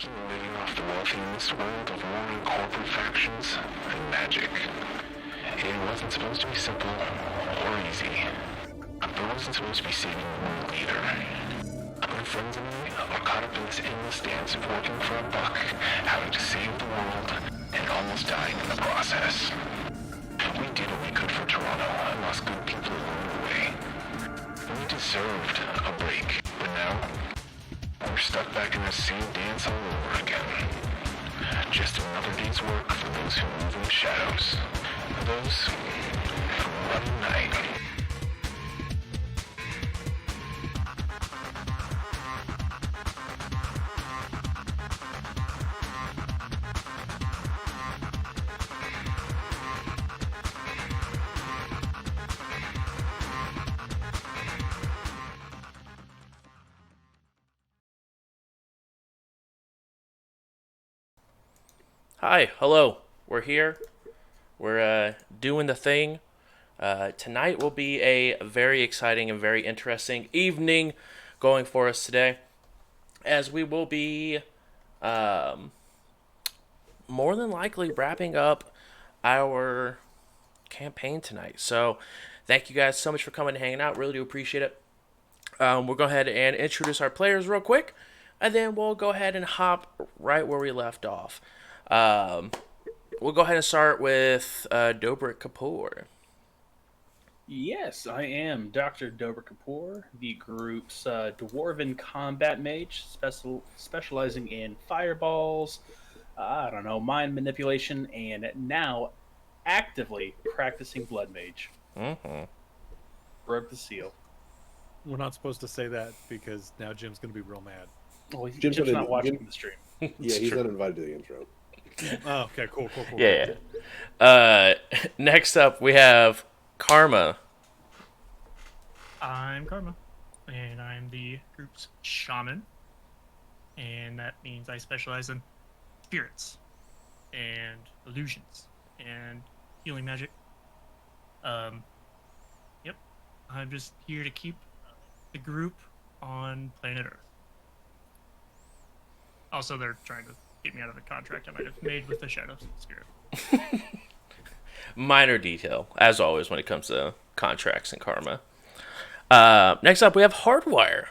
making a living off the wealthy in this world of warring corporate factions and magic. It wasn't supposed to be simple or easy. But it wasn't supposed to be saving the world either. My friends and I are caught up in this endless dance of working for a buck, having to save the world, and almost dying in the process. We did what we could for Toronto and lost good people along the way. We deserved a break, but now we're stuck back in the same dance all over again. Just another day's work for those who move in the shadows. Those who run the night. Hi, hello. We're here. We're doing the thing. Tonight will be a very exciting and very interesting evening going for us today, as we will be more than likely wrapping up our campaign tonight. So, thank you guys so much for coming and hanging out. Really do appreciate it. We'll go ahead and introduce our players real quick, and then we'll go ahead and hop right where we left off. We'll go ahead and start with Dobrik Kapoor. Yes, I am Dr. Dobrik Kapoor, the group's dwarven combat mage, specializing in fireballs, mind manipulation, and now actively practicing blood mage. Mm-hmm. Broke the seal. We're not supposed to say that because now Jim's going to be real mad. Well, Jim's not watching the stream. Yeah, he's not invited to the intro. Oh, okay, cool. Yeah. Next up, we have Karma. I'm Karma, and I'm the group's shaman, and that means I specialize in spirits and illusions and healing magic. Yep, I'm just here to keep the group on planet Earth. Also, they're trying to get me out of the contract I might have made with the Shadow Spirit. Minor detail, as always, when it comes to contracts and Karma. Next up, we have Hardwire.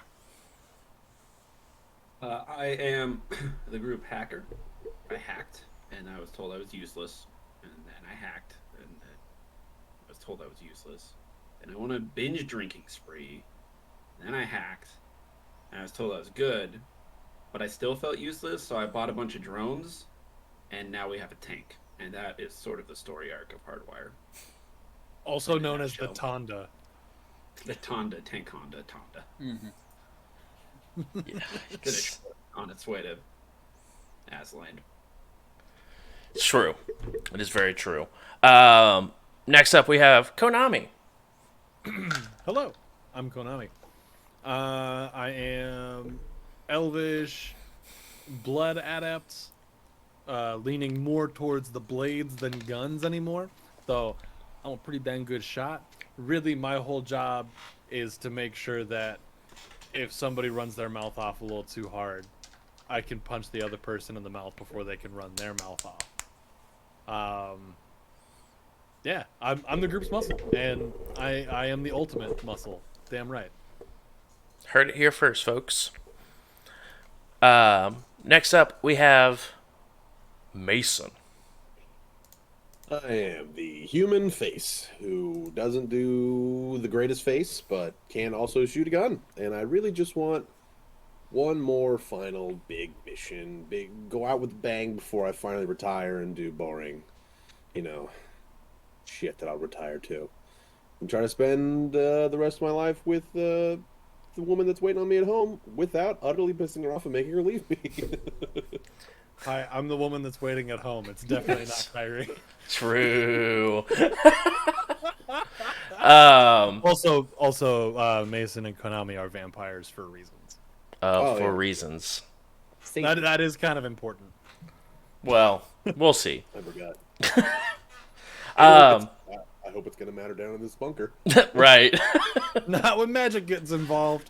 I am the group hacker. I hacked, and I was told I was useless, and then I hacked, and I was told I was useless. And I went on a binge drinking spree, then I hacked, and I was told I was good, but I still felt useless, so I bought a bunch of drones, and now we have a tank. And that is sort of the story arc of Hardwire. Also known as the Tonda. The Tonda, Tank Honda, Tonda. Mm-hmm. It's on its way to Aslan. True. It is very true. Next up, we have Konami. Hello, I'm Konami. I am Elvish, blood adept, leaning more towards the blades than guns anymore, though I'm a pretty dang good shot. Really, my whole job is to make sure that if somebody runs their mouth off a little too hard, I can punch the other person in the mouth before they can run their mouth off. Yeah, I'm the group's muscle, and I am the ultimate muscle. Damn right. Heard it here first, folks. Next up, we have Mason. I am the human face who doesn't do the greatest face, but can also shoot a gun. And I really just want one more final big mission, go out with a bang before I finally retire and do boring, shit that I'll retire to. I'm trying to spend the rest of my life with the woman that's waiting on me at home without utterly pissing her off and making her leave me. Hi, I'm the woman that's waiting at home. It's definitely not Kyrie. True. Also, Mason and Konami are vampires for reasons. Reasons. That is kind of important. Well, we'll see. I forgot. I hope it's going to matter down in this bunker. Right. Not when magic gets involved.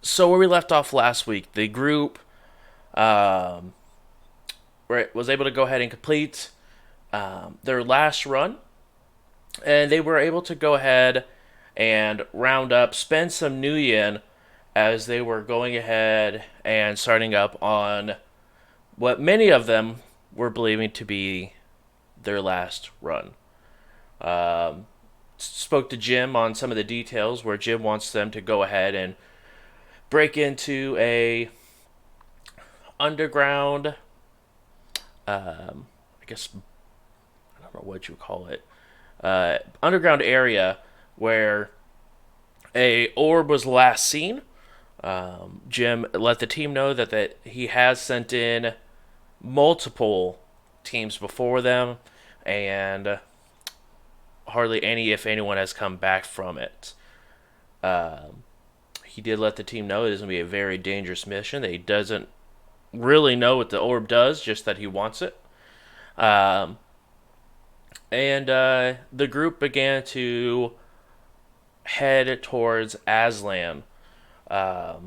So where we left off last week, the group was able to go ahead and complete their last run, and they were able to go ahead and round up, spend some new yen as they were going ahead and starting up on what many of them were believing to be their last run. Spoke to Jim on some of the details where Jim wants them to go ahead and break into a underground, I guess, I don't know what you would call it, underground area where a orb was last seen. Jim let the team know that he has sent in multiple teams before them, and hardly any, if anyone, has come back from it. He did let the team know it is going to be a very dangerous mission, that he doesn't really know what the orb does, just that he wants it. And the group began to head towards Aslan to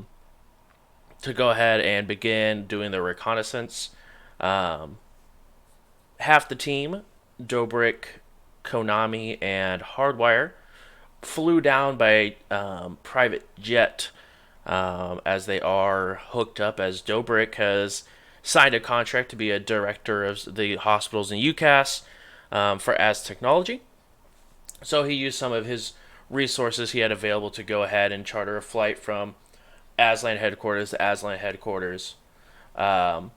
go ahead and begin doing the reconnaissance. Half the team, Dobrik, Konami, and Hardwire, flew down by private jet, as they are hooked up, as Dobrik has signed a contract to be a director of the hospitals in UCAS for As Technology. So he used some of his resources he had available to go ahead and charter a flight from Aslan headquarters to Aslan headquarters, to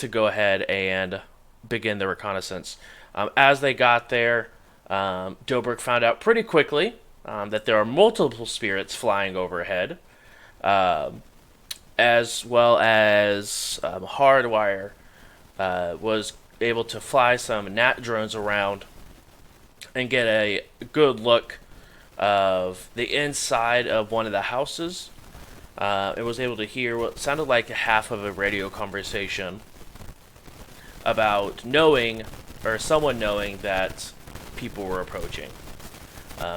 go ahead and begin the reconnaissance. As they got there, Dobrik found out pretty quickly that there are multiple spirits flying overhead, as well as Hardwire was able to fly some NAT drones around and get a good look of the inside of one of the houses. It was able to hear what sounded like half of a radio conversation about knowing, or someone knowing, that people were approaching.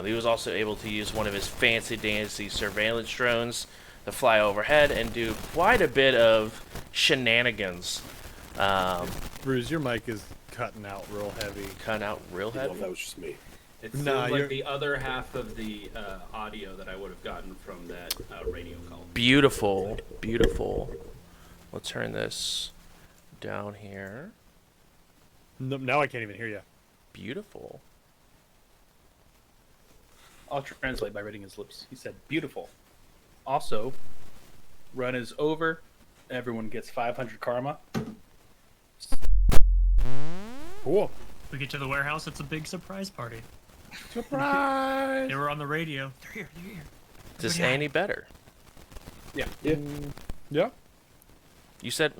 He was also able to use one of his fancy dancy surveillance drones to fly overhead and do quite a bit of shenanigans. Bruce, your mic is cutting out real heavy. Cutting out real I don't know heavy. if that was just me. It Nah, sounds like you're- the other half of the audio that I would have gotten from that radio call. Beautiful, beautiful. We'll turn this down here. No, now I can't even hear you. Beautiful. I'll translate by reading his lips. He said, "Beautiful." Also, run is over. Everyone gets 500 karma. Cool. We get to the warehouse, it's a big surprise party. Surprise! They were on the radio. They're here, they're here. Is this Yeah. any better? Yeah. Yeah. You said,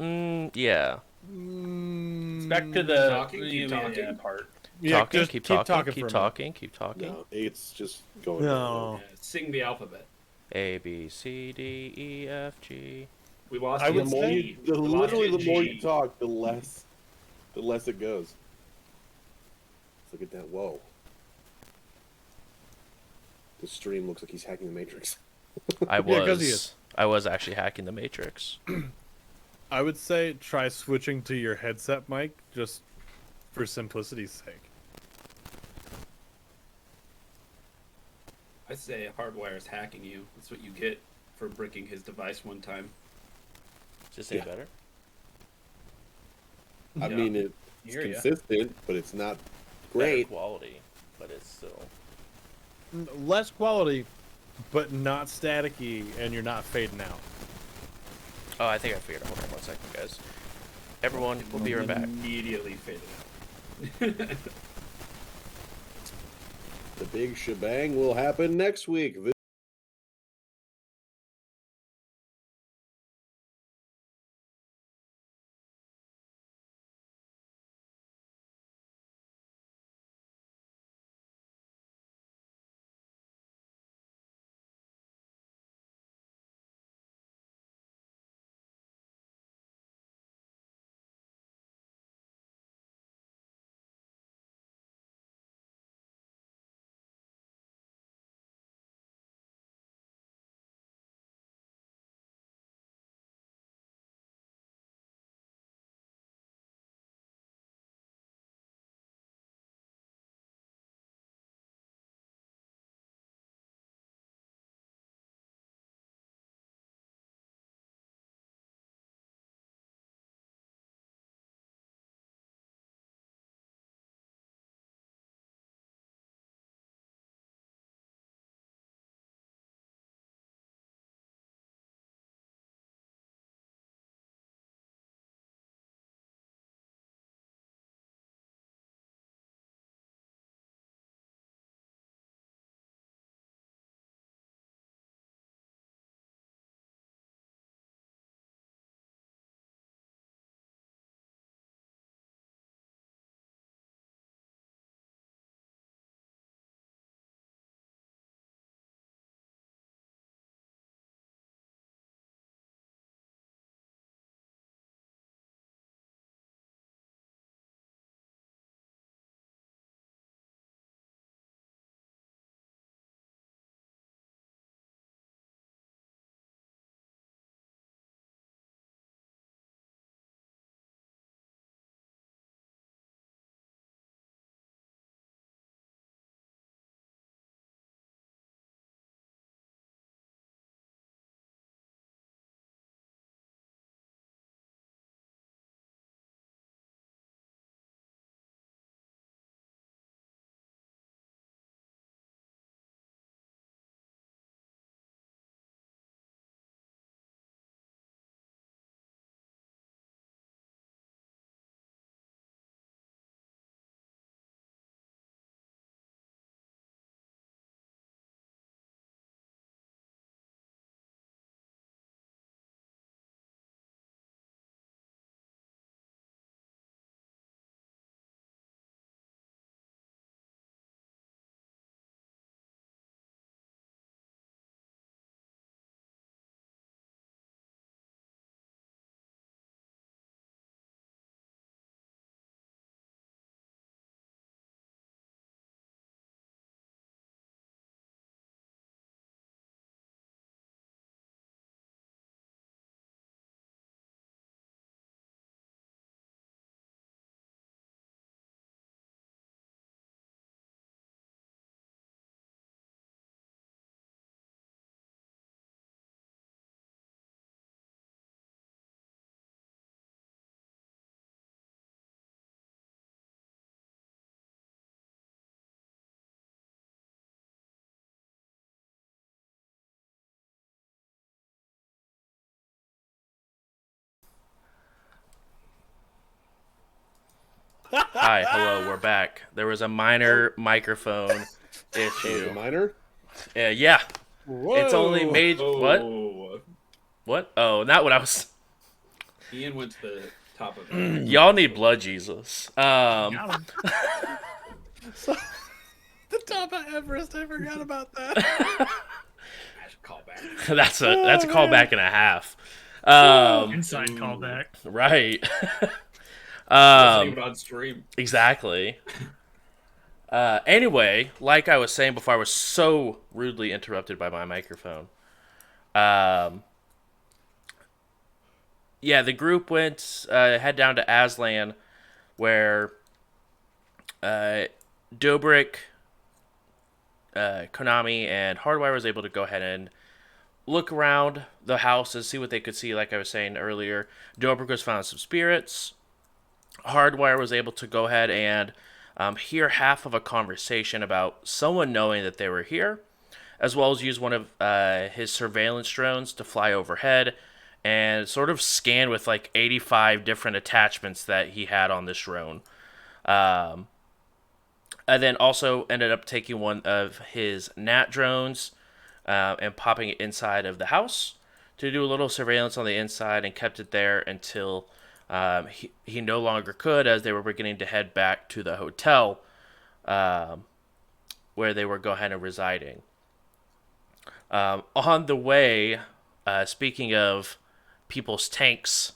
yeah. It's back to the Keep talking. part. Yeah, Talking, just keep talking, for a keep minute. talking, keep talking. No, it's just going. No. Yeah, sing the alphabet. A, B, C, D, E, F, G. We lost I you would at The more say- G. you, We lost literally, you the at more G. you talk, the less it goes. Look at that! Whoa. The stream looks like he's hacking the Matrix. I Yeah, 'cause he was. is. I was actually hacking the Matrix. I would say try switching to your headset mic just for simplicity's sake. I say Hardwire's hacking you. That's what you get for bricking his device one time. Is this any Yeah. better? I Yeah. mean, it's Hear ya. consistent, but it's not Better great. quality, but it's still. Less quality, but not staticky, and you're not fading out. Oh, I think I figured it. Hold on 1 second, guys. Everyone, we'll be right back. Immediately faded out. The big shebang will happen next week. Hi, hello, we're back. There was a minor microphone issue. Minor? Yeah. Whoa. It's only made what? Oh, What? Oh, not what I was. Ian went to the top of it. Y'all need blood, Jesus. Got him. So, the top of Everest. I forgot about that. I should call back. that's a callback and a half. Inside callback. Right. Wasn't even on stream. Exactly. Anyway, like I was saying before, I was so rudely interrupted by my microphone. Yeah, the group went head down to Aslan, where Dobrik, Konami, and Hardwire was able to go ahead and look around the house and see what they could see. Like I was saying earlier, Dobrik was found some spirits. Hardwire was able to go ahead and hear half of a conversation about someone knowing that they were here, as well as use one of his surveillance drones to fly overhead and sort of scan with like 85 different attachments that he had on this drone. And then also ended up taking one of his NAT drones and popping it inside of the house to do a little surveillance on the inside, and kept it there until he no longer could, as they were beginning to head back to the hotel where they were going and residing. On the way, speaking of people's tanks,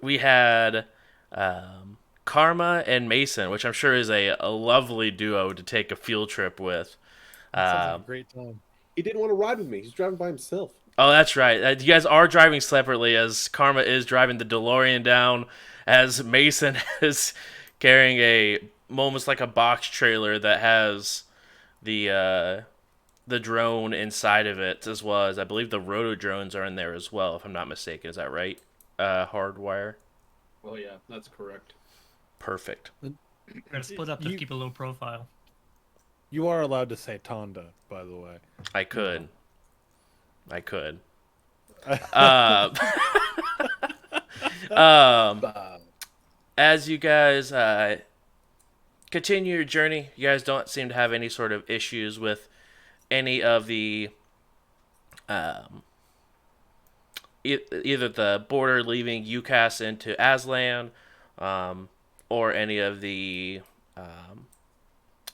we had Karma and Mason, which I'm sure is a lovely duo to take a field trip with. Sounds like a great time. He didn't want to ride with me. He's driving by himself. Oh, that's right. You guys are driving separately, as Karma is driving the DeLorean down, as Mason is carrying almost like a box trailer that has the drone inside of it, as well as I believe the roto drones are in there as well, if I'm not mistaken. Is that right? Hardwire. Oh yeah, that's correct. Perfect. Gotta split up to keep a low profile. You are allowed to say Tonda, by the way. I could. As you guys continue your journey, you guys don't seem to have any sort of issues with any of the either the border leaving UCAS into Aslan, or any of the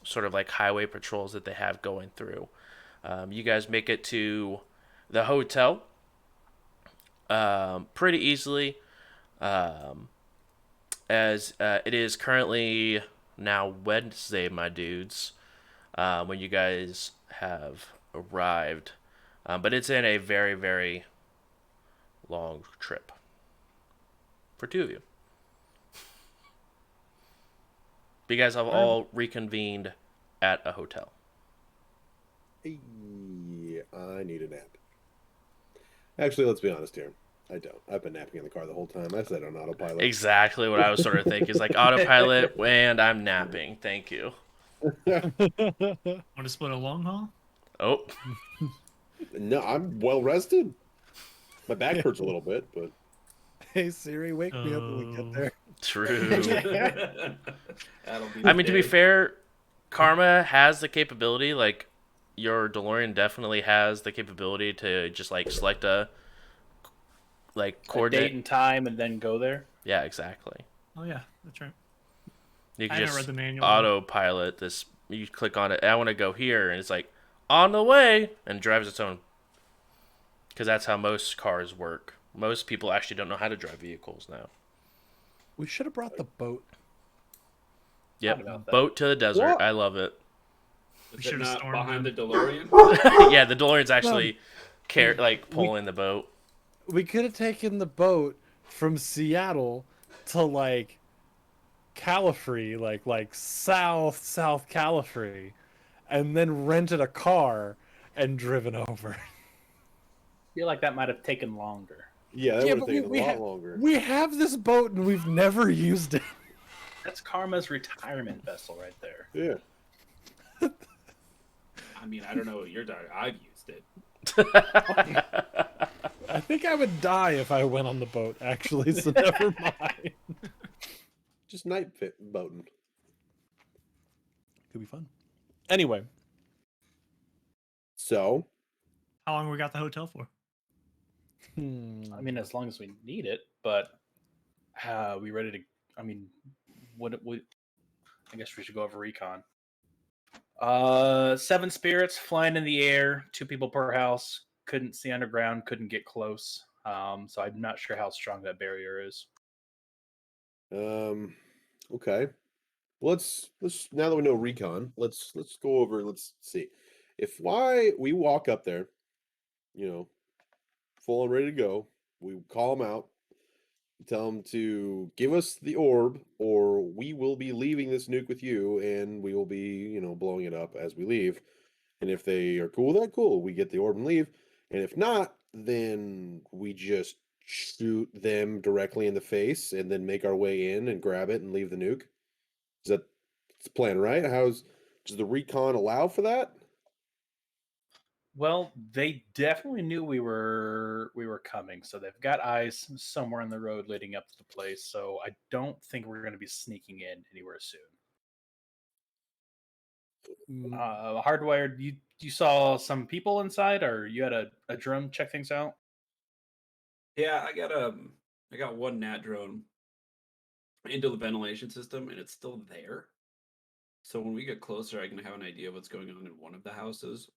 sort of like highway patrols that they have going through. You guys make it to the hotel pretty easily, as it is currently now Wednesday, my dudes, when you guys have arrived. But it's in a very, very long trip for two of you. You guys have all reconvened at a hotel. Yeah, I need a nap. Actually, let's be honest here. I don't. I've been napping in the car the whole time. I said on autopilot. Exactly what I was sort of thinking. Is like autopilot and I'm napping. Thank you. Want to split a long haul? Oh. No, I'm well rested. My back hurts a little bit, but Hey Siri, wake me up when we get there. True. That'll be I mean, to be fair, Karma has the capability, like, your DeLorean definitely has the capability to just, like, select a coordinate. Date and time, and then go there. Yeah, exactly. Oh yeah, that's right. You I can haven't just read the manual. autopilot this. You click on it, I want to go here, and it's like, on the way, and drives its own. Because that's how most cars work. Most people actually don't know how to drive vehicles now. We should have brought the boat. Yep, about that. boat to the desert. What? I love it. Is it should've not stormed behind the them. DeLorean? Yeah, the DeLorean's actually pulling the boat. We could have taken the boat from Seattle to like Califree, like South Califree, and then rented a car and driven over. I feel like that might have taken longer. yeah, that would have but taken a lot have, longer. we have this boat and we've never used it. That's Karma's retirement vessel right there. Yeah. I mean, I don't know what you're talking. I've used it. I think I would die if I went on the boat, actually, so never mind. just night boating. Could be fun. Anyway, So, How long we got the hotel for? I mean, as long as we need it, but we ready to? I mean, what? I guess we should go over recon. 7 spirits flying in the air, 2 people per house. Couldn't see underground, couldn't get close. So I'm not sure how strong that barrier is. okay. Let's now that we know recon, let's go over. Let's see if we walk up there, full and ready to go. We call them out, tell them to give us the orb, or we will be leaving this nuke with you, and we will be, blowing it up as we leave. And if they are cool with that, cool. We get the orb and leave. And if not, then we just shoot them directly in the face and then make our way in and grab it and leave the nuke. Is that the plan, right? Does the recon allow for that? Well, they definitely knew we were coming, so they've got eyes somewhere on the road leading up to the place. So I don't think we're going to be sneaking in anywhere soon. Hardwired, you saw some people inside, or you had a drone check things out? Yeah, I got one nat drone into the ventilation system, and it's still there. So when we get closer, I can have an idea of what's going on in one of the houses.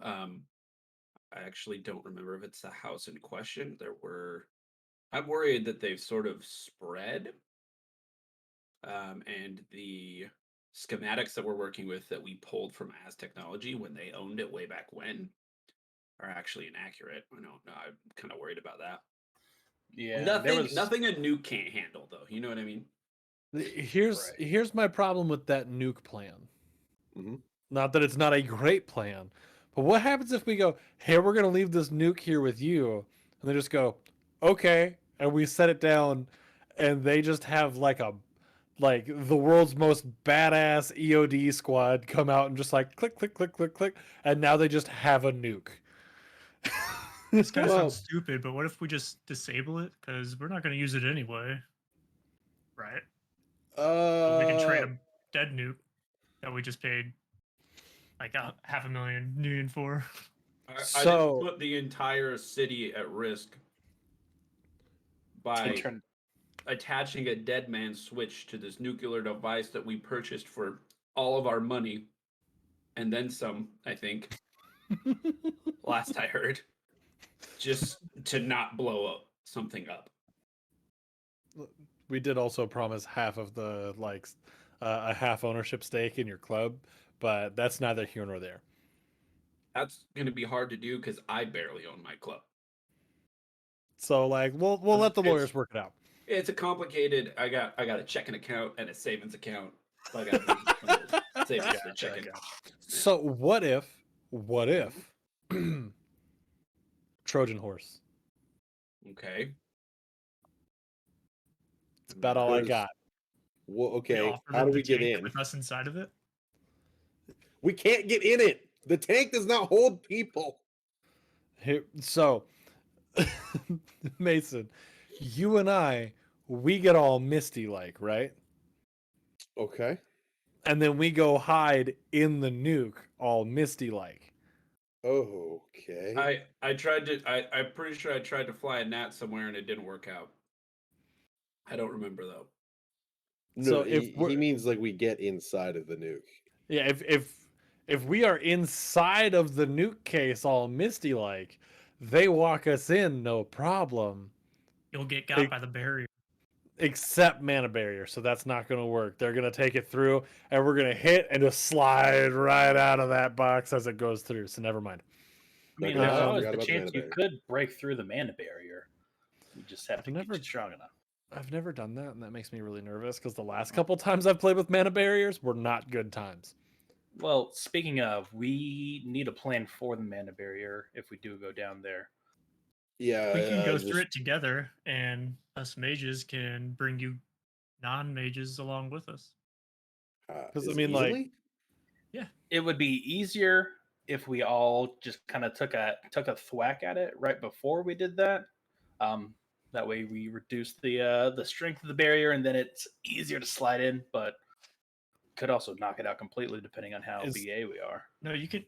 I actually don't remember if it's the house in question. I'm worried that they've sort of spread, and the schematics that we're working with that we pulled from As Technology when they owned it way back when are actually inaccurate. I know, I'm kind of worried about that. Yeah, Nothing a nuke can't handle, though. You know what I mean? Here's my problem with that nuke plan. Mm-hmm. Not that it's not a great plan, but what happens if we go, hey, we're gonna leave this nuke here with you, and they just go, okay, and we set it down, and they just have like the world's most badass EOD squad come out and just like click, click, click, click, click, and now they just have a nuke. This kind of Well- sounds stupid, but what if we just disable it? Because we're not going to use it anyway. Right? We can trade a dead nuke that we just paid like $500,000 for. I So- didn't put the entire city at risk by attaching a dead man switch to this nuclear device that we purchased for all of our money and then some, I think. Last I heard. Just to not blow something up. We did also promise half of the a half ownership stake in your club, but that's neither here nor there. That's going to be hard to do because I barely own my club. So we'll let the lawyers work it out. It's a complicated. I got a checking account and a savings account. So I got savings for checking. So what if Trojan horse? Okay. It's about all I Because- got. Well, We okay. offer How them do the we get tank in? with us inside of it? We can't get in it. The tank does not hold people. So Mason, you and I, we get all misty like, right? Okay. And then we go hide in the nuke all misty like. Okay. I'm pretty sure I tried to fly a gnat somewhere and it didn't work out. I don't remember though. No, So he means like we get inside of the nuke. Yeah, if we are inside of the nuke case all misty like, they walk us in no problem. You'll get got by the barrier. Except mana barrier, so that's not going to work. They're going to take it through, and we're going to hit and just slide right out of that box as it goes through. So never mind. I mean, Okay, there's I always forgot the about the chance mana you barrier. could break through the mana barrier. You just have to never- get strong enough. I've never done that, and that makes me really nervous because the last couple times I've played with mana barriers were not good times. Well, speaking of, we need a plan for the mana barrier if we do go down there. Yeah. We can go just- through it together, and us mages can bring you non-mages along with us. 'Cause, I is mean, easily? It would be easier if we all just kind of took a thwack at it right before we did that. Then That way we reduce the strength of the barrier, and then it's easier to slide in, but could also knock it out completely depending on how BA we are. No, you can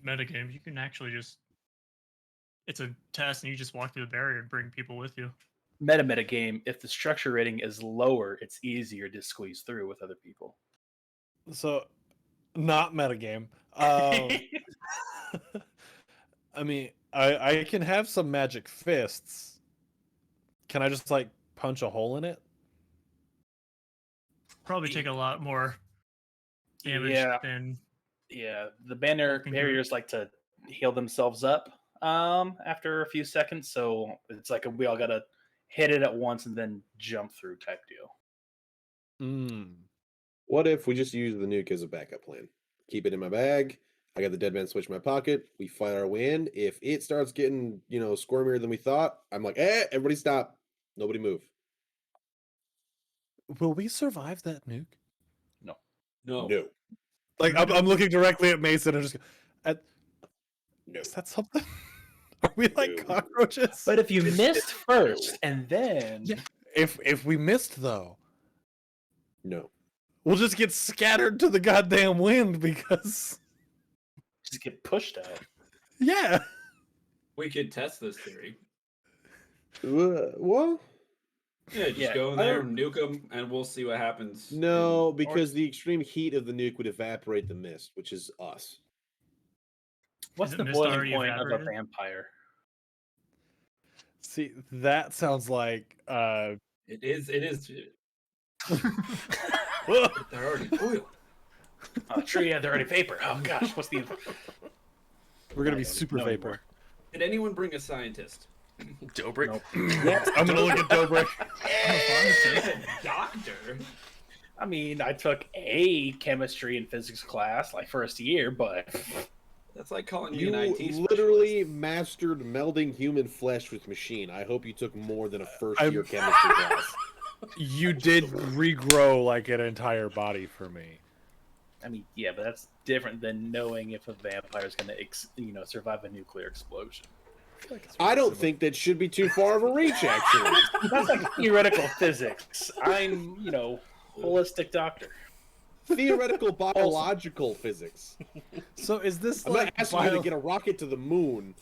metagame. You can actually just it's a test, and you just walk through the barrier and bring people with you. Meta game, if the structure rating is lower, it's easier to squeeze through with other people. So, not metagame. I mean, I can have some magic fists. Can I just like punch a hole in it? Probably take a lot more damage than. Yeah, the barriers like to heal themselves up after a few seconds, so it's like we all gotta hit it at once and then jump through type deal. What if we just use the nuke as a backup plan? Keep it in my bag. I got the dead man switch in my pocket. We fight our way in. If it starts getting, squirmier than we thought, I'm like, everybody stop. Nobody move. Will we survive that nuke? No. Like, I'm looking directly at Mason and just go, no. Is that something? Are we like cockroaches? But if you missed first and then... Yeah. If we missed, though... No. We'll just get scattered to the goddamn wind because... Just get pushed out. Yeah. We could test this theory. Well... Yeah, just go in there, nuke them, and we'll see what happens. No, because the extreme heat of the nuke would evaporate the mist, which is us. What's the boiling point of a vampire? See, that sounds like... It is. They're already boiled. True, yeah, they're already vapor. Oh gosh, what's the... We're going to be super vapor. Did anyone bring a scientist? Dobrik? Nope. Yes, I'm going to look at Dobrik. Doctor? I mean, I took a chemistry and physics class, like first year, but... That's like calling me You an IT specialist. literally mastered melding human flesh with machine. I hope you took more than a first-year chemistry class. You did regrow like an entire body for me. I mean, yeah, but that's different than knowing if a vampire is going to, survive a nuclear explosion. I don't think that should be too far of a reach, actually. That's like theoretical physics. I'm, holistic doctor. Theoretical biological physics. So is this I'm like not asking you to get a rocket to the moon.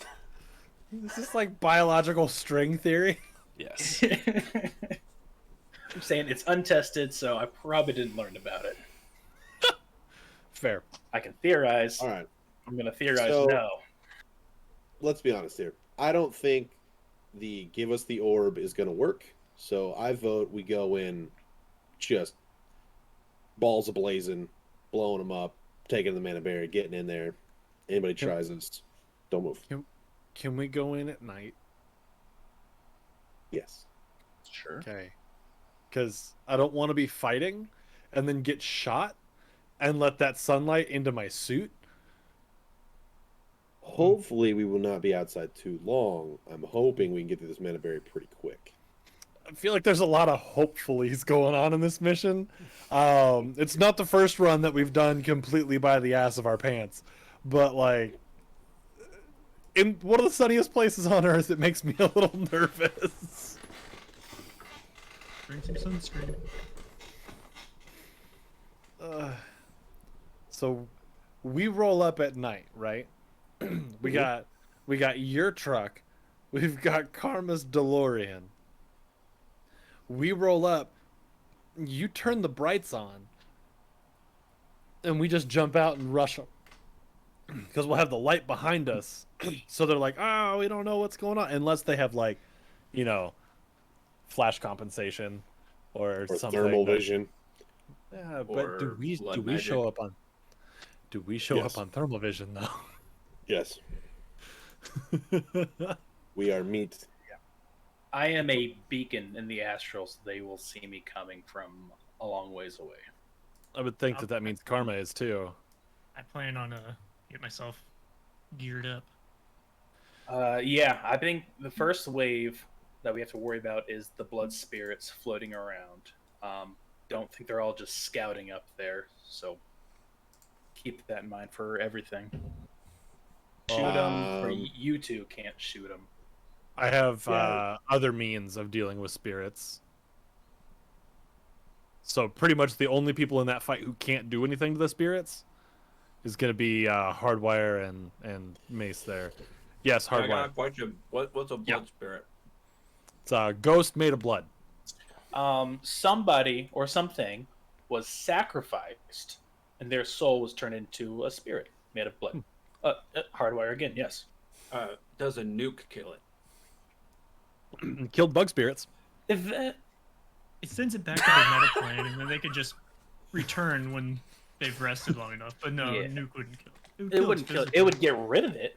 Is this like biological string theory? Yes. I'm saying it's untested, so I probably didn't learn about it. Fair. I can theorize. All right. I'm going to theorize no. Let's be honest here. I don't think the give us the orb is going to work. So I vote we go in just balls a-blazing, blowing them up, taking the mana barrier, getting in there. Anybody tries us, don't move. Can we go in at night? Yes. Sure. Okay. Because I don't want to be fighting and then get shot and let that sunlight into my suit. Hopefully we will not be outside too long. I'm hoping we can get through this mana barrier pretty quick. I feel like there's a lot of hopefullys going on in this mission. It's not the first run that we've done completely by the ass of our pants, but like in one of the sunniest places on earth, it makes me a little nervous. Bring some sunscreen. So we roll up at night, right? we got your truck. We've got Karma's DeLorean. We roll up. You turn the brights on. And we just jump out and rush them. Because we'll have the light behind us. So they're like, oh, we don't know what's going on. Unless they have like, flash compensation or something. Thermal vision. Yeah, but do we show up on up on thermal vision though? Yes. We are meat. I am a beacon in the astral, so they will see me coming from a long ways away. I would think that means Karma is too. I plan on get myself geared up. Yeah, I think the first wave that we have to worry about is the blood spirits floating around. Don't think they're all just scouting up there, so keep that in mind for everything. Shoot them, or you two can't shoot them. I have Yeah. other means of dealing with spirits. So pretty much the only people in that fight who can't do anything to the spirits is going to be Hardwire and Mace there. Yes, I got Hardwire. a question. What's a Yeah. blood spirit? It's a ghost made of blood. Somebody or something was sacrificed, and their soul was turned into a spirit made of blood. Hardwire again, yes. Does a nuke kill it? Killed bug spirits. If that, It sends it back to their meta plane, and then they could just return when they've rested long enough. But no, Yeah. nuke wouldn't kill it. it wouldn't kill it. It would get rid of it.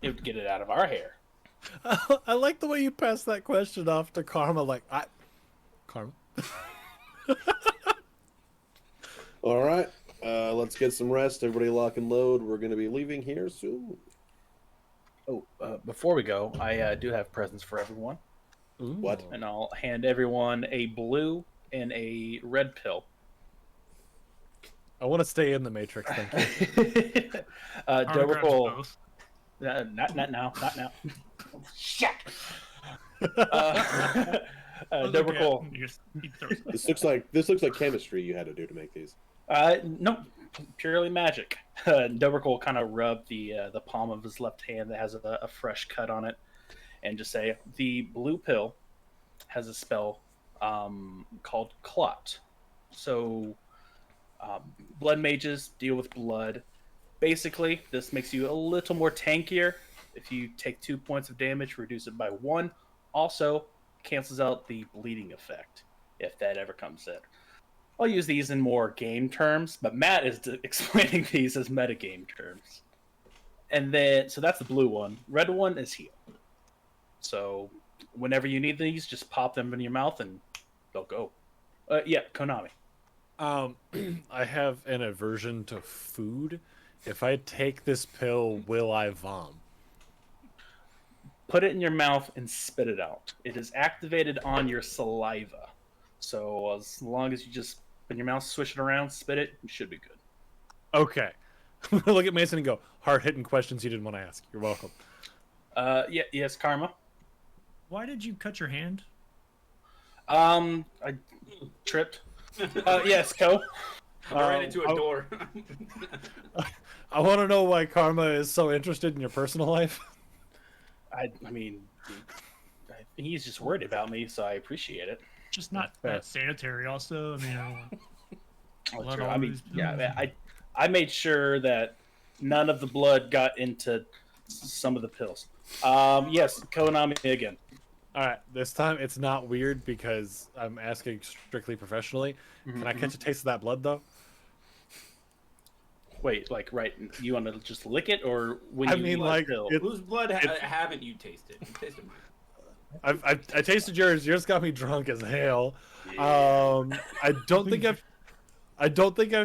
It would get it out of our hair. I like the way you passed that question off to Karma. Like, Karma. All right. Let's get some rest. Everybody lock and load. We're going to be leaving here soon. Oh, before we go, I do have presents for everyone, Ooh. What? and I'll hand everyone a blue and a red pill. I want to stay in the Matrix. Thank you. Dobercool. Both. Not now. Not now. Shit. Dobercool. This looks like chemistry you had to do to make these. No, purely magic. Dobercool kind of rubbed the palm of his left hand that has a fresh cut on it, and just say the blue pill has a spell called Clot. So, blood mages deal with blood. Basically, this makes you a little more tankier. If you take 2 points of damage, reduce it by 1. Also, cancels out the bleeding effect, if that ever comes in. I'll use these in more game terms, but Matt is explaining these as metagame terms. And then, so that's the blue one. Red one is heal. So, whenever you need these, just pop them in your mouth and they'll go. Yeah, Konami. I have an aversion to food. If I take this pill, will I vom? Put it in your mouth and spit it out. It is activated on your saliva. So as long as you just in your mouth, swish it around, spit it, you should be good. Okay. I'm gonna look at Mason and go, hard-hitting questions you didn't want to ask. You're welcome. Yes, Karma. Why did you cut your hand? I tripped. Yes, Ko. I ran into a door. I want to know why Karma is so interested in your personal life. I mean, he's just worried about me, so I appreciate it. Just not Fair. that sanitary. Also, I mean, Oh, true. I mean, yeah, I made sure that none of the blood got into some of the pills. Yes, Konami again. All right, this time it's not weird because I'm asking strictly professionally. Can I catch a taste of that blood though? Wait, like, right? You want to just lick it, or when I you mean, eat like, the pill? Whose blood haven't you tasted? You tasted mine. I tasted yours. Yours got me drunk as hell. Yeah. I don't think I've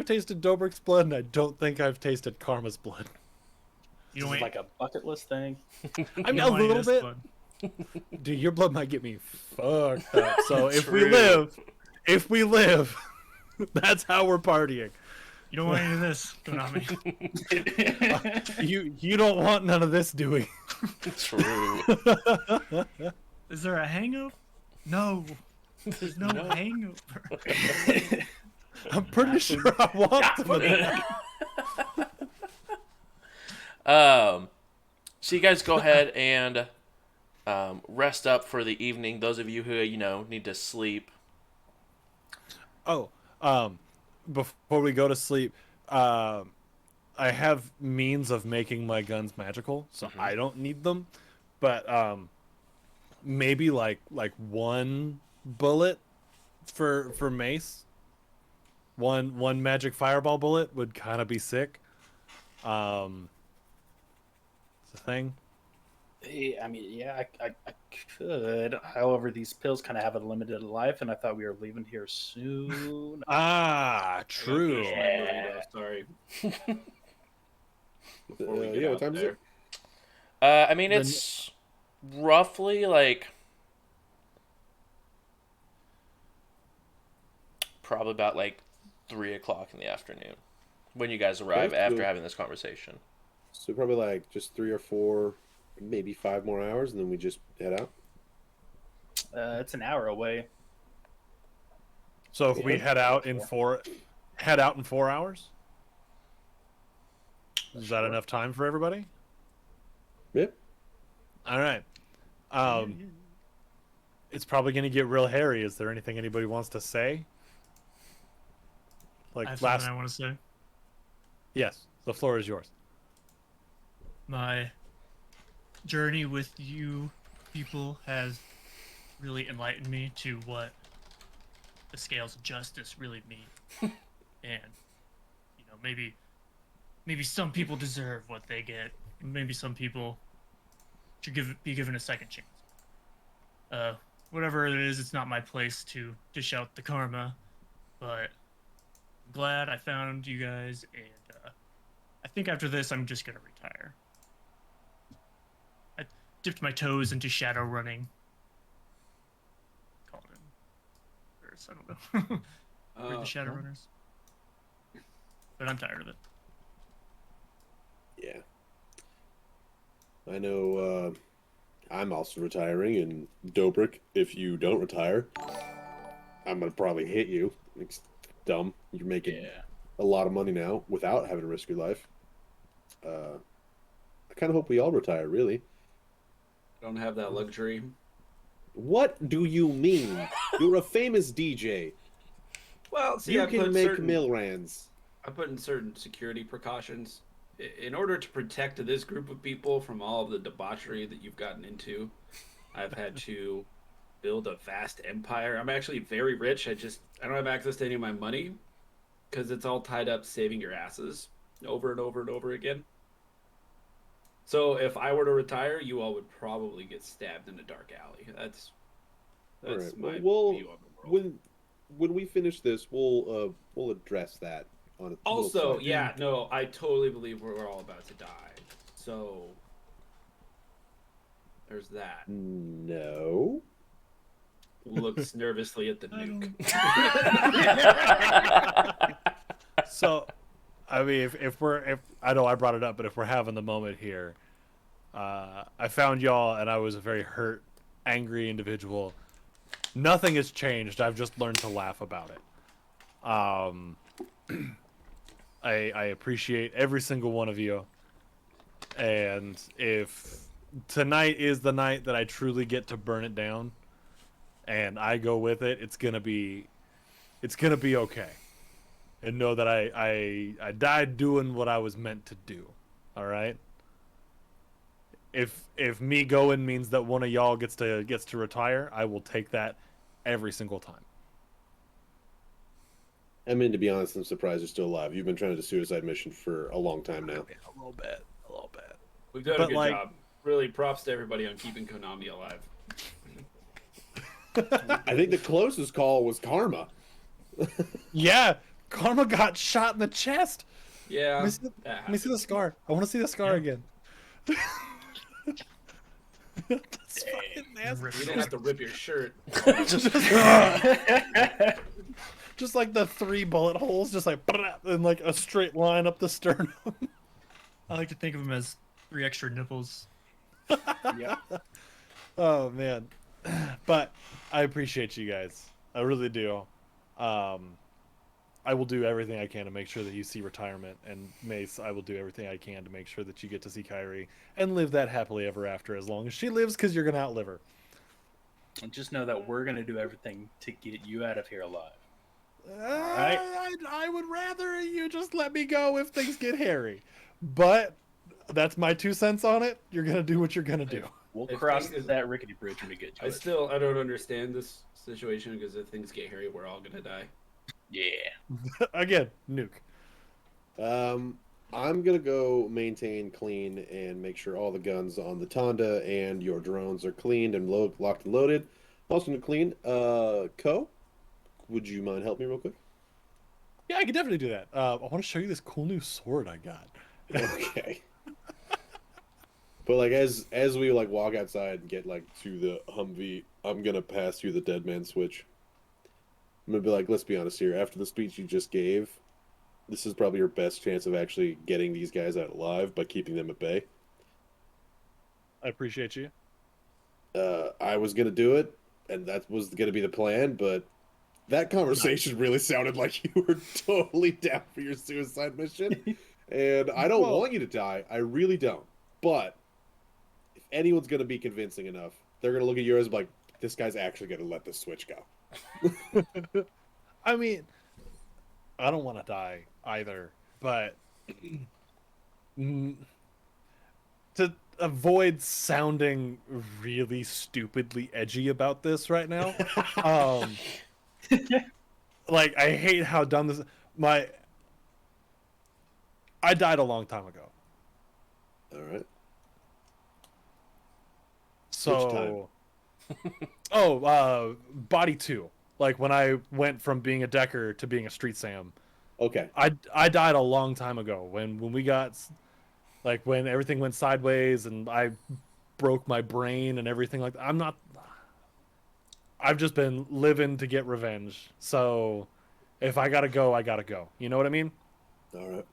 tasted Dobrik's blood, and I don't think I've tasted Karma's blood. you This don't is like a bucket list thing. I mean, a little bit. Dude, your blood might get me fucked up. So if we live, that's how we're partying. You don't want any of this, Konami. You don't want none of this, do we? True. Is there a hangover? No. There's no hangover. I'm pretty sure I want some of that. So you guys go ahead and rest up for the evening. Those of you who need to sleep. Oh, before we go to sleep, I have means of making my guns magical, so I don't need them. But maybe like one bullet for Mace. One magic fireball bullet would kind of be sick. It's a thing. I mean, yeah, I could. However, these pills kind of have a limited life, and I thought we were leaving here soon. True. Yeah. Sorry. Yeah, what time is it? I mean, it's roughly like probably about like 3:00 in the afternoon when you guys arrive Okay, after cool. having this conversation. So probably like just 3 or 4 maybe 5 more hours, and then we just head out. It's an hour away. So if we Yeah. head out in 4 hours, is that enough time for everybody? Yep. All right. It's probably going to get real hairy. Is there anything anybody wants to say? I Like have something I want to say. Yes, the floor is yours. My journey with you people has really enlightened me to what the scales of justice really mean. And maybe some people deserve what they get. Maybe some people should be given a second chance. Whatever it is, it's not my place to dish out the karma, but I'm glad I found you guys, and I think after this I'm just gonna retire. I dipped my toes into shadow running. Call it I don't know. We're the shadow runners. But I'm tired of it. Yeah. I know I'm also retiring, and Dobrik, if you don't retire, I'm going to probably hit you. It's dumb. You're making a lot of money now without having to risk your life. I kind of hope we all retire, really. Don't have that luxury. What do you mean? You're a famous DJ. Well, see, you can make millirands. I put in certain security precautions in order to protect this group of people from all of the debauchery that you've gotten into. I've had to build a vast empire. I'm actually very rich. I don't have access to any of my money because it's all tied up saving your asses over and over and over again. So if I were to retire, you all would probably get stabbed in a dark alley. That's right. my view on the world. When we finish this, we'll address that on a also, yeah, no, I totally believe we're all about to die. So there's that. No. Looks nervously at the nuke. So, I mean, if I know I brought it up, but if we're having the moment here, I found y'all, and I was a very hurt, angry individual. Nothing has changed. I've just learned to laugh about it. I appreciate every single one of you, and if tonight is the night that I truly get to burn it down, and I go with it, it's gonna be okay. And know that I died doing what I was meant to do. All right. If me going means that one of y'all gets to retire, I will take that every single time. I mean, to be honest, I'm surprised you're still alive. You've been trying to do suicide mission for a long time now. Yeah, a little bit. We've done a good job. Really, props to everybody on keeping Konami alive. I think the closest call was Karma. Yeah, Karma got shot in the chest. Yeah. Let me see the scar. I want to see the scar again. That's fucking nasty. You don't have to rip your shirt. Just like the 3 bullet holes, just like in like a straight line up the sternum. I like to think of them as 3 extra nipples. Yeah. Oh man, but I appreciate you guys. I really do. I will do everything I can to make sure that you see retirement, and Mace, I will do everything I can to make sure that you get to see Kyrie and live that happily ever after, as long as she lives, because you're gonna outlive her. And just know that we're gonna do everything to get you out of here alive. Right? I would rather you just let me go if things get hairy, but that's my 2 cents on it. You're gonna do what you're gonna do. We'll cross that rickety bridge when we get to it. I don't understand this situation, because if things get hairy, we're all gonna die. Yeah. Again, nuke. I'm gonna go maintain clean and make sure all the guns on the Tonda and your drones are cleaned and locked and loaded. Also gonna clean. Ko, would you mind helping me real quick? Yeah, I can definitely do that. I want to show you this cool new sword I got. Okay. But like as we like walk outside and get like to the Humvee, I'm gonna pass you the dead man switch. I'm gonna be like, let's be honest here. After the speech you just gave, this is probably your best chance of actually getting these guys out alive by keeping them at bay. I appreciate you. I was gonna do it, and that was gonna be the plan, but that conversation really sounded like you were totally down for your suicide mission. And I don't want you to die. I really don't. But if anyone's gonna be convincing enough, they're gonna look at yours like, this guy's actually gonna let the switch go. I mean, I don't want to die either, but to avoid sounding really stupidly edgy about this right now, like, I hate how dumb this. I died a long time ago. All right. So, body 2. Like when I went from being a Decker to being a Street Sam. Okay. I died a long time ago when we got, like, when everything went sideways and I broke my brain and everything like that. I've just been living to get revenge. So if I gotta go, I gotta go. You know what I mean? All right.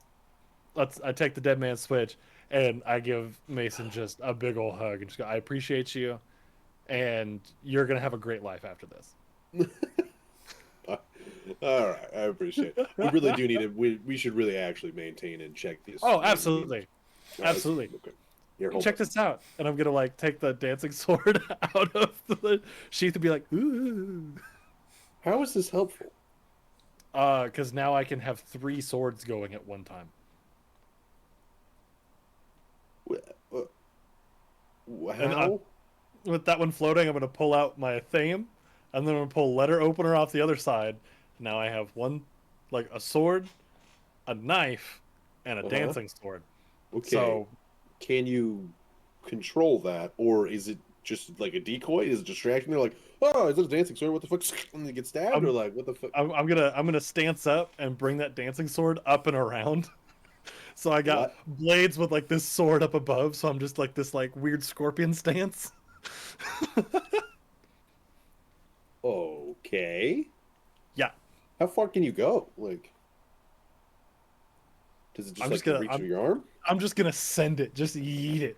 I take the dead man switch and I give Mason just a big old hug and just go, I appreciate you, and you're gonna have a great life after this. All right, I appreciate it. We really do need it. We should really actually maintain and check these. Oh, absolutely. Right. Absolutely. Okay. Here, Check this out. And I'm gonna, like, take the dancing sword out of the sheath and be like, ooh. How is this helpful? Because now I can have 3 swords going at one time. How? With that one floating, I'm gonna pull out my theme, and then I'm gonna pull letter opener off the other side. Now I have one, like, a sword, a knife, and a dancing sword. Okay. So, can you control that, or is it just like a decoy? Is it distracting? They're like, oh, is it a dancing sword? What the fuck? And they get stabbed, or like, what the fuck? I'm gonna stance up and bring that dancing sword up and around. So I got blades with, like, this sword up above. So I'm just like this, like, weird scorpion stance. Okay. Yeah. How far can you go? Like, does it just reach of your arm? I'm just gonna send it. Just eat it.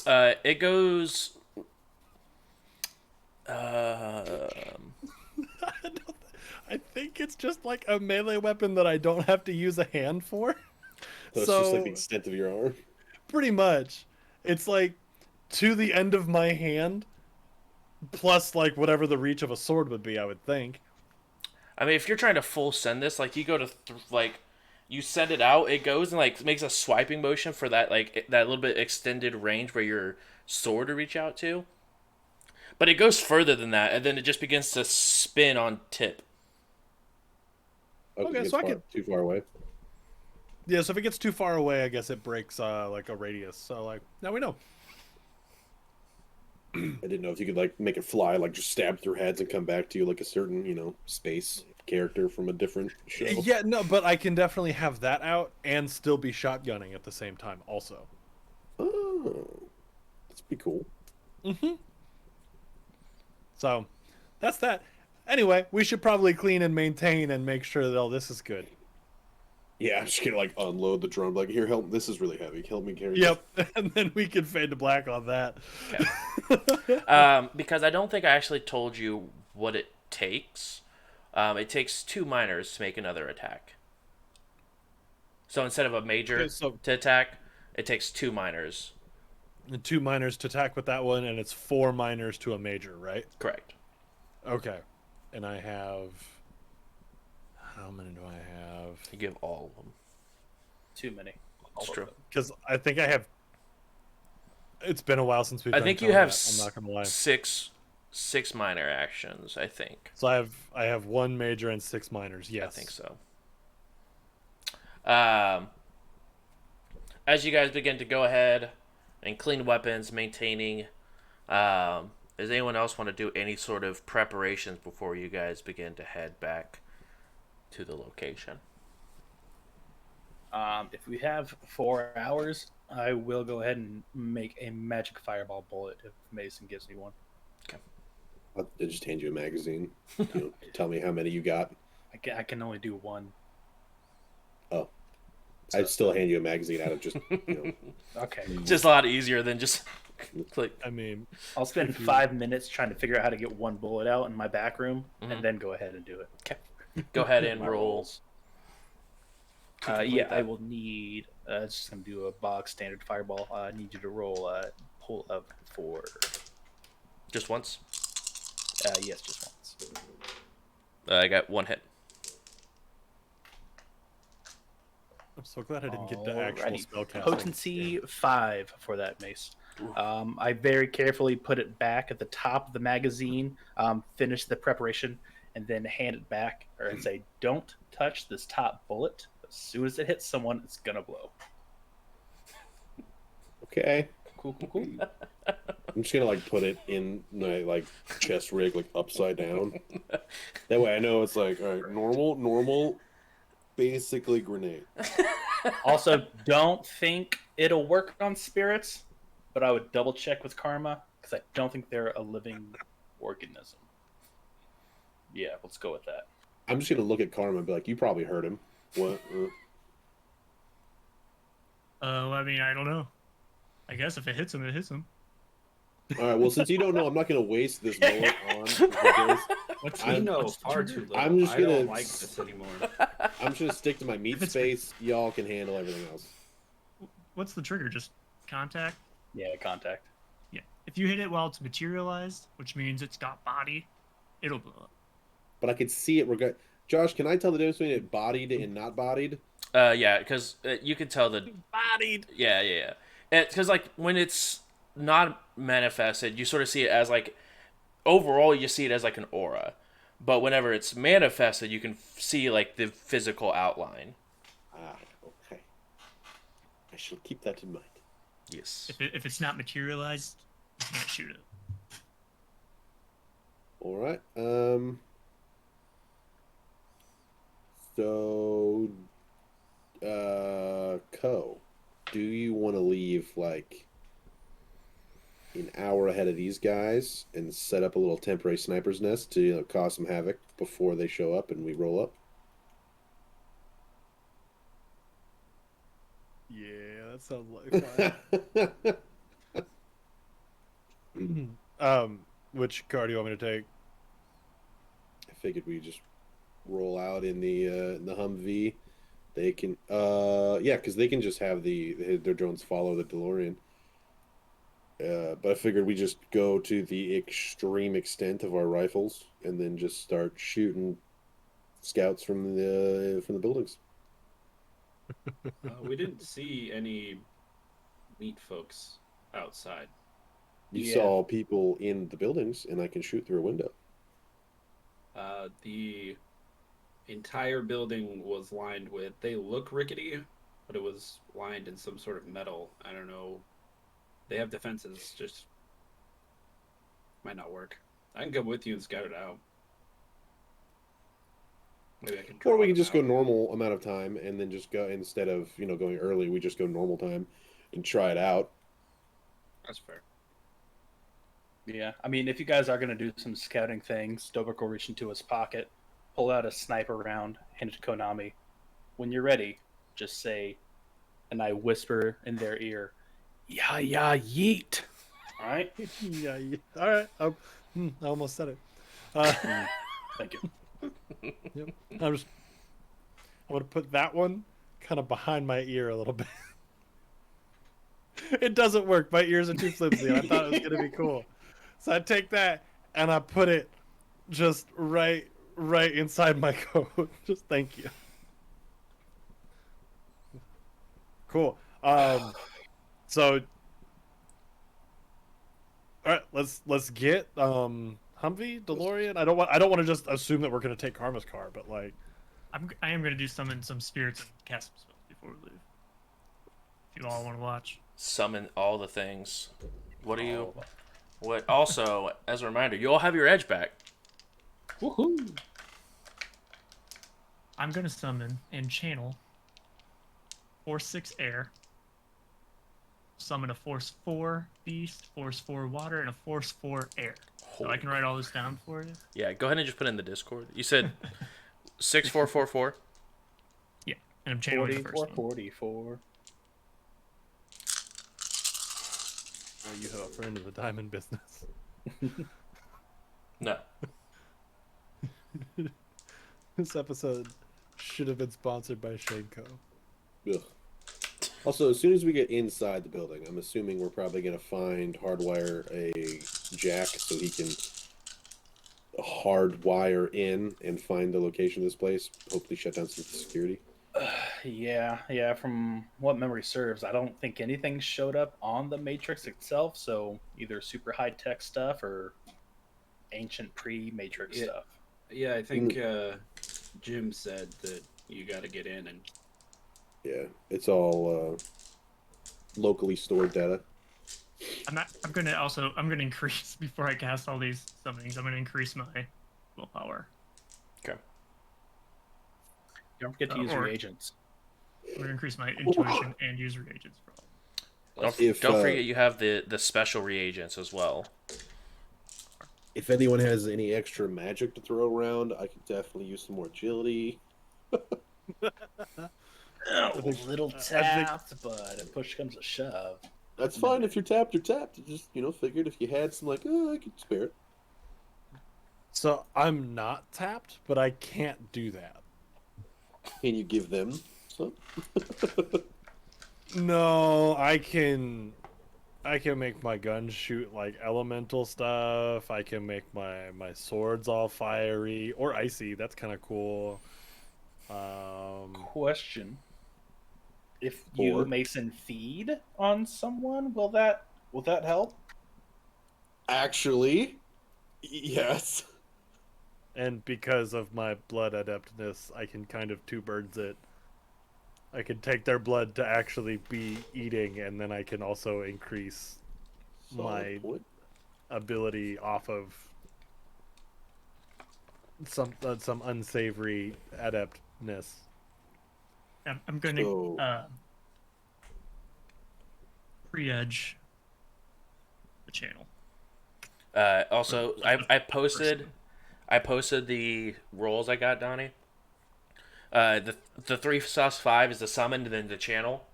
It goes. I think it's just like a melee weapon that I don't have to use a hand for. So it's just like the extent of your arm? Pretty much. It's like to the end of my hand, plus, like, whatever the reach of a sword would be, I would think. I mean, if you're trying to full send this, like, you go to, like, you send it out, it goes and, like, makes a swiping motion for that, like, that little bit extended range where your sword to reach out to. But it goes further than that, and then it just begins to spin on tip. Okay, so too far away. Yeah, so if it gets too far away, I guess it breaks, like, a radius. So, like, now we know. I didn't know if you could, like, make it fly, like, just stab through heads and come back to you like a certain, space character from a different show. Yeah, no, but I can definitely have that out and still be shotgunning at the same time also. Oh, that's pretty cool. Mm-hmm. So, that's that. Anyway, we should probably clean and maintain and make sure that all this is good. Yeah, I'm just gonna, like, unload the drum. Like, here, help. This is really heavy. Help me carry. Yep, and then we can fade to black on that. Okay. Because I don't think I actually told you what it takes. It takes 2 minors to make another attack. So instead of a major to attack, it takes 2 minors. And 2 minors to attack with that one, and it's 4 minors to a major, right? Correct. Okay. And I have... How many do I have? You give all of them. Too many. That's true. Because I think I have... It's been a while since we've done I think you have I'm not gonna lie. 6 minor actions, I think. So I have 1 major and 6 minors, yes. I think so. As you guys begin to go ahead and clean weapons, maintaining, does anyone else want to do any sort of preparations before you guys begin to head back to the location? If we have 4 hours, I will go ahead and make a magic fireball bullet if Mason gives me one. Okay. I'll just hand you a magazine. Tell me how many you got. I can only do 1. Oh. I'd still hand you a magazine out of just, Okay. Just a lot easier than just Like, I mean, I'll spend 5 minutes trying to figure out how to get one bullet out in my back room, Mhm. and then go ahead and do it. go ahead and My roll. rolls. To complete Yeah, I that. will need. It's just gonna do a box standard fireball. I need you to roll pull up for. Just once. Yes, just once. I got 1 hit. I'm so glad I didn't get the actual Alrighty. spell casting. Potency 5 for that mace. I very carefully put it back at the top of the magazine, finish the preparation, and then hand it back and say, "Don't touch this top bullet. As soon as it hits someone, it's gonna blow." Okay. Cool. I'm just gonna like put it in my like chest rig like upside down. That way I know it's like all right, normal, basically grenade. Also, don't think it'll work on spirits, but I would double check with Karma because I don't think they're a living organism. Yeah, let's go with that. I'm just gonna look at Karma and be like, "You probably heard him." What? I mean, I don't know. I guess if it hits him, it hits him. All right. Well, since you don't know, I'm not gonna waste this bullet on. Because I know far too little. I'm just I don't gonna like this anymore. I'm just gonna stick to my meat space. Y'all can handle everything else. What's the trigger? Just contact? Yeah, contact. Yeah. If you hit it while it's materialized, which means it's got body, it'll blow up. But I could see it. Josh, can I tell the difference between it bodied and not bodied? Yeah, because you can tell the Bodied! Yeah. Because like when it's not manifested, you sort of see it as like overall you see it as like an aura, but whenever it's manifested, you can see like the physical outline. Ah, okay. I shall keep that in mind. Yes. If it's not materialized, you can't shoot it. All right. So, do you want to leave like an hour ahead of these guys and set up a little temporary sniper's nest to cause some havoc before they show up and we roll up? Yeah, that sounds like fun. Which car do you want me to take? I figured we just roll out in the Humvee. They can yeah, because they can just have their drones follow the DeLorean. But I figured we just go to the extreme extent of our rifles and then just start shooting scouts from the buildings. We didn't see any meat folks outside. You Yeah. saw people in the buildings, and I can shoot through a window. The entire building was lined with. They look rickety, but it was lined in some sort of metal. I don't know. They have defenses. Just might not work. I can go with you and scout it out. Maybe I can. Or we can draw just them go out. normal amount of time and then just go instead of going early. We just go normal time and try it out. That's fair. Yeah, I mean, if you guys are going to do some scouting things, Dobrik will reach into his pocket, pull out a sniper round, hand it to Konami. When you're ready, just say, and I whisper in their ear, "Yeah, yeet." All right? Yeah. All right. I almost said it. Thank you. Yep. I'm gonna put that one kind of behind my ear a little bit. It doesn't work. My ears are too flimsy. And I thought it was gonna be cool, so I take that and I put it just right inside my coat. Just thank you. Cool. So, all right. Let's get Humvee, DeLorean. I don't want to just assume that we're gonna take Karma's car, but like, I am gonna do summon some spirits and cast some spells before we leave. If you all want to watch. Summon all the things. What do you? What? Also, as a reminder, you all have your edge back. Woohoo! I'm gonna summon and channel Force 6 air. Summon a Force 4 beast, Force 4 water, and a Force 4 air. So I can write all this down for you. Yeah, go ahead and just put it in the Discord. You said 6444. Yeah, and I'm channeling the first 44, one. 44. You have a friend in the diamond business. No. This episode should have been sponsored by Shenko. Ugh. Also, as soon as we get inside the building, I'm assuming we're probably going to hardwire a jack so he can hardwire in and find the location of this place. Hopefully shut down some security. Yeah. From what memory serves, I don't think anything showed up on the Matrix itself. So either super high tech stuff or ancient pre-Matrix stuff. Yeah, I think Jim said that you got to get in and. Yeah, it's all locally stored data. I'm gonna increase before I cast all these summonings. I'm gonna increase my willpower. Okay. Don't forget to use reagents. I'm gonna increase my intuition and use reagents for all. Don't forget you have the special reagents as well. If anyone has any extra magic to throw around, I could definitely use some more agility. A little tapped, but a push comes to shove. That's fine. If you're tapped, you're tapped. You just, figured if you had some, I could spare it. So I'm not tapped, but I can't do that. Can you give them some? No, I can make my guns shoot like elemental stuff. I can make my swords all fiery or icy. That's kind of cool. Question: if you Mason feed on someone, will that help? Actually, yes. And because of my blood adeptness, I can kind of two birds it. I can take their blood to actually be eating, and then I can also increase my ability off of some unsavory adeptness. I'm going to pre-edge the channel. Also, I posted the rolls I got, Donnie. The 3+5 is the summon, and then the channel,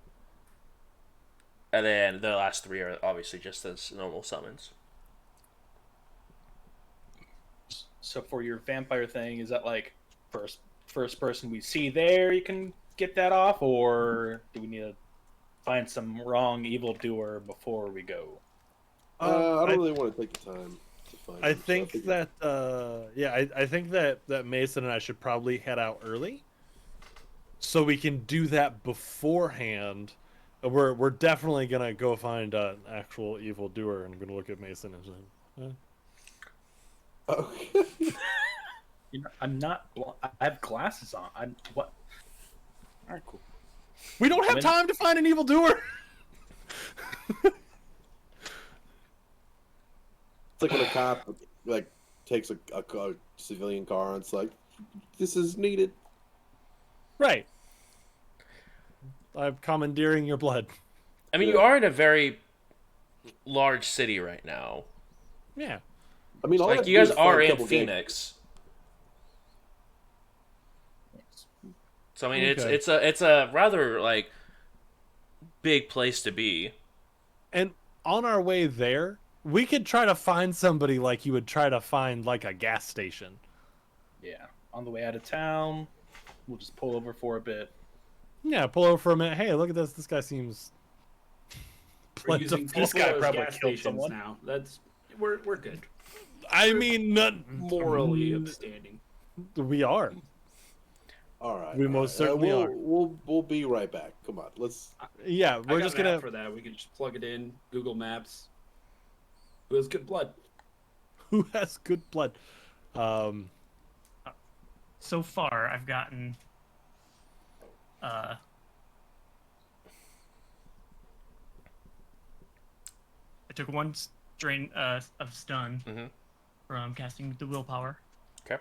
and then the last 3 are obviously just as normal summons. So for your vampire thing, is that like first person we see there, you can get that off, or do we need to find some wrong evildoer before we go? I don't really want to take the time to find. I think that I think that Mason and I should probably head out early, so we can do that beforehand. We're definitely gonna go find an actual evildoer, and I'm gonna look at Mason and say, Okay. I'm not. I have glasses on. I'm what? All right, cool. We don't have time to find an evildoer. It's like when a cop takes a civilian car and it's like, this is needed. Right. I'm commandeering your blood. I mean, you are in a very large city right now. Yeah. I mean, like you guys are in Phoenix. So I mean, it's a rather big place to be. And on our way there, we could try to find somebody like you would try to find like a gas station. Yeah. On the way out of town, we'll just pull over for a bit. Yeah, pull over for a minute. Hey, look at this. This guy seems. This guy probably killed someone. Now we're good. I mean, not morally upstanding. We are. All right. We most certainly are. We'll be right back. Come on, let's. Yeah, we're just gonna. For that, we can just plug it in. Google Maps. Who has good blood? Who has good blood? So far, I've gotten. I took 1 drain of stun from casting the willpower. Okay.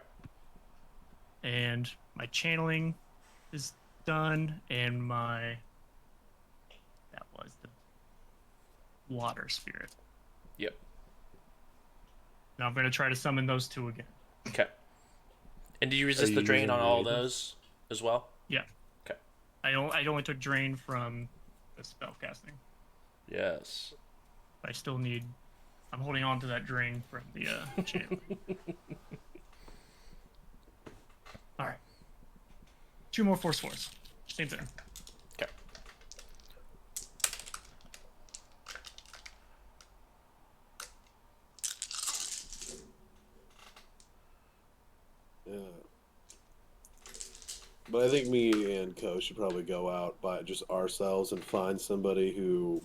And my channeling is done, and that was the water spirit. Yep. Now I'm going to try to summon those 2 again. Okay. And did you resist the drain on all those as well? Yeah. Okay. I only took drain from the spell casting. Yes. I still need. I'm holding on to that drain from the champ. All right. 2 more force fours. Same thing. Okay. Yeah. But I think me and Co should probably go out by just ourselves and find somebody who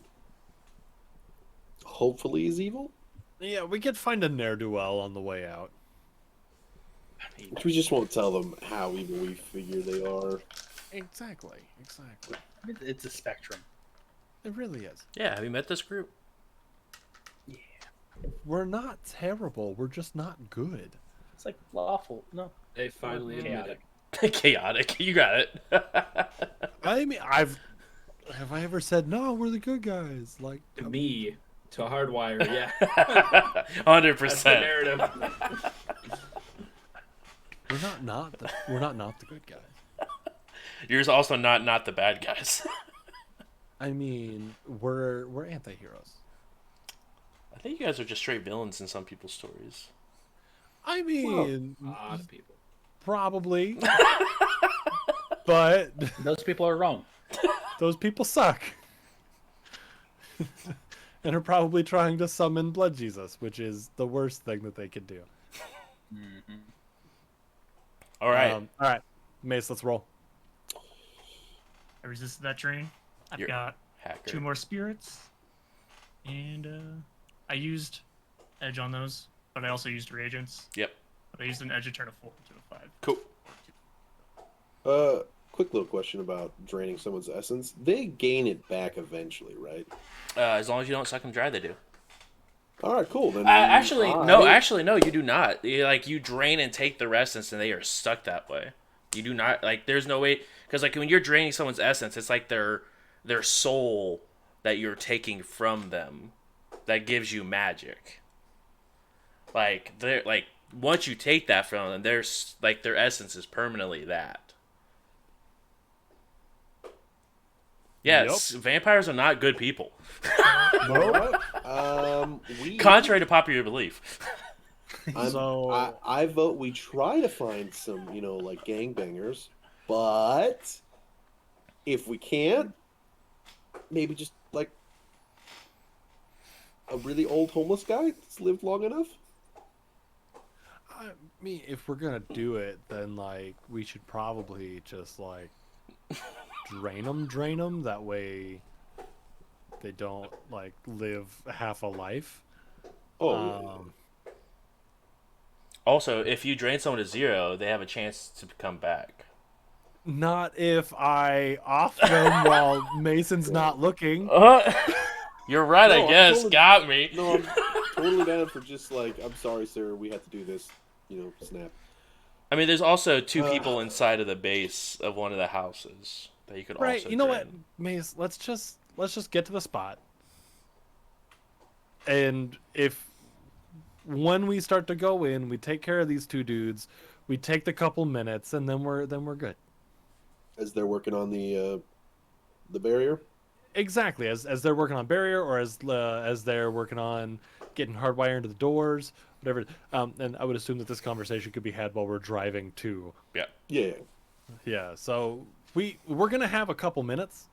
hopefully is evil. Yeah, we could find a ne'er-do-well on the way out. We just won't tell them how evil we figure they are. Exactly. It's a spectrum. It really is. Yeah, have you met this group? We're not terrible. We're just not good. It's like lawful. No. They finally admit it. Chaotic. You got it. I mean, have I ever said no? We're the good guys. Like To me, to Hardwire, yeah. 100%. That's the narrative. we're not the good guys. You're also not the bad guys. I mean, we're anti-heroes. I think you guys are just straight villains in some people's stories. I mean, A lot of people. probably, but Those people are wrong. those people suck, and are probably trying to summon Blood Jesus, which is the worst thing that they could do. Mm-hmm. All right. All right, Mace, let's roll. I resisted that drain. I've You're got hacker. 2 more spirits, and I used edge on those, but I also used reagents. Yep. But I used an edge to turn a 4 into a 5. Cool. Quick little question about draining someone's essence. They gain it back eventually, right? As long as you don't suck them dry, they do. All right, cool. Then Actually, no, you do not. You drain and take their essence, and they are stuck that way. You do not, there's no way, because, when you're draining someone's essence, it's like their soul that you're taking from them that gives you magic. Once you take that from them, their essence is permanently that. Yes, Vampires are not good people. Contrary to popular belief. I vote we try to find some, gangbangers, but if we can't, maybe just a really old homeless guy that's lived long enough. I mean, if we're gonna do it, then we should probably just drain them. That way, they don't live half a life. Also, if you drain someone to 0, they have a chance to come back. Not if I off them while Mason's not looking. You're right, I guess. Got me. No, I'm totally down for just I'm sorry, sir, we had to do this, snap. I mean, there's also 2 people inside of the base of one of the houses that you could also Right, you know what, drain. Mace? Let's just get to the spot. And when we start to go in, we take care of these 2 dudes. We take the couple minutes, and then we're good. As they're working on the barrier. Exactly, as they're working on barrier, or as they're working on getting hardwire into the doors, whatever. And I would assume that this conversation could be had while we're driving too. Yeah. Yeah. So we're gonna have a couple minutes.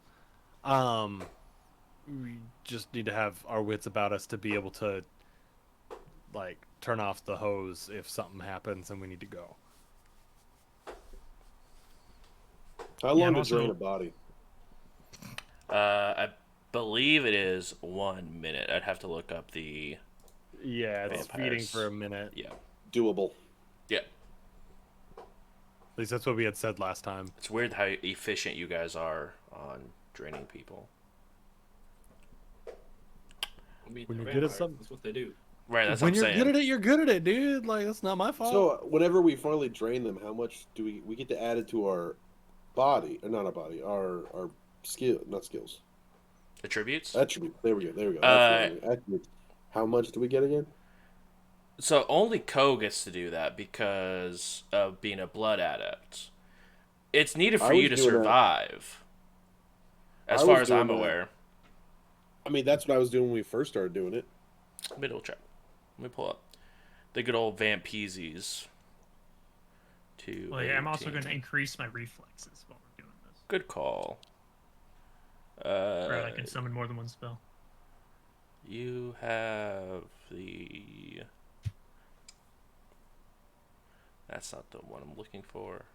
We just need to have our wits about us to be able to turn off the hose if something happens and we need to go. How long to drain a body? I believe it is 1 minute. I'd have to look up the... Yeah, it's Vampires. feeding for a minute. Yeah. Doable. Yeah. At least that's what we had said last time. It's weird how efficient you guys are on draining people. I mean, When they're you're good at vampires, something- that's what they do. Right, that's When what I'm you're saying. good at it, you're good at it, dude. That's not my fault. So whenever we finally drain them, how much do we get to add it to our body? Or not our body, our skill, not skills. Attributes? Attribute. There we go. Attributes. How much do we get again? So only Ko gets to do that because of being a blood adept. It's needed I for you was to doing that. survive. As I far was as I'm doing that. aware. I mean, that's what I was doing when we first started doing it. Middle check. Let me pull up the good old Vampeasies. Well, yeah, I'm also going to increase my reflexes while we're doing this. Good call. Right, I can summon more than one spell. You have the... That's not the one I'm looking for.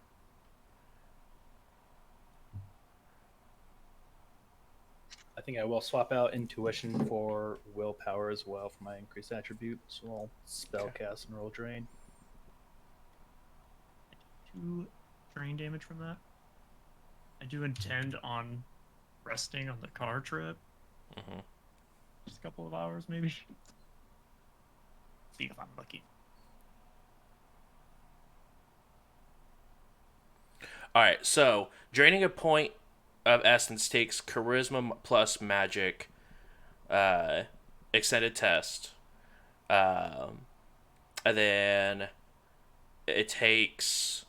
I think I will swap out intuition for willpower as well for my increased attribute. So I'll spellcast and roll drain. 2 drain damage from that. I do intend on resting on the car trip. Mm-hmm. Just a couple of hours, maybe. See if I'm lucky. Alright, so draining a point of essence takes charisma plus magic extended test. And then it takes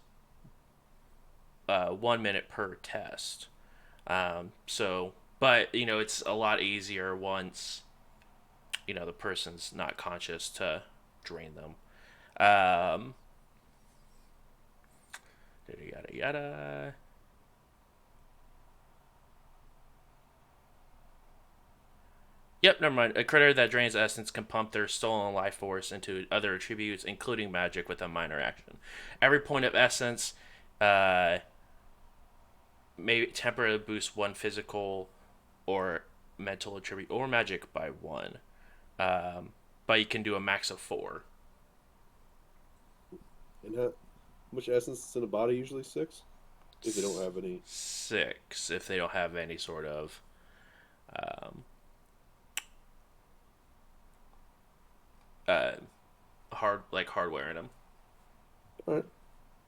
1 minute per test. But it's a lot easier once the person's not conscious to drain them. Yada yada. Yep, never mind. A critter that drains essence can pump their stolen life force into other attributes, including magic, with a minor action. Every point of essence may temporarily boost 1 physical or mental attribute or magic by 1. But you can do a max of 4. And how much essence is in a body? Usually 6? If they don't have any. 6, if they don't have any sort of... hardware in them. All right.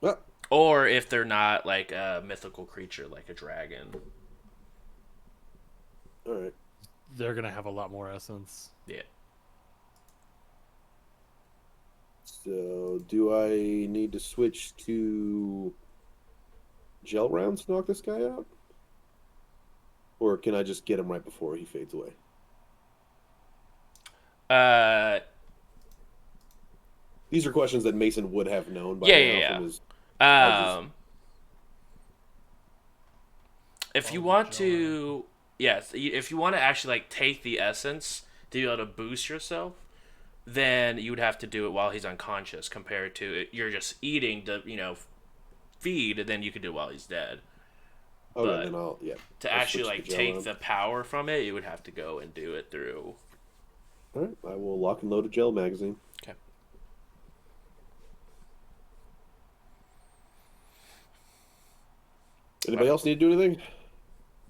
Ah. Or if they're not like a mythical creature like a dragon. All right. They're gonna have a lot more essence. Yeah. So, do I need to switch to gel rounds to knock this guy out? Or can I just get him right before he fades away? These are questions that Mason would have known by now from his... If you want to... Yes, if you want to actually like take the essence to be able to boost yourself, then you would have to do it while he's unconscious compared to you're just eating to, feed, and then you could do it while he's dead. Okay, but then I'll actually like take the power from it, you would have to go and do it through... All right, I will lock and load a gel magazine. Okay. Anybody else need to do anything?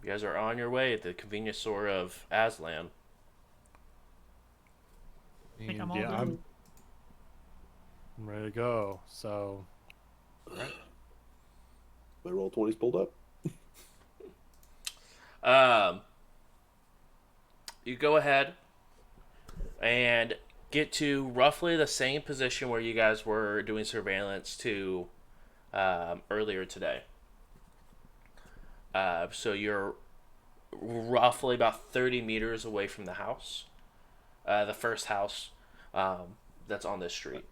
You guys are on your way at the convenience store of Aslan. I think I'm all Yeah, done. I'm ready to go. So, My roll 20's pulled up. You go ahead and get to roughly the same position where you guys were doing surveillance to earlier today. So you're roughly about 30 meters away from the house. The first house that's on this street.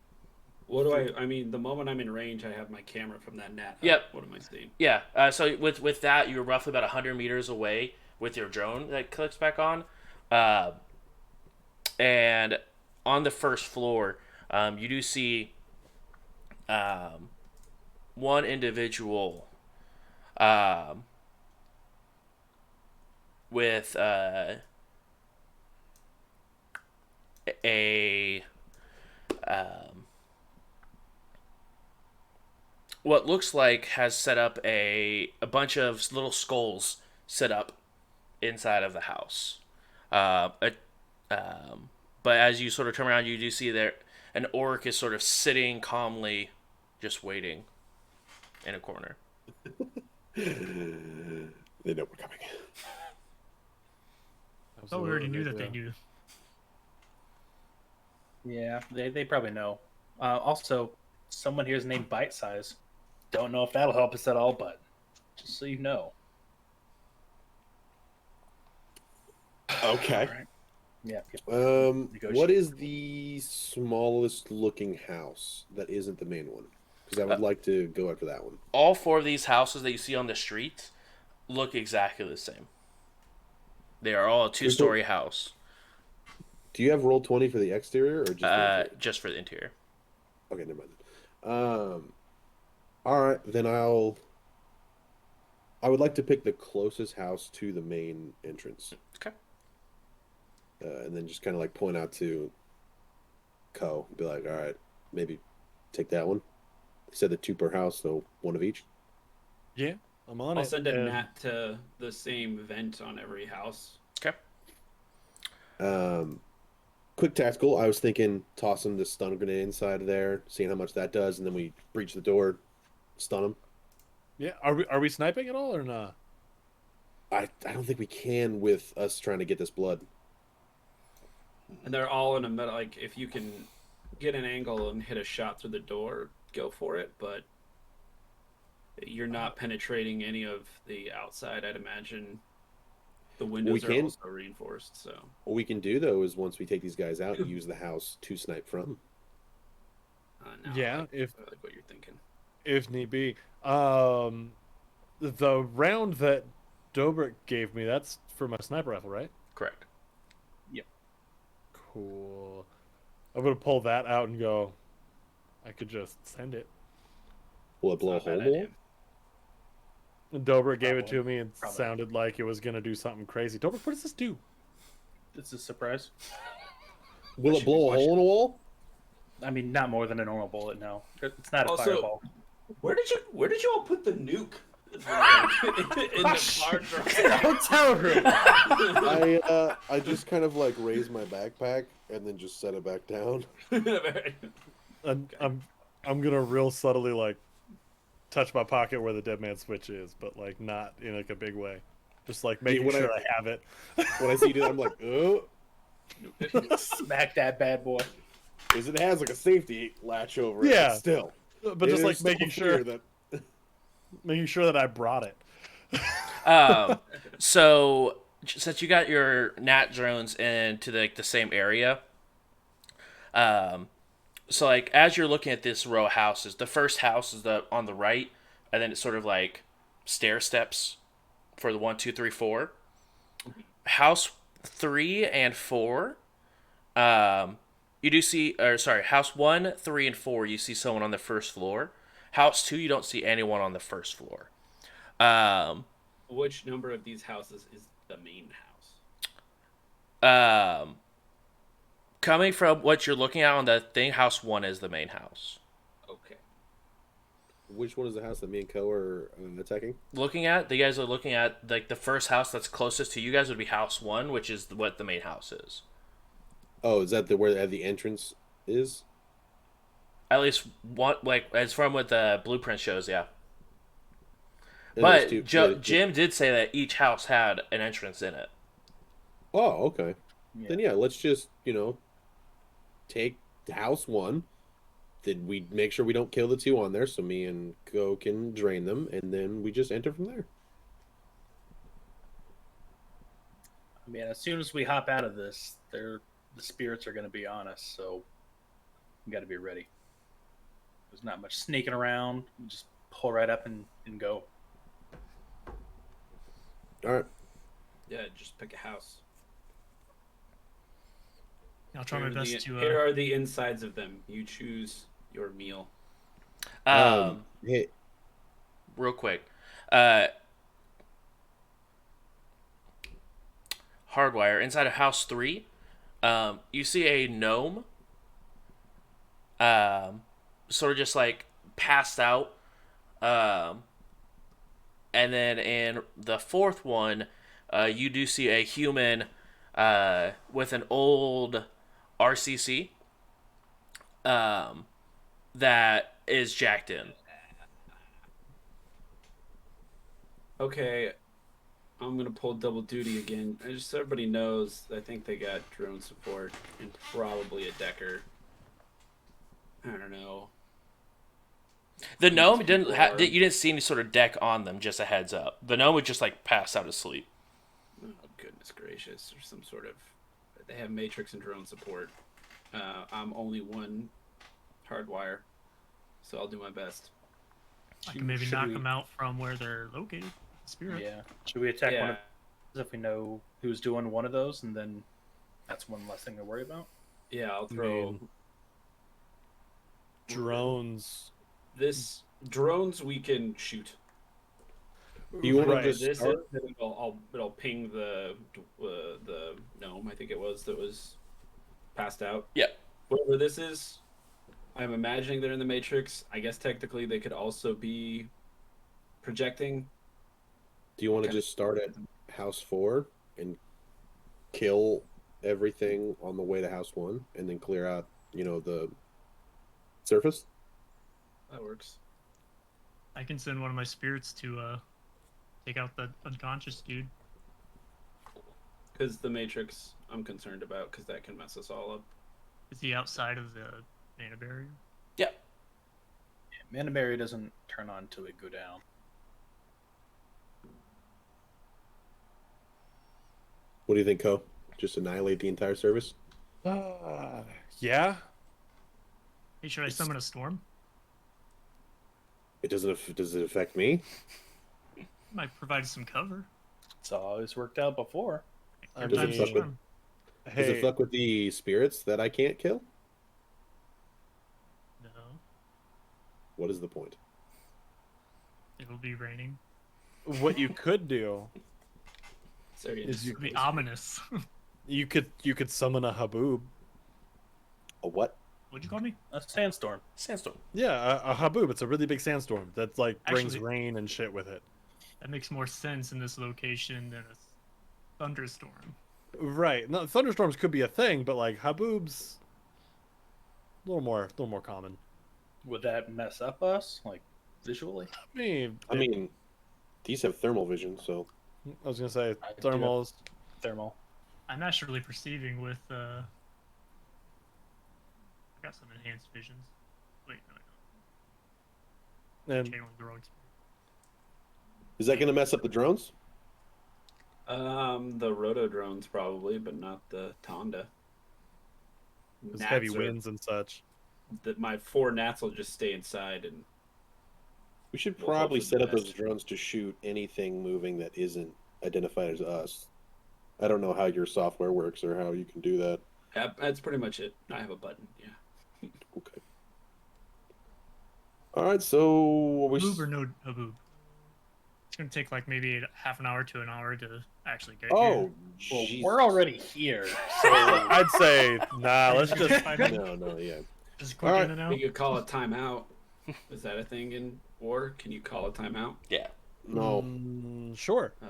What do I mean, the moment I'm in range, I have my camera from that net. Yep. What am I seeing? Yeah. So with that, you're roughly about 100 meters away with your drone that clicks back on. And on the first floor, you do see one individual with what looks like has set up a bunch of little skulls set up inside of the house. But as you sort of turn around, you do see there an orc is sort of sitting calmly, just waiting in a corner. They know we're coming. Oh, we already knew that they knew. Yeah, they probably know. Also, someone here is named Bite Size. Don't know if that'll help us at all, but just so you know. Okay. All right. Yeah. What Negotiate. is the smallest looking house that isn't the main one? Because I would like to go after that one. All 4 of these houses that you see on the street look exactly the same. They are all a Can we put- 2-story house, Do you have roll 20 for the exterior or just the interior? just for the interior. Okay, never mind. All right, then I would like to pick the closest house to the main entrance. Okay. And then just kind of like point out to be like, all right, maybe take that one. He said the 2 per house, so 1 of each. Yeah, I'm on I'll it. send a gnat to the same vent on every house. Okay. Quick tactical. I was thinking tossing the stun grenade inside there, seeing how much that does, and then we breach the door, stun them. Yeah, are we sniping at all or not? I don't think we can with us trying to get this blood. And they're all in a metal. Like, if you can get an angle and hit a shot through the door, go for it. But you're not penetrating any of the outside, I'd imagine. The windows are also reinforced, so. What we can do, though, is once we take these guys out, use the house to snipe from. No, Yeah, I like what you're thinking. If need be. The round that Dobrik gave me, that's for my sniper rifle, right? Correct. Cool. I'm gonna pull that out and go. I could just send it. Will it blow a Not a hole bad in the idea. wall? And Dobrik gave it to Probably. me and Probably. sounded like it was gonna do something crazy. Dobrik, what does this do? It's a surprise. Will it blow a hole in a wall? I mean, not more than a normal bullet. No, it's not a Also- fireball. Where did you all put the nuke? In the large Hotel room. I just kind of like raise my backpack and then just set it back down. I'm gonna real subtly like touch my pocket where the dead man switch is, but like not in like a big way. Just like making when sure I- I have it. When I see it, I'm like, oh, Smack that bad boy. because it has like a safety latch over it. Yeah. But still, But it just is like still making clear sure that I brought it. So since you got your nat drones into the same area, so like as you're looking at this row of houses, the first house is on the right, and then it's sort of like stair steps for the 1, 2, 3, 4. House 3 and 4, you do see, or sorry, house 1, 3, and 4, you see someone on the first floor. House 2, you don't see anyone on the first floor. Which number of these houses is the main house? Coming from what you're looking at on the thing, house 1 is the main house. Okay. which one is the house that me and Co are attacking? You guys are looking at like the first house that's closest to you guys would be house 1, which is what the main house is. Oh, is that where the entrance is? At least one, like as from what the blueprint shows, yeah. And But there's two- Jim did say that each house had an entrance in it. Oh, okay. Yeah. Then yeah, let's just take house 1. Then we make sure we don't kill the 2 on there, so me and Co can drain them, and then we just enter from there. I mean, as soon as we hop out of this, the spirits are going to be on us, so we got to be ready. There's not much sneaking around. We just pull right up and go. All right. Yeah, just pick a house. I'll try my best to. Here are the insides of them. You choose your meal. Hey, Real quick, hardwire inside of house 3. You see a gnome. Sort of just like passed out. And then in the 4th one, you do see a human with an old RCC that is jacked in. Okay, I'm gonna pull double duty again. Just so everybody knows, I think they got drone support and probably a decker. I don't know. The gnome didn't. You didn't see any sort of deck on them. Just a heads up. The gnome would just like pass out asleep. Oh, good. goodness gracious, or some sort of. They have Matrix and drone support. I'm only one hardwire, so I'll do my best. I can maybe knock them out from where they're located. Spirit. Yeah. Should we attack one of those if we know who's doing one of those, and then that's one less thing to worry about? Yeah, I'll throw drones. Drones we can shoot. You want to just this? It'll ping the gnome. I think it was that was passed out. Yeah. Whatever this is, I'm imagining they're in the Matrix. I guess technically they could also be projecting. Do you want to just start at House 4 and kill everything on the way to House 1 and then clear out, the surface? That works. I can send one of my spirits to take out the unconscious dude. Because the Matrix, I'm concerned about, because that can mess us all up. Is he outside of the mana barrier? Yeah. Mana barrier doesn't turn on till we go down. What do you think, Ko? Just annihilate the entire service? Yeah. Hey, should I summon a storm? Does it affect me? Might provide some cover. It's always worked out before. Third Does it time's the fuck with- charm. Does it fuck with the spirits that I can't kill? No, What is the point? it'll be raining. What you could do Is It'll be ominous. you could summon a haboob. A what? What'd you call me? A sandstorm. Sandstorm. Yeah, a haboob. It's a really big sandstorm that brings Actually- rain and shit with it. That makes more sense in this location than a thunderstorm. Right. No, thunderstorms could be a thing, but haboobs, a little more common. Would that mess up us, visually? I mean, These have thermal vision, so I was gonna say I do have- thermals. Thermal. I'm naturally perceiving with I got some enhanced visions. Wait, no, I don't. And Channeling the wrong spirit. is that going to mess up the drones? The roto drones probably, but not the Tonda. there's heavy winds and such. My 4 gnats will just stay inside, and We should We'll probably hope for set the up those best. drones to shoot anything moving that isn't identified as us. I don't know how your software works or how you can do that. that's pretty much it. I have a button. Yeah. Okay. All right, so Haboob or no haboob? It's gonna take maybe half an hour to an hour to actually get Oh, here. Well, Jesus. we're already here, so I'd say nah. Let's just. No, yeah. Just a quick Alright. in and out. You could call a timeout. Is that a thing in war? Can you call a timeout? Yeah. No. Sure. Oh.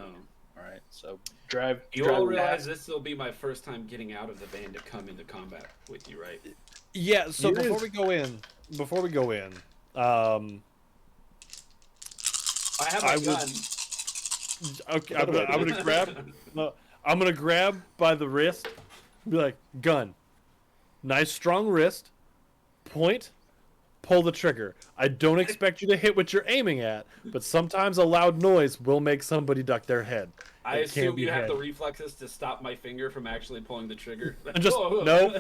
all right. So drive. You drive all realize past- this will be my first time getting out of the van to come into combat with you, right? Yeah. So It before is. we go in, I have I a would- gun. okay, I'm gonna grab. No, I'm gonna grab by the wrist. Be like, gun. Nice strong wrist. Point. Pull the trigger. I don't expect you to hit what you're aiming at, but sometimes a loud noise will make somebody duck their head. I It can't assume be you have head. the reflexes to stop my finger from actually pulling the trigger. And just Whoa. no,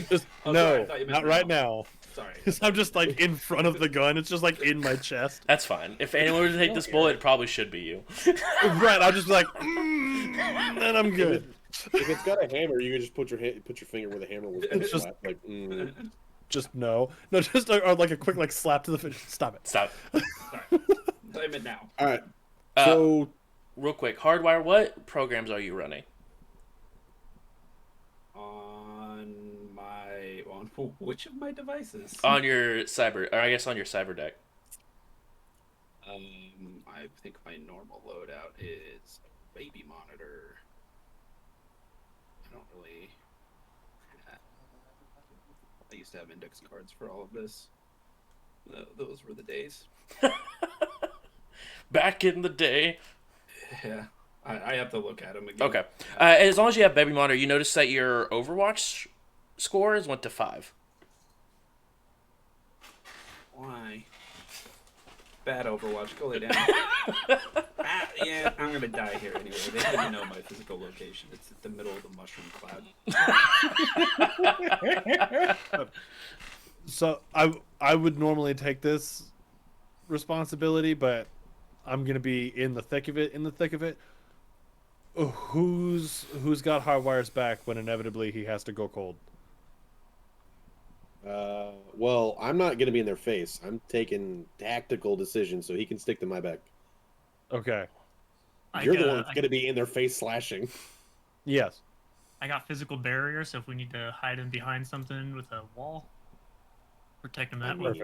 just Oh, sorry, no, I thought you meant not right now. Sorry. 'Cause I'm just in front of the gun. It's just in my chest. That's fine. If anyone were to take this bullet, it probably should be you. Right. I'll just be and I'm good. If it's got a hammer, you can just put your finger where the hammer was. It's just- slap, Just no, just or a quick slap to the face. Stop it. Stop. Sorry. Time it now. All right. Uh, So Real quick, Hardwire, what programs are you running? On which of my devices? On your cyber, or I guess on your cyber deck. I think my normal loadout is baby monitor. I don't really. I used to have index cards for all of this. Those were the days. Back in the day. Yeah, I have to look at them again. Okay. As long as you have Baby Monitor, you notice that your Overwatch scores went to 5. Why? bad Overwatch. Go lay down. Yeah, I'm gonna die here anyway. They don't even know my physical location. It's at the middle of the mushroom cloud. So I would normally take this responsibility, but I'm gonna be in the thick of it. Who's got Hardwire's back when inevitably he has to go cold? Well, I'm not going to be in their face. I'm taking tactical decisions so he can stick to my back. Okay. You're the one that's going to be in their face slashing. Yes. I got physical barrier, so if we need to hide him behind something with a wall, protect him that way.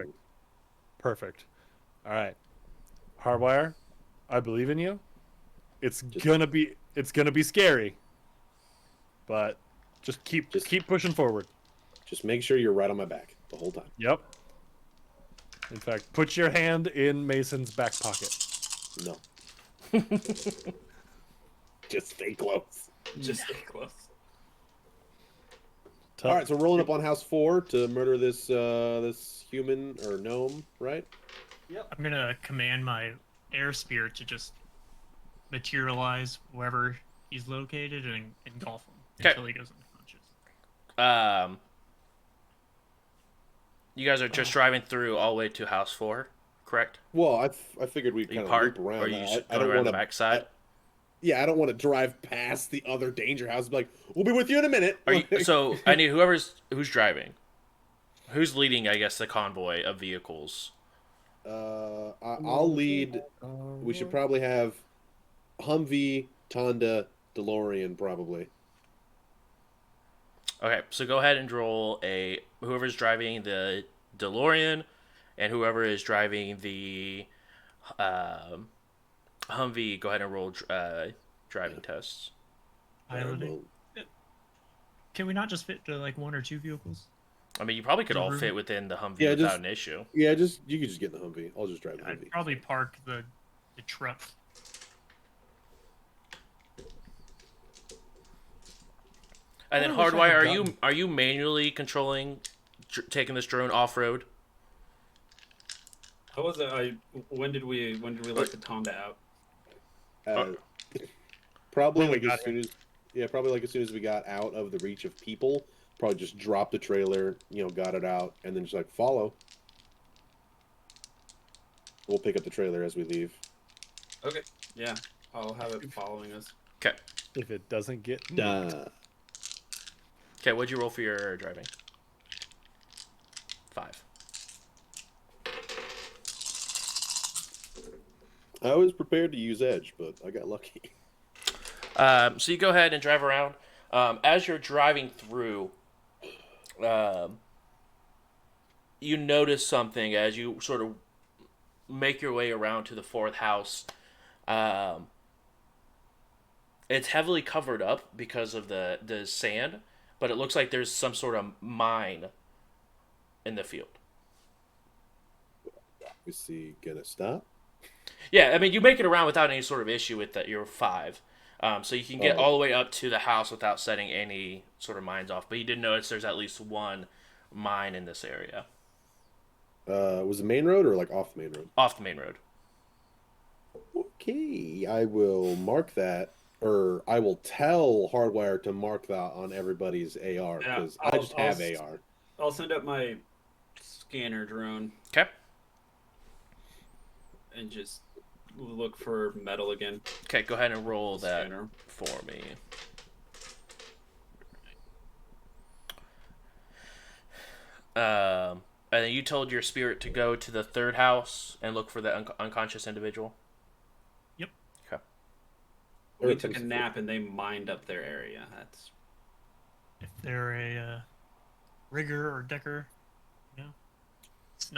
Perfect. All right. Hardwire, I believe in you. It's gonna be scary, but just keep pushing forward. Just make sure you're right on my back the whole time. Yep. In fact, put your hand in Mason's back pocket. No. Just stay close. Just stay close. All right, so we're rolling up on house 4 to murder this this human or gnome, right? Yep. I'm gonna command my air spirit to just materialize wherever he's located and engulf him until he goes unconscious. You guys are just driving through all the way to house 4, correct? Well, I figured we'd kind of loop around. Or you I don't want the backside? Yeah, I don't want to drive past the other danger house. Like, we'll be with you in a minute. So I need who's driving, who's leading. I guess the convoy of vehicles. I'll lead. We should probably have Humvee, Tonda, DeLorean, probably. Okay, so go ahead and roll whoever's driving the DeLorean, and whoever is driving the Humvee. Go ahead and roll driving tests. Can we not just fit to like 1 or 2 vehicles? I mean, you probably could all fit within the Humvee without an issue. Yeah, you could just get in the Humvee. I'll just drive the Humvee. I'd probably park the truck. And then Hardwire, are you manually controlling taking this drone off road? How was it? When did we let the Tonda out? Probably like as soon as we got out of the reach of people. Probably just dropped the trailer, got it out, and then just like follow. We'll pick up the trailer as we leave. Okay. Yeah, I'll have it following us. Okay. If it doesn't get Okay, what'd you roll for your driving? 5. I was prepared to use Edge, but I got lucky. So you go ahead and drive around. As you're driving through, you notice something as you sort of make your way around to the 4th house. It's heavily covered up because of the sand, but it looks like there's some sort of mine in the field. Is he gonna stop? Yeah, I mean, you make it around without any sort of issue with that. You're 5. So you can get all the way up to the house without setting any sort of mines off. But you did notice there's at least one mine in this area. Was it main road or like off the main road? Off the main road. Okay, I will mark that, or I will tell Hardwire to mark that on everybody's AR, because I just have AR. I'll send up my scanner drone. Okay. And just look for metal again. Okay, go ahead and roll that for me. And then you told your spirit to go to the 3rd house and look for the unconscious individual? Yep. Okay. We took a nap and they mined up their area. That's if they're a rigger or decker,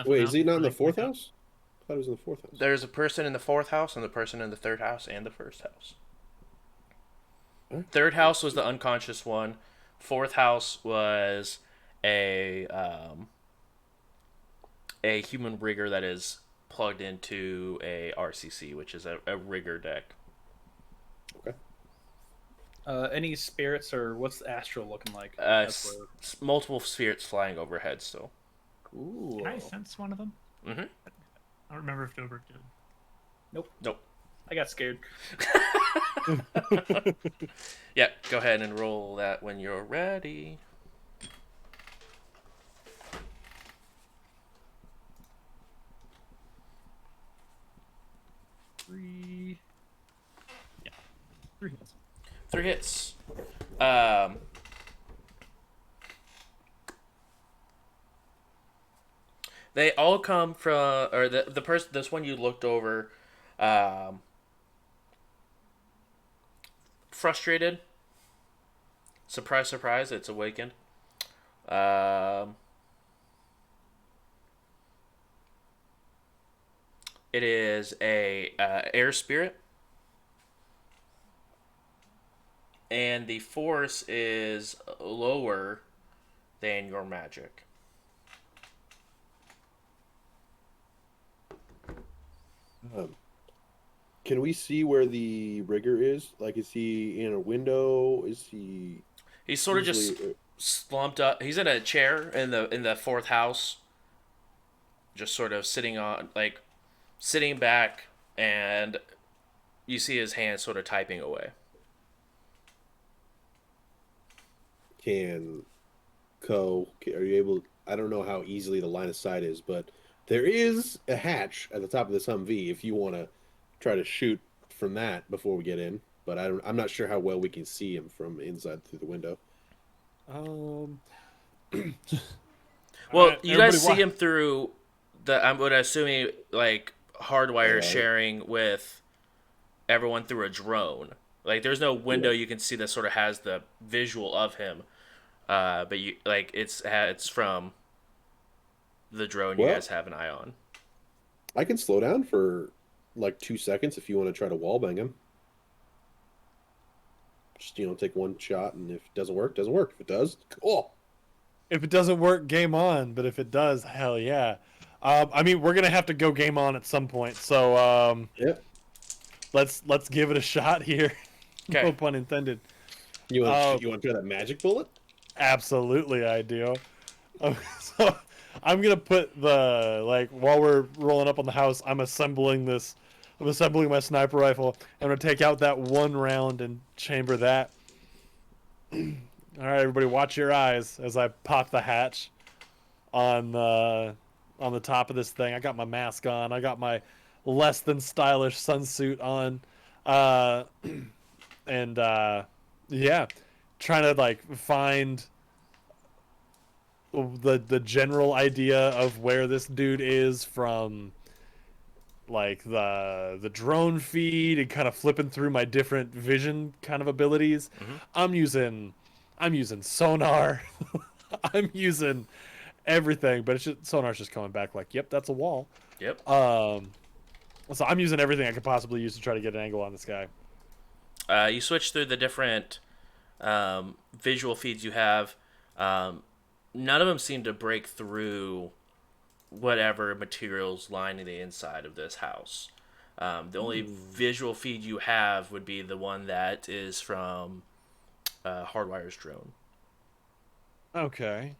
Wait, is he not in the 4th house? I thought he was in the 4th house. There's a person in the 4th house and the person in the 3rd house and the 1st house. Huh? 3rd house was the unconscious one. 4th house was a human rigger that is plugged into a RCC, which is a rigger deck. Okay. Any spirits or what's the astral looking like? Multiple spirits flying overhead still. Ooh. Can I sense one of them? Mm-hmm. I don't remember if Dobrik did. Nope. I got scared. Yeah, go ahead and roll that when you're ready. Three. Yeah. 3 hits. 3 hits. They all come from, or the person, this one you looked over, frustrated. Surprise, surprise, it's awakened. It is a air spirit, and the force is lower than your magic. Can we see where the rigger is? Like, is he in a window? Is he? He's sort of just slumped up. He's in a chair in the fourth house, just sort of sitting back, and you see his hand sort of typing away. Are you able? I don't know how easily the line of sight is, but there is a hatch at the top of this Humvee if you want to try to shoot from that before we get in. But I'm not sure how well we can see him from inside through the window. Well, you guys see him through I'm assuming like hardwire sharing with everyone through a drone. Like, there's no window you can see that sort of has the visual of him. But you like it's from the drone you guys have an eye on. I can slow down for like 2 seconds if you want to try to wallbang him. Just, take one shot, and if it doesn't work, doesn't work. If it does, cool. If it doesn't work, game on. But if it does, hell yeah. I mean, we're gonna have to go game on at some point. So let's give it a shot here. Okay. No pun intended. You want to try that magic bullet? Absolutely, I do. So I'm gonna put while we're rolling up on the house, I'm assembling my sniper rifle. I'm gonna take out that one round and chamber that. All right, everybody, watch your eyes as I pop the hatch on the top of this thing. I got my mask on. I got my less than stylish sunsuit on, trying to find the general idea of where this dude is from the drone feed, and kind of flipping through my different vision kind of abilities. I'm using sonar. I'm using everything, but sonar's just coming back like, yep, that's a wall. Yep. So I'm using everything I could possibly use to try to get an angle on this guy. You switch through the different visual feeds you have. None of them seem to break through whatever materials lining the inside of this house. The only visual feed you have would be the one that is from Hardwire's drone. Okay.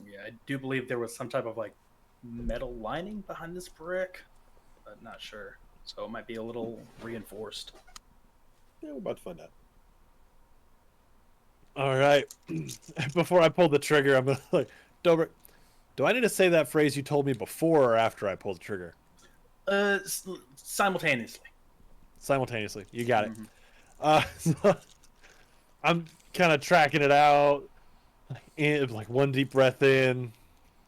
Yeah, I do believe there was some type of metal lining behind this brick, but not sure. So it might be a little reinforced. Yeah, we're about to find out. All right. Before I pull the trigger, I'm gonna Dobrik, do I need to say that phrase you told me before or after I pull the trigger? Simultaneously. Simultaneously. You got it. So I'm kind of tracking it out. One deep breath in,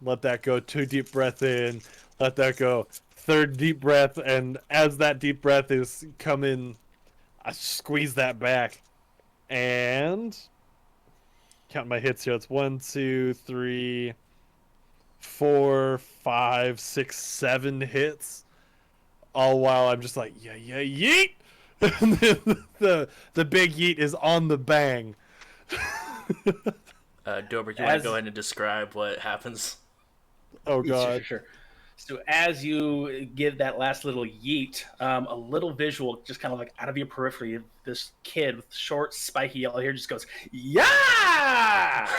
let that go. 2 deep breath in, let that go. 3rd deep breath, and as that deep breath is coming, I squeeze that back, and count my hits here. It's 1, 2, 3, 4, 5, 6, 7 hits. All while I'm just like, yeah, yeet. And then the big yeet is on the bang. Dobrik, you want to go ahead and describe what happens? Oh god. Sure. So as you give that last little yeet, a little visual just kind of out of your periphery, this kid with short, spiky yellow hair just goes, yeah!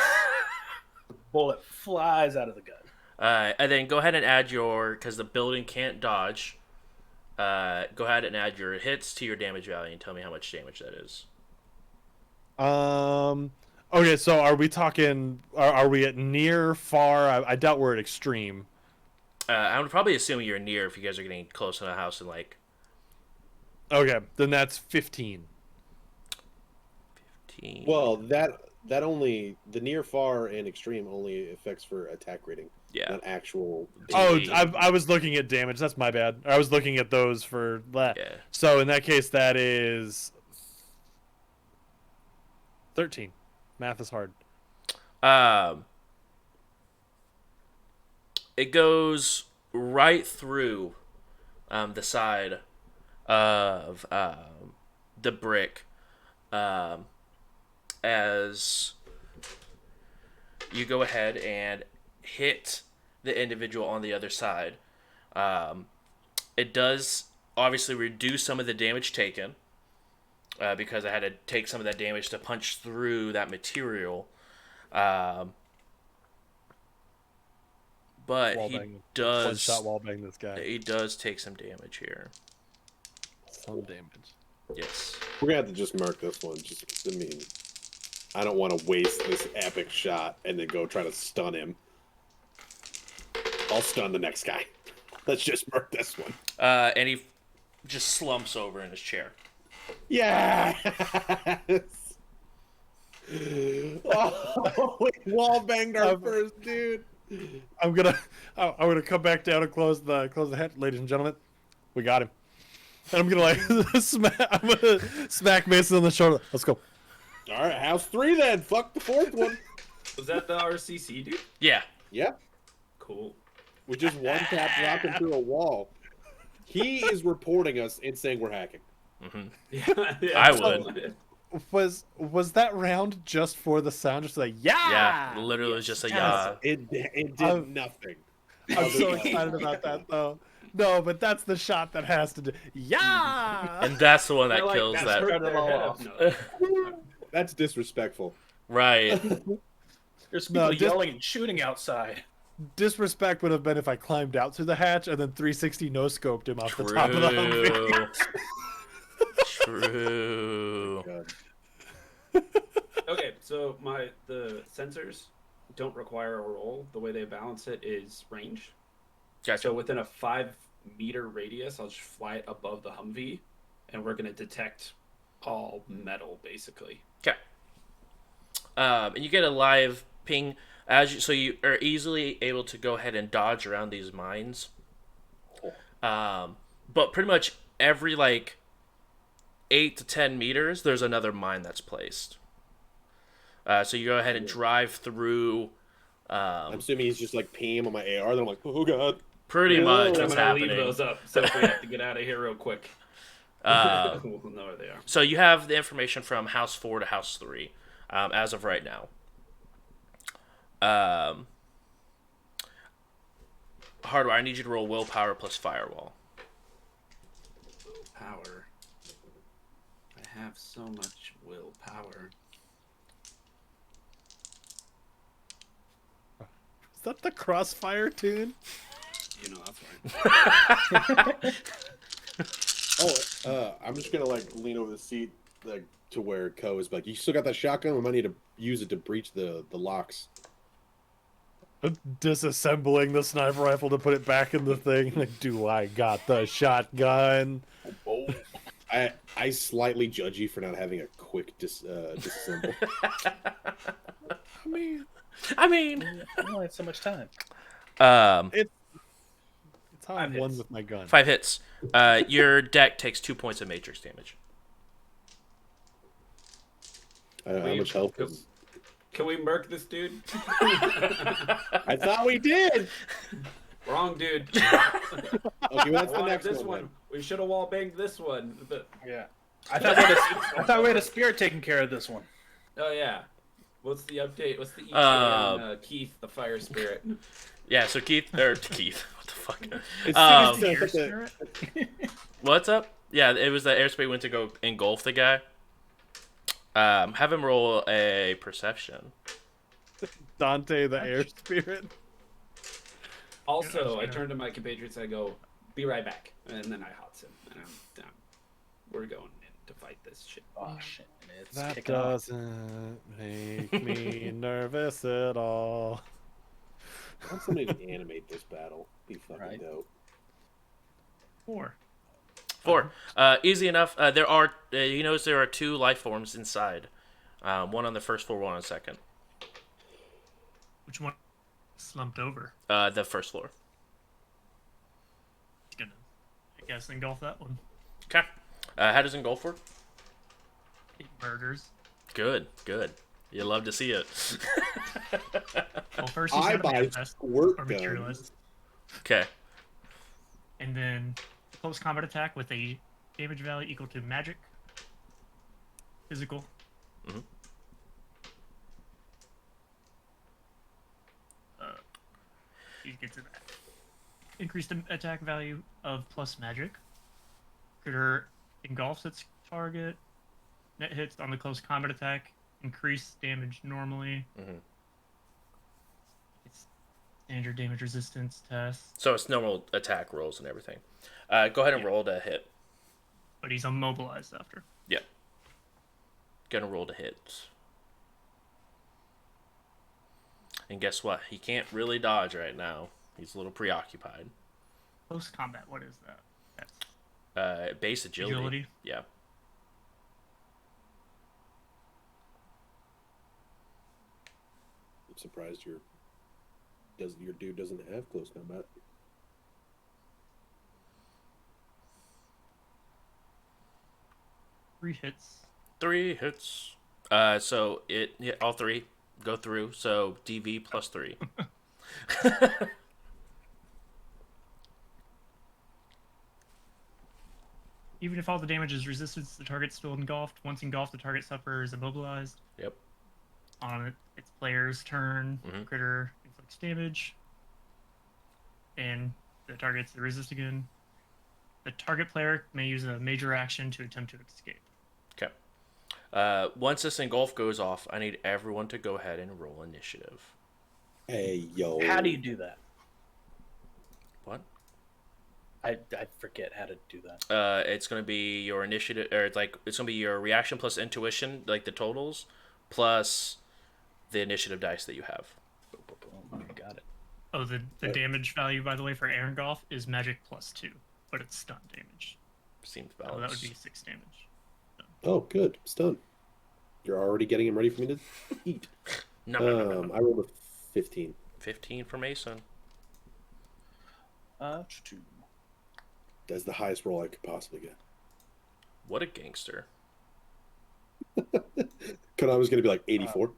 The bullet flies out of the gun. And then go ahead and add your, because the building can't dodge. Go ahead and add your hits to your damage value and tell me how much damage that is. Okay, so are we talking? Are we at near, far? I doubt we're at extreme. I would probably assume you're near if you guys are getting close to the house and like. Okay, then that's 15. 15. Well, that only the near, far, and extreme only affects for attack rating. Yeah. Not actual. Oh, Damage. I was looking at damage. That's my bad. I was looking at those for that. Yeah. So in that case, that is 13. Math is hard. It goes right through the side of the brick as you go ahead and hit the individual on the other side. It does obviously reduce some of the damage taken because I had to take some of that damage to punch through that material. But Wallbang. does One-shot wallbang this guy. he does take some damage here. Some damage. Yes. We're gonna have to just mark this one. I don't want to waste this epic shot and then go try to stun him. I'll stun the next guy. Let's just mark this one. And he just slumps over in his chair. Yes! Oh, we wall banged our first dude. I'm gonna come back down and close the hatch, ladies and gentlemen. We got him. And I'm gonna smack Mason on the shoulder. Let's go. All right, house 3 then. Fuck the 4th one. Was that the RCC dude? Yeah. Yeah, Cool. we just one tap dropping through a wall. He is reporting us and saying we're hacking. Yeah, I would. Was that round just for the sound? Just like yeah. Yeah. Literally was just a yeah. It did nothing. I'm so excited about that though. No, but that's the shot that has to do. Yeah. And that's the one that I like kills that's that. hurt their head up. No. That's disrespectful. Right. There's No, people yelling and shooting outside. Disrespect would have been if I climbed out through the hatch and then 360 no scoped him off the top of the Humvee. True. God. Okay, so the sensors don't require a roll. The way they balance it is range. Gotcha. So within a 5-meter radius, I'll just fly it above the Humvee, and we're gonna detect all metal basically. Okay. And you get a live ping so you are easily able to go ahead and dodge around these mines. But pretty much every 8 to 10 meters, there's another mine that's placed. So you go ahead and drive through. I'm assuming he's just peeing on my AR. Then I'm like, oh god. Pretty much I'm what's gonna happening. leave those up, so if we have to get out of here real quick, we'll know where they are. So you have the information from House 4 to House 3 as of right now. Hardware, I need you to roll willpower plus firewall. Power. I have so much willpower. Is that the Crossfire tune? You know that's right. I'm just gonna lean over the seat to where Ko is you still got that shotgun? We might need to use it to breach the locks. Disassembling the sniper rifle to put it back in the thing. Do I got the shotgun? Oh, I slightly judge you for not having a quick disassemble. I mean, I only had so much time. It's how I'm 5 one hits. with my gun. 5 hits. Your deck takes 2 points of matrix damage. How much health is? Can we murk this dude? I thought we did. Wrong dude. Okay, well, that's the Wanted next this one. one. We should have wall banged this one. But... Yeah. I thought we had a spirit taking care of this one. Oh yeah. What's the update? What's the ETA on Keith, the fire spirit? Yeah, so Keith, what the fuck? It's seriously What's up? Yeah, it was the airspeed went to go engulf the guy. Have him roll a perception. Dante, the air spirit. Also, I turn to my compatriots. I go, "Be right back," and then I hots him, and we're going in to fight this shit. Oh shit! It's That kicking off. doesn't make me nervous at all. I want somebody to animate this battle. Be fucking Right. dope. 4. 4. Easy enough. There are you notice there are 2 life forms inside. One on the first floor, one on the second. Which one slumped over? The first floor. It's gonna, I guess, engulf that one. Okay. How does engulf work? It murders. Good. You love to see it. Well, first he's I got buy a manifest squirt or guns. materialist, Okay. and then close combat attack with a damage value equal to magic, physical. Mhm. You get to that. Increased attack value of plus magic. Critter engulfs its target. Net hits on the close combat attack. Increase damage normally. Mhm. It's standard damage resistance test. So it's normal attack rolls and everything. Go ahead and Yeah. roll to hit. But he's immobilized after. Yeah. Gonna roll to hit. And guess what? He can't really dodge right now. He's a little preoccupied. Close combat, what is that? That's Base agility. Yeah. I'm surprised your dude doesn't have close combat. three hits. 3 hits. So all 3 go through. So DV plus 3. Even if all the damage is resistance, the target's still engulfed. Once engulfed, the target suffers immobilized. Yep. On its player's turn, Mhm. critter inflicts damage, and the target's to resist again. The target player may use a major action to attempt to escape. Okay. Once this engulf goes off, I need everyone to go ahead and roll initiative. Hey, yo. How do you do that? What? I forget how to do that. It's going to be your initiative, or it's going to be your reaction plus intuition, like the totals, plus the initiative dice that you have. Okay, got it. Oh, the damage value, by the way, for Aaron Golf is magic plus 2, but it's stun damage. Seems So balanced. that would be 6 damage. Oh, good. Stun. You're already getting him ready for me to eat. No. I rolled a 15. 15 for Mason. 2. That's the highest roll I could possibly get. What a gangster. Because I was going to be like 84.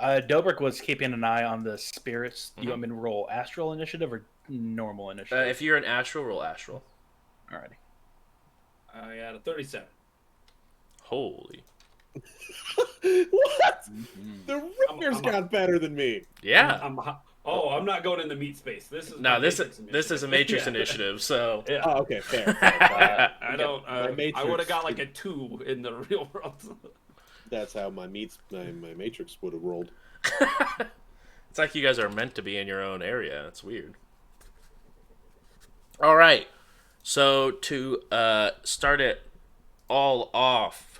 Dobrik was keeping an eye on the spirits. Do you want me to roll astral initiative or normal initiative? If you're an astral, roll astral. Alrighty. I got a 37. Holy. What? The Rickers got better than me. Yeah. I'm not going in the meat space. This is No, my this Matrix is a Matrix Yeah. initiative, so. Yeah. Oh, okay, fair. I don't. My Matrix- I would have got like a 2 in the real world. That's how my Matrix would have rolled. It's like you guys are meant to be in your own area. It's weird. All right. So to start it all off.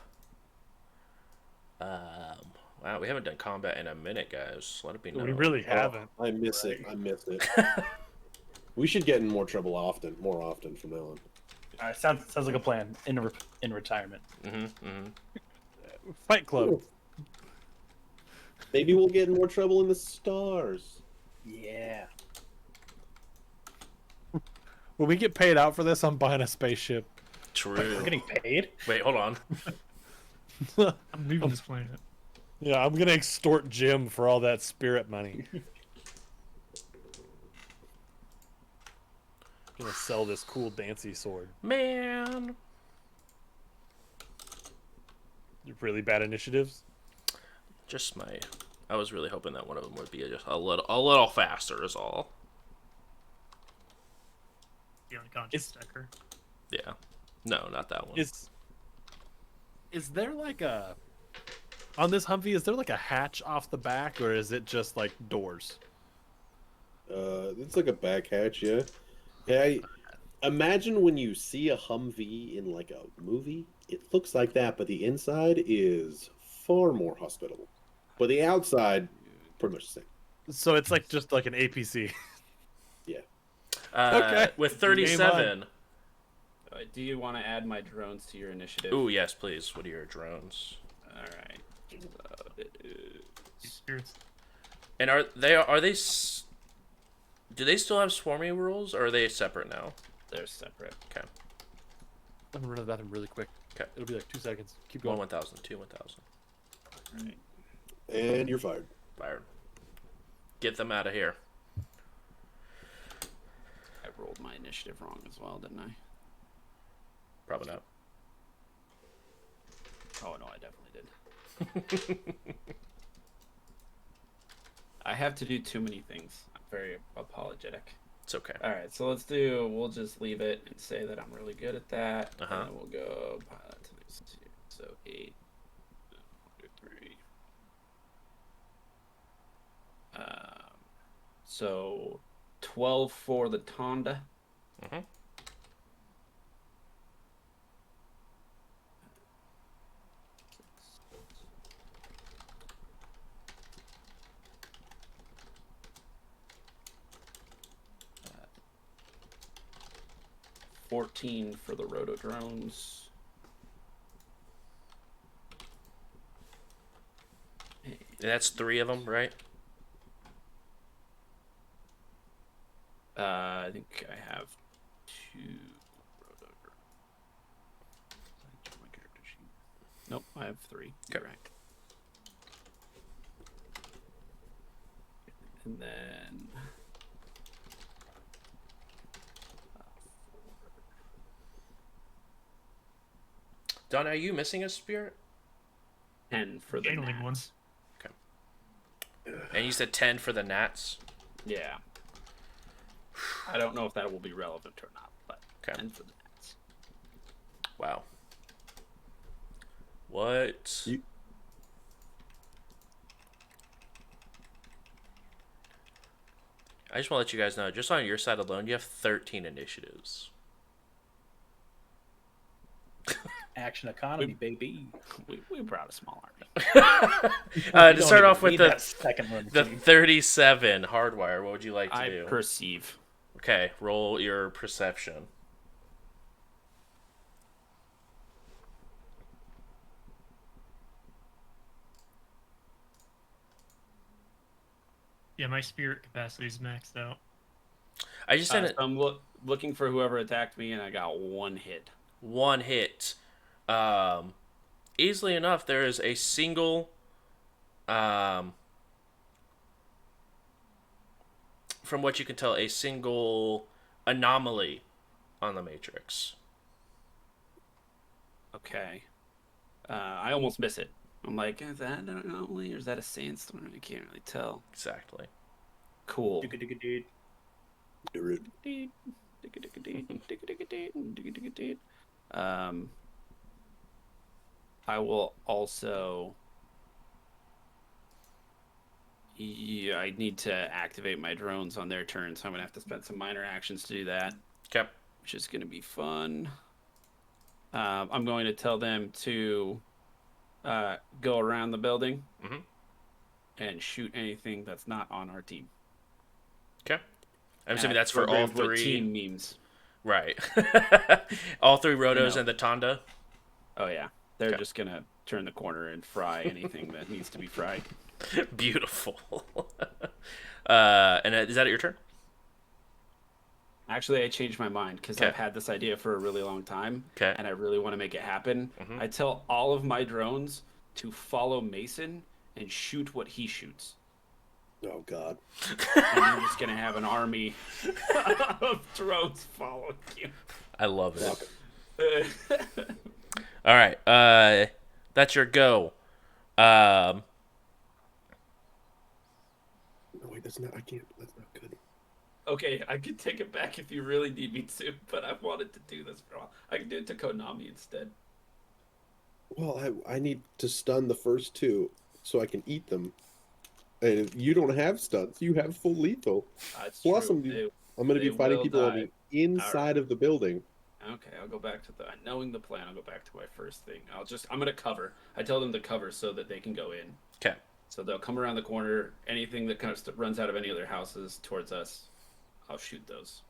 Wow, we haven't done combat in a minute, guys. Let it be known. We really haven't. I miss it. I miss it. We should get in more trouble more often from now on. All right, sounds like a plan in retirement. Fight Club. Maybe we'll get in more trouble in the stars. Yeah. When we get paid out for this, I'm buying a spaceship. True. We're getting paid? Wait, hold on. I'm leaving this planet. Yeah, I'm gonna extort Jim for all that spirit money. Gonna sell this cool Dancy sword. Man. Really bad initiatives. Just I was really hoping that one of them would be just a little faster is all. The unconscious decker. Yeah. No, not that one. Is there like a on this Humvee? Is there like a hatch off the back, or is it just like doors? It's like a back hatch, yeah. Hey, imagine when you see a Humvee in like a movie. It looks like that, but the inside is far more hospitable. But the outside, pretty much the same. So it's like just like an APC. Yeah. Okay. With Game on. 37. Do you want to add my drones to your initiative? Ooh, yes, please. What are your drones? All right. So it is... Spirits. And do they still have swarming rules, or are they separate now? They're separate. Okay. I'm gonna run to the bathroom really quick. Okay. It'll be like 2 seconds. Keep One going. 1,000, two 1,000. All right. And you're fired. Fired. Get them out of here. I rolled my initiative wrong as well, didn't I? Probably not. Oh no, I definitely did. I have to do too many things. I'm very apologetic. It's okay. All right, so we'll just leave it and say that I'm really good at that. Uh-huh. And then we'll go pilot to these two. So 8, 1, 2, 3. So 12 for the Tonda. Mm-hmm. Uh, 14 for the rotodrones. And that's 3 of them, right? I think I have 2 rotodrones. My character sheet. Nope, I have 3. Correct. And then Don, are you missing a spirit? 10 for the Jangling gnats. ones. And you said 10 for the gnats? Yeah. I don't know if that will be relevant or not, but Okay. 10 for the gnats. Wow. What? I just want to let you guys know, just on your side alone, you have 13 initiatives. Action economy, baby. We brought a small army. To start off with the second one. 37 hardwire, what would you like to I do? perceive. Okay, roll your perception. Yeah, my spirit capacity is maxed out. I just sent So I'm looking for whoever attacked me, and I got 1 hit. 1 hit. Easily enough, there is a single from what you can tell, a single anomaly on the matrix. Okay. I almost miss it. I'm like, is that an anomaly or is that a sandstorm? I can't really tell. Exactly. Cool. I will also. Yeah, I need to activate my drones on their turn, so I'm gonna have to spend some minor actions to do that. Okay. Which is gonna be fun. I'm going to tell them to go around the building and shoot anything that's not on our team. Okay. I'm assuming that's for all 3 team memes. Right. All 3 rotos and the Tonda. Oh yeah, they're just gonna turn the corner and fry anything that needs to be fried. Beautiful. And is that your turn? Actually, I changed my mind because I've had this idea for a really long time, and I really want to make it happen. I tell all of my drones to follow Mason and shoot what he shoots. Oh, God. And you're just going to have an army of drones following you. I love it. All right. That's your go. No, wait, that's not. I can't. That's not good. Okay, I can take it back if you really need me to, but I wanted to do this for a while. I can do it to Konami instead. Well, I need to stun the first 2 so I can eat them, And you don't have stunts. You have full lethal. That's Plus, true. I'm going to They be fighting will people on die. the inside of the building. Okay, I'll go back to knowing the plan. I'll go back to my first thing. I'm gonna cover. I tell them to cover so that they can go in. Okay. So they'll come around the corner. Anything that kind of runs out of any of their houses towards us, I'll shoot those.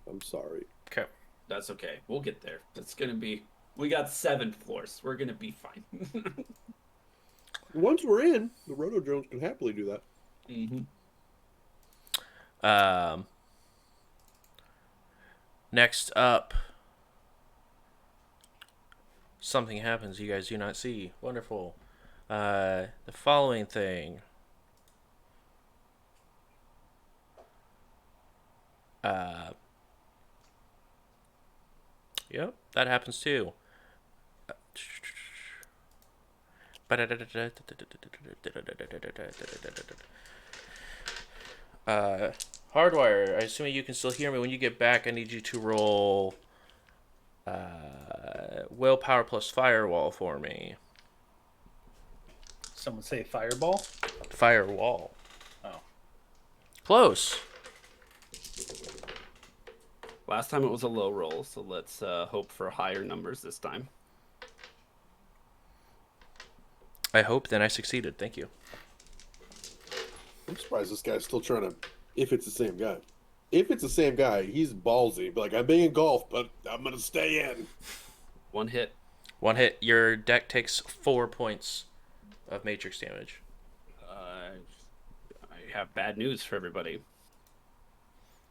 I'm sorry. Okay. That's okay. We'll get there. It's gonna be. We got 7 floors. We're gonna be fine. Once we're in, the roto drones can happily do that. Next up, something happens you guys do not see. Wonderful. The following thing. Yep, that happens too. Hardwire, I assume you can still hear me. When you get back, I need you to roll willpower plus firewall for me. Someone say fireball? Firewall. Oh. Close. Last time it was a low roll, so let's hope for higher numbers this time. I hope then I succeeded. Thank you. I'm surprised this guy's still trying to. If it's the same guy. If it's the same guy, he's ballsy. But like, I'm being golf, but I'm going to stay in. 1 hit. 1 hit. Your deck takes 4 points of matrix damage. I have bad news for everybody.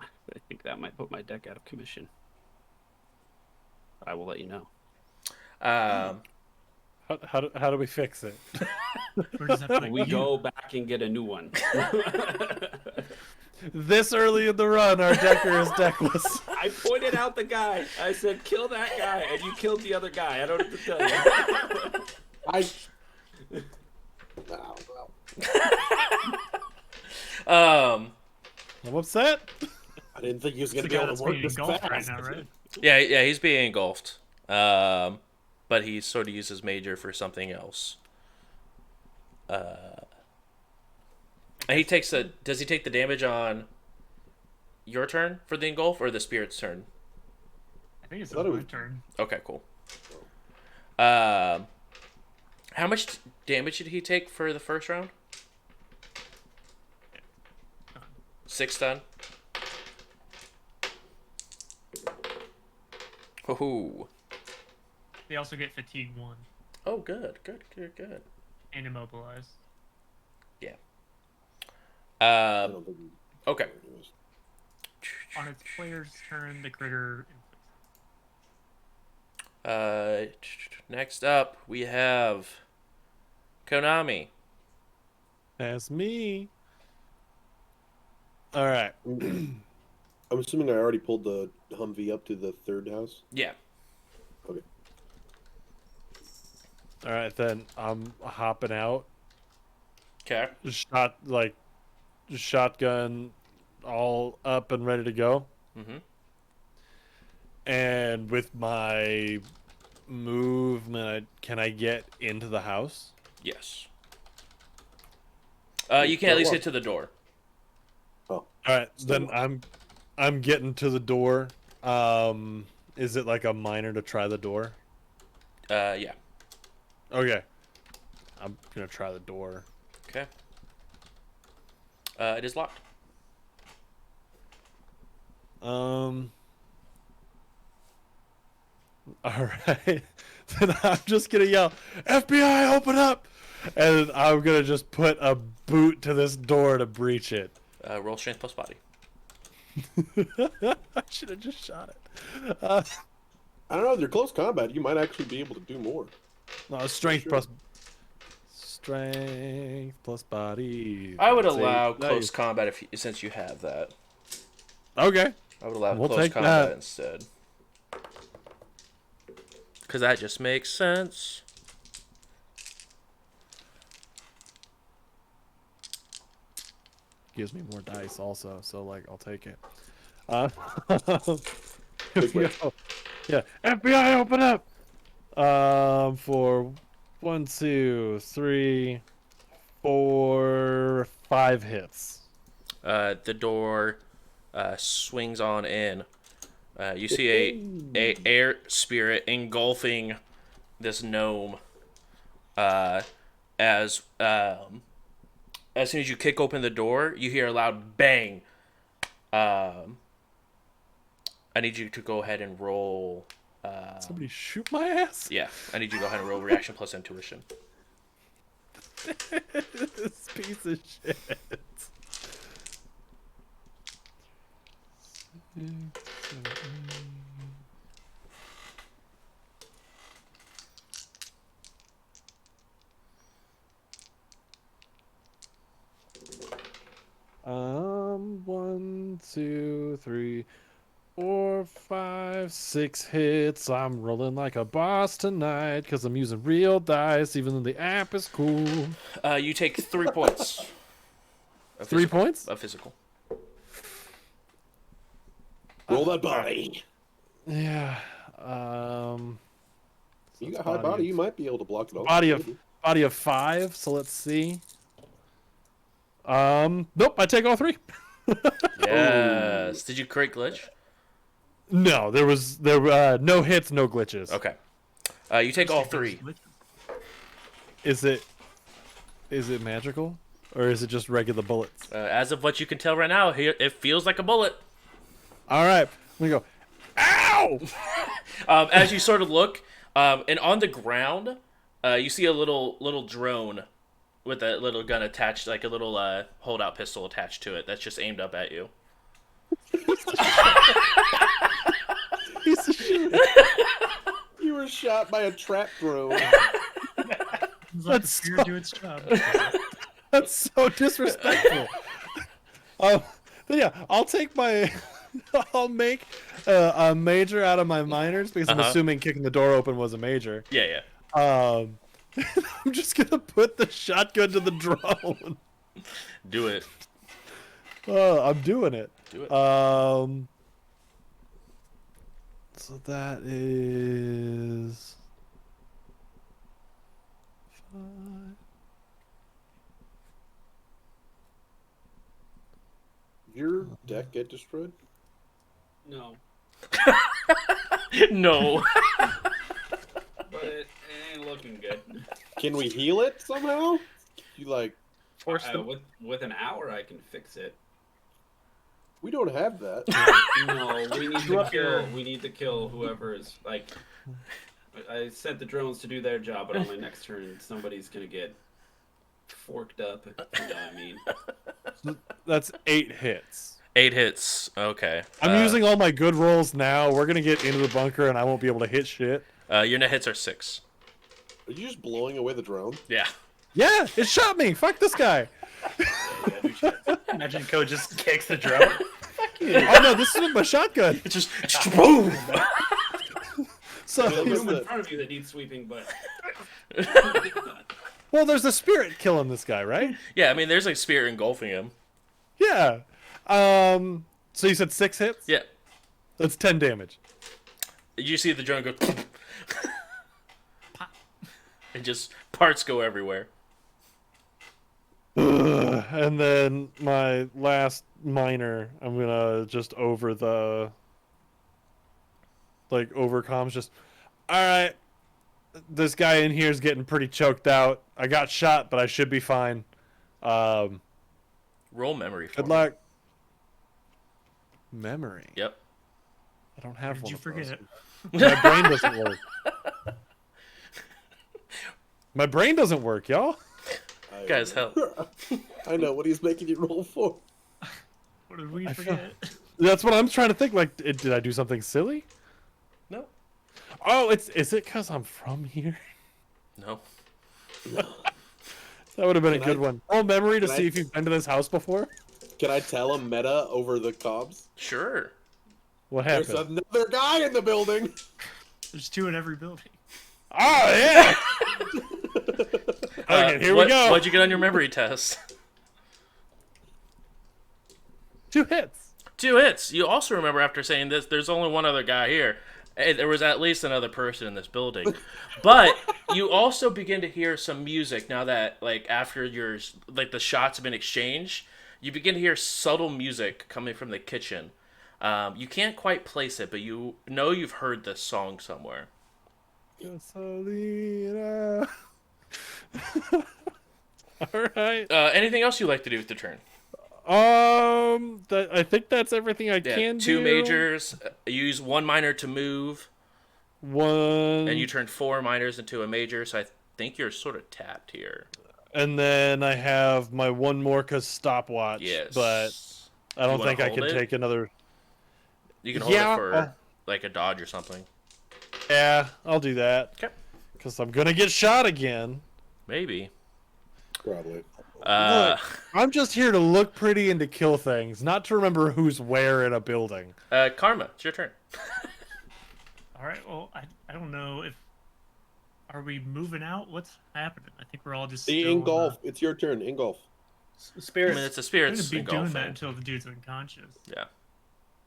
I think that might put my deck out of commission. I will let you know. How do we fix it? We go back and get a new one. This early in the run, our decker is deckless. I pointed out the guy. I said, kill that guy, and you killed the other guy. I don't have to tell you. I'm upset. I didn't think he was going to be able to work this fast. Right now, right? Yeah, he's being engulfed. But he sort of uses major for something else. And he takes does he take the damage on your turn for the engulf or the spirit's turn? I think it's my turn. Okay, cool. How much damage did he take for the first round? 6 stun. Oh. They also get Pt.1. Oh, good. And immobilized. Yeah. Okay. On its player's turn, the critter. Next up, we have Konami. That's me. All right. I'm assuming I already pulled the Humvee up to the third house. Yeah. Okay. All right, then I'm hopping out. Okay. Shotgun all up and ready to go. Mm-hmm. And with my movement, can I get into the house? Yes. You can at least get to the door. Oh. All right, then I'm getting to the door. Is it like a minor to try the door? Yeah. Okay. I'm gonna try the door. Okay. It is locked. All right. Then I'm just gonna yell, FBI, open up! And I'm gonna just put a boot to this door to breach it. Roll strength plus body. I should have just shot it. I don't know. They're close combat. You might actually be able to do more. No, strength plus body. I would allow close combat since you have that. Okay. I would allow We'll close take combat that. instead. Because that just makes sense. Gives me more dice also, so like I'll take it. Yeah, FBI, open up. For 1, 2, 3, for 5 hits. The door swings on in. You see a air spirit engulfing this gnome. As soon as you kick open the door, you hear a loud bang. I need you to go ahead and roll. Somebody shoot my ass? Yeah, I need you to go ahead and roll reaction plus intuition. This piece of shit. One, two, 3, 4, 5, 6 hits. I'm rolling like a boss tonight because I'm using real dice, even though the app is cool. You take 3 points. 3 points? Of physical. Roll that body. Yeah. You got high body. You might be able to block it off. Body of 5. So let's see. Nope. I take all 3. Yes. Did you create glitch? No, there were no hits, no glitches. Okay. You take all 3. Is it magical, or is it just regular bullets? As of what you can tell right now, it feels like a bullet. All right, we go. Ow! As you sort of look, and on the ground, you see a little drone with a little gun attached, like a little holdout pistol attached to it. That's just aimed up at you. Piece of shit. You were shot by a trap drone. Let the spirit do its job. That's so disrespectful. But yeah, I'll make a major out of my minors because I'm assuming kicking the door open was a major. Yeah. I'm just gonna put the shotgun to the drone. Do it. I'm doing it. Do it. So that is 5. Your deck get destroyed? No, No. but it ain't looking good. Can we heal it somehow? You like Force them. With an hour, I can fix it. we don't have that. No, we need to kill. We need to kill whoever is like. I sent the drones to do their job, but on my next turn, somebody's gonna get forked up. If you know what I mean. That's 8 hits. 8 hits. Okay. I'm using all my good rolls now. We're gonna get into the bunker, and I won't be able to hit shit. Your net hits are 6. Are you just blowing away the drone? Yeah. Yeah, it shot me. Fuck this guy. Imagine Code just kicks the drone. Fuck you. Oh no, this is with my shotgun. It's just boom. So, There's a room in front of you that needs sweeping, but. well, there's a spirit killing this guy, right? Yeah, I mean, there's like spirit engulfing him. Yeah. So you said 6 hits? Yeah. That's 10 damage. You see the drone go. And just parts go everywhere. And then my last minor, I'm gonna just over comms, just, alright, this guy in here is getting pretty choked out. I got shot, but I should be fine. Roll memory for Good me. luck. Memory. Yep. I don't have Did one you of forget? those. My brain doesn't work. My brain doesn't work, y'all. Guys, help. I know what he's making you roll for. What did we forget? That's what I'm trying to think. Like, did I do something silly? No. Oh, is it because I'm from here? No. That would have been a good one. Oh, memory to Can see I- if you've been to this house before. Can I tell him meta over the comms? Sure. What There's happened? another guy in the building. There's 2 in every building. Oh yeah. Okay, here we go. What'd you get on your memory test? 2 hits. 2 hits. You also remember after saying this, there's only one other guy here. Hey, there was at least another person in this building. But you also begin to hear some music now that, like, after the shots have been exchanged, you begin to hear subtle music coming from the kitchen. You can't quite place it, but you know you've heard this song somewhere. Gasolina. All right. Anything else you'd like to do with the turn? I think that's everything I Yeah, can do. two majors. Use one minor to move. One. And you turned 4 minors into a major, so I think you're sort of tapped here. And then I have my one Morka stopwatch. Yes. But I don't think I can take another. You can hold it for like a dodge or something. Yeah, I'll do that. Okay. Because I'm going to get shot again. Maybe. Probably. Look, I'm just here to look pretty and to kill things, not to remember who's where in a building. Karma, it's your turn. All right. Well, I don't know if are we moving out? What's happening? I think we're all just The still, engulf. It's your turn. Engulf. Spirits. I mean, it's a I'm spirit's gonna be doing engulfing. that until the dude's unconscious. Yeah.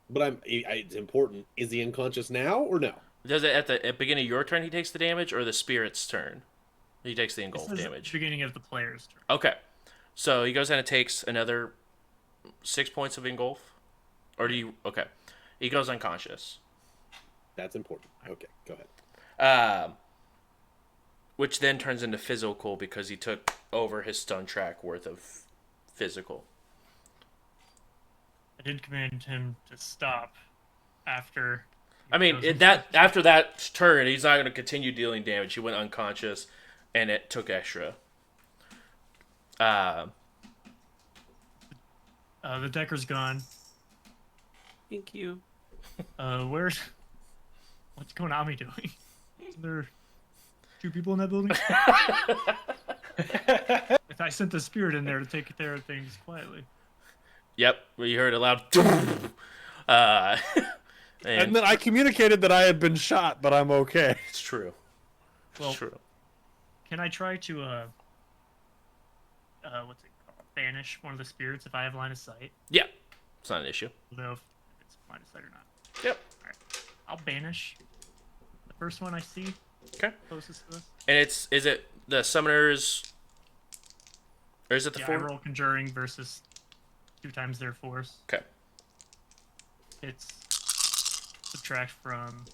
But it's important. Is he unconscious now or no? Does it at the beginning of your turn he takes the damage, or the spirit's turn? He takes the This engulf is damage. the beginning of the player's turn. Okay. So he goes in and takes another 6 points of engulf? Or do you... Okay. He goes unconscious. That's important. Okay, go ahead. Which then turns into physical because he took over his stun track worth of physical. I did command him to stop after. I mean, after that turn, he's not going to continue dealing damage. He went unconscious, and it took extra. The Decker's gone. Thank you. What's Konami doing? Is there 2 people in that building? If I sent the spirit in there to take care of things quietly. Yep, we heard a loud. And then I communicated that I had been shot, but I'm okay. It's true. Well, It's true. Can I try to what's it called? Banish one of the spirits if I have line of sight? Yeah, it's not an issue. I'll know if it's line of sight or not. Yep. All right. I'll banish the first one I see. Okay. Closest to us. And is it the summoners, or is it the I 4? roll conjuring versus 2 times their force. Okay. It's subtract from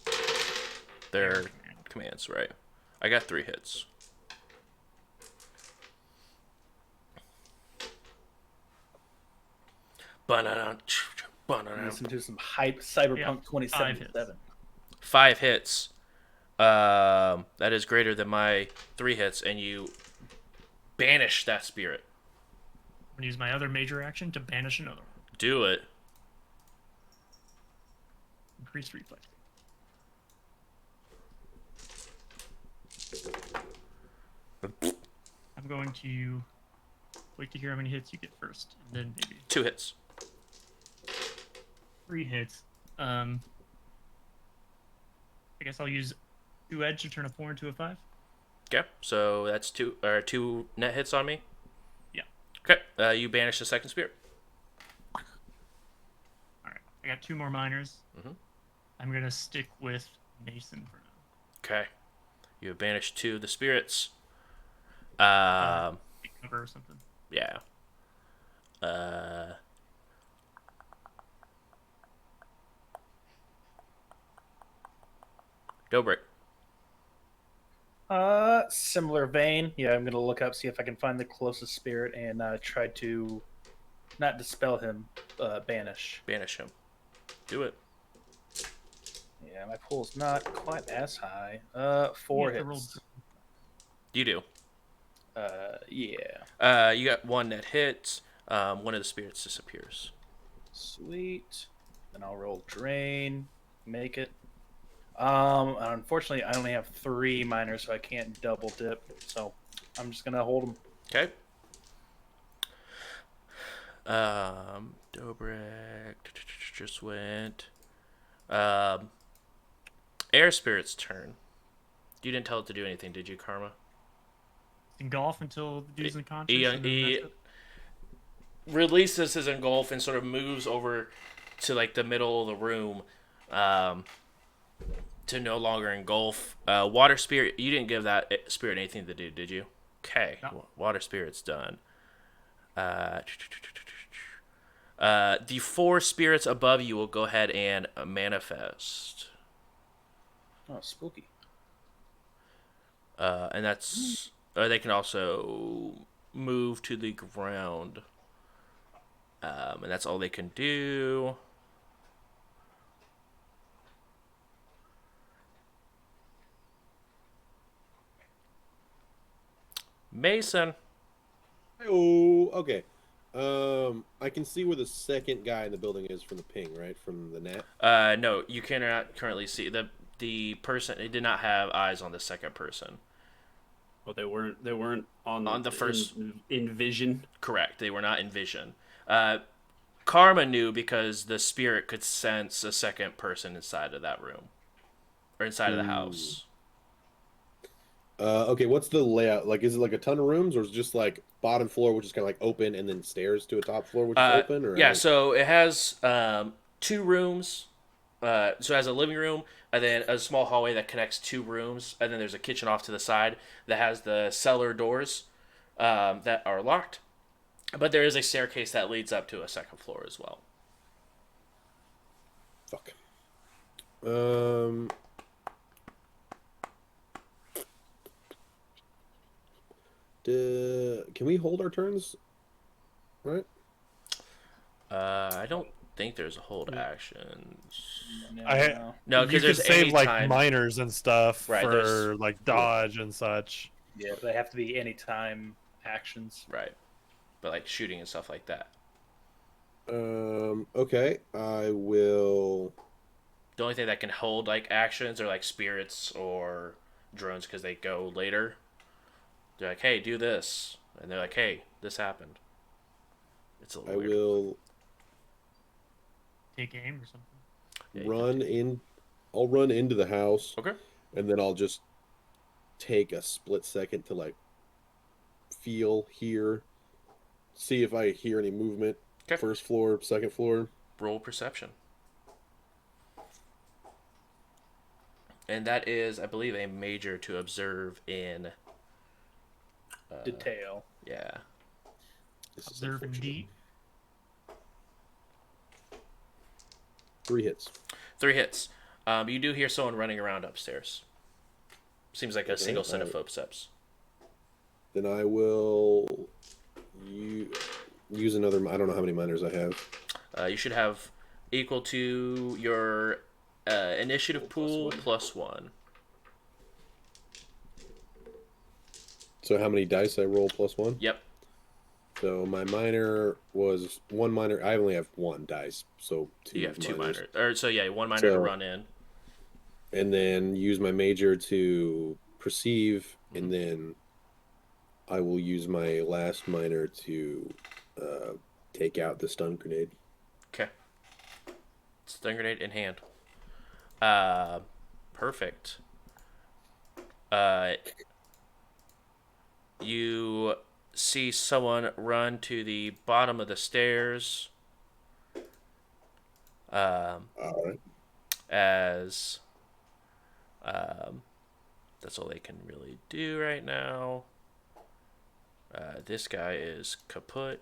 Their commands, right? I got 3 hits. Listen to some hype Cyberpunk Yeah, 2077. 5 hits. That is greater than my 3 hits, and you banish that spirit. I'm gonna use my other major action to banish another one. Do it. Increased reflex. I'm going to wait to hear how many hits you get first, and then maybe 2 hits. 3 hits. I guess I'll use 2 edge to turn a 4 into a 5. Okay, so that's 2 net hits on me. Yeah. Okay, you banish the second spirit. All right. I got 2 more minors. Mhm. I'm gonna stick with Mason for now. Okay, you have banished 2 of the spirits. Cover or something. Yeah. Dobrik. Similar vein. Yeah, I'm gonna look up, see if I can find the closest spirit, and try to not dispel him, banish. Banish him. Do it. Yeah, my pool's not quite as high. 4 You have to roll- hits. You do. Yeah. You got 1 net hit. One of the spirits disappears. Sweet. Then I'll roll drain. Make it. Unfortunately, I only have 3 minors, so I can't double dip. So I'm just gonna hold them. Okay. Dobrik just went. Air Spirit's turn. You didn't tell it to do anything, did you, Karma? Engulf until the dude's unconscious. He, and then he that's it. releases his engulf and sort of moves over to like the middle of the room. to no longer engulf. Water spirit, you didn't give that spirit anything to do, did you? Okay, No. water spirit's done. The 4 spirits above you will go ahead and manifest. Oh, spooky. And that's... they can also move to the ground. And that's all they can do. Mason. Oh, okay. I can see where the second guy in the building is from the ping, right? From the net. No, you cannot currently see the person. It did not have eyes on the second person. Well, they weren't on the first in vision. Correct. They were not in vision. Karma knew because the spirit could sense a second person inside of that room or inside of the house. Okay, what's the layout? Like, is it like a ton of rooms, or is it just like bottom floor, which is kind of like open, and then stairs to a top floor, which is open? Or yeah, so it has 2 rooms. So it has a living room, and then a small hallway that connects 2 rooms, and then there's a kitchen off to the side that has the cellar doors that are locked. But there is a staircase that leads up to a second floor as well. Fuck. Can we hold our turns? Right? I don't think there's a hold action. No, because you there's could save any like time. minors and stuff Right, for there's- like dodge and such. Yeah, they have to be anytime actions. Right. But like shooting and stuff like that. Okay. I will. The only thing that can hold like actions are like spirits or drones because they go later. They're like, hey, do this. And they're like, hey, this happened. It's a little weird. Will Take aim or something. Yeah, you run in. I'll run into the house. Okay. And then I'll just take a split second to like feel, hear, see if I hear any movement. Okay. First floor, second floor. Roll perception. And that is, I believe, a major to observe in Detail. Yeah. This is Observe unfortunate. indeed. 3 hits. 3 hits. You do hear someone running around upstairs. Seems like a single set of footsteps. Then I will use another. I don't know how many minors I have. You should have equal to your initiative pool plus 1. So how many dice I roll plus 1? Yep. So my minor was 1 minor. I only have 1 dice, so 2. You have 2 minors. minor. Or so yeah, 1 minor to run in. And then use my major to perceive, and then I will use my last minor to take out the stun grenade. Okay. Stun grenade in hand. Perfect. You see someone run to the bottom of the stairs. All right. As that's all they can really do right now. This guy is kaput.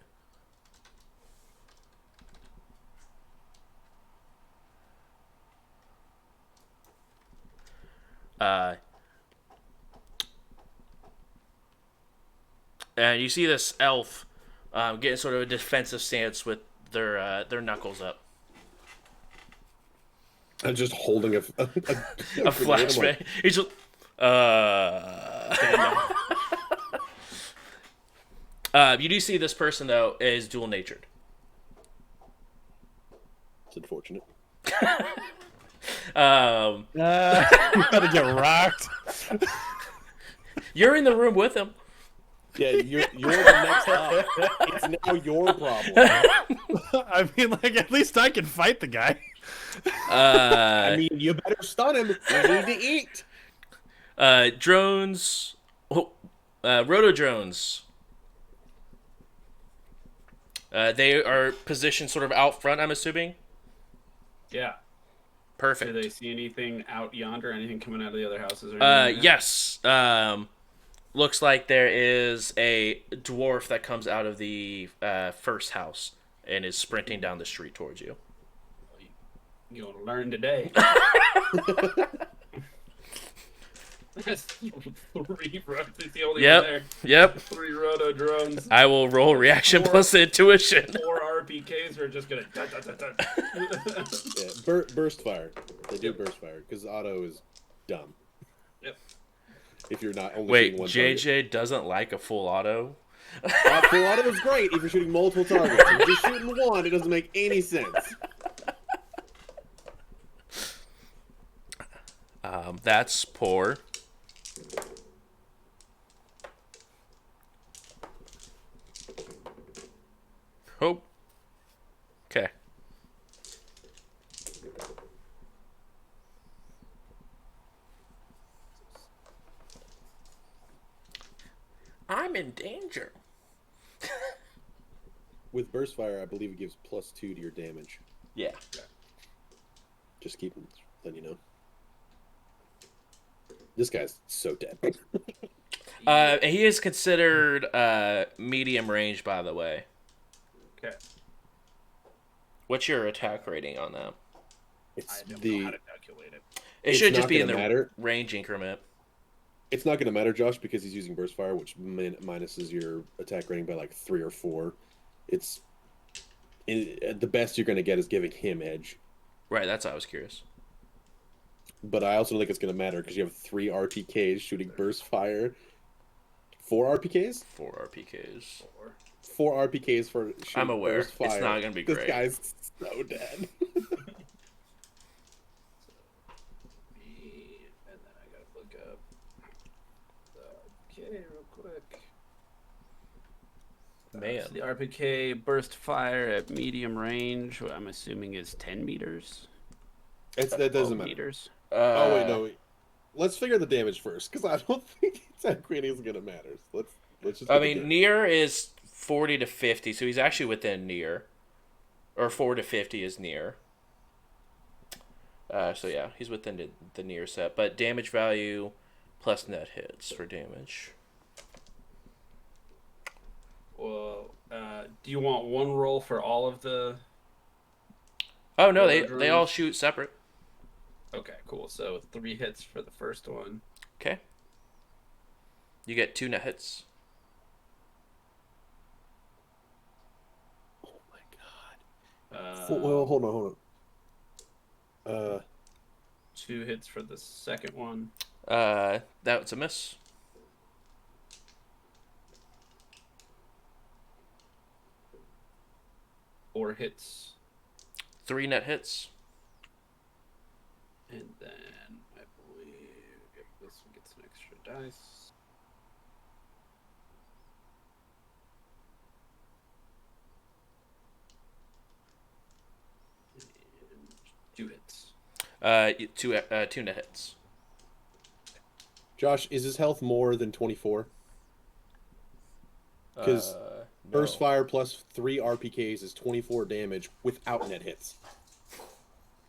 And you see this elf getting sort of a defensive stance with their knuckles up. I'm just holding a A grenade. flashbang. He's just, you do see this person though is dual natured. It's unfortunate. You gotta get rocked. You're in the room with him. Yeah, you're the next up. It's now your problem. I mean, like, at least I can fight the guy. I mean, you better stun him. You need to eat. Drones, roto drones. They are positioned sort of out front, I'm assuming. Yeah. Perfect. Do they see anything out yonder? Anything coming out of the other houses? Or anything like that? Yes. Looks like there is a dwarf that comes out of the first house and is sprinting down the street towards you. You're gonna learn today. That's 3 rotos. It's the only one there. Yep. 3 roto drones. I will roll reaction plus intuition. 4 RPKs are just gonna. Yeah, burst fire. They do burst fire because auto is dumb. Yep. If you're not only Wait, shooting one JJ target. doesn't like a full auto. Full auto is great if you're shooting multiple targets. If you're just shooting one, it doesn't make any sense. That's poor. Oh. Okay. I'm in danger. With burst fire, I believe it gives +2 to your damage. Yeah. Just letting you know. This guy's so dead. He is considered medium range, by the way. Okay. What's your attack rating on that? It's I don't know how to calculate it. It It's should just not be in gonna the matter. range increment. It's not going to matter, Josh, because he's using burst fire, which minuses your attack rating by like 3 or 4. The best you're going to get is giving him edge. Right, that's why I was curious. But I also don't think it's going to matter because you have 3 RPKs shooting burst fire. 4 RPKs? 4 RPKs. 4 RPKs for shooting I'm aware. burst fire. It's not going to be This great. guy's so dead. And then I gotta look up. Okay, real quick. Man. So the RPK burst fire at medium range, what I'm assuming is 10 meters. That 12 doesn't matter. meters. Oh, wait, no. Wait. Let's figure the damage first, because I don't think attack rating is going to matter. Let's just. I mean, near is 40 to 50, so he's actually within near. Or 4 to 50 is near. So yeah, he's within the near set. But damage value plus net hits for damage. Well, do you want one roll for all of the... Oh, no, Roto they all drones? shoot separate. Okay, cool. So 3 hits for the first one. Okay. You get 2 net hits. Oh my god. Well, hold on. 2 hits for the second one. That's a miss. Four hits. 3 net hits. And then I believe this one gets an extra dice. And 2 hits. 2 net hits. Josh, is his health more than 24? Because burst fire plus 3 RPKs is 24 damage without net hits.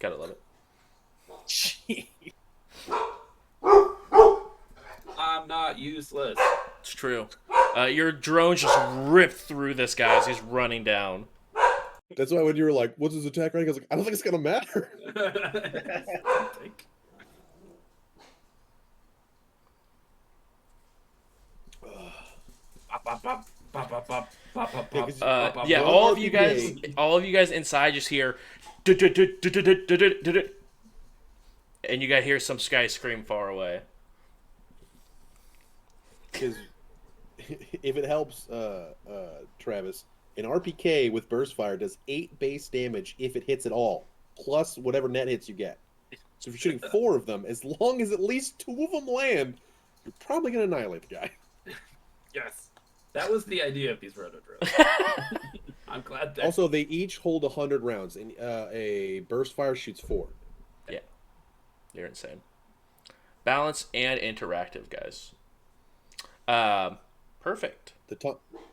Gotta love it. I'm not useless. It's true. Your drone just ripped through this guy as he's running down. That's why when you were like, what's his attack rating? I was like, I don't think it's going to matter. Yeah, all of you guys inside just hear, and you guys hear some guy scream far away. Because if it helps, Travis, an RPK with burst fire does 8 base damage if it hits at all, plus whatever net hits you get. So if you're shooting 4 of them, as long as at least 2 of them land, you're probably going to annihilate the guy. Yes. That was the idea of these roto drones. I'm glad that... Also, they each hold 100 rounds, and a burst fire shoots 4. Yeah. You're insane. Balanced and interactive, guys. Perfect. The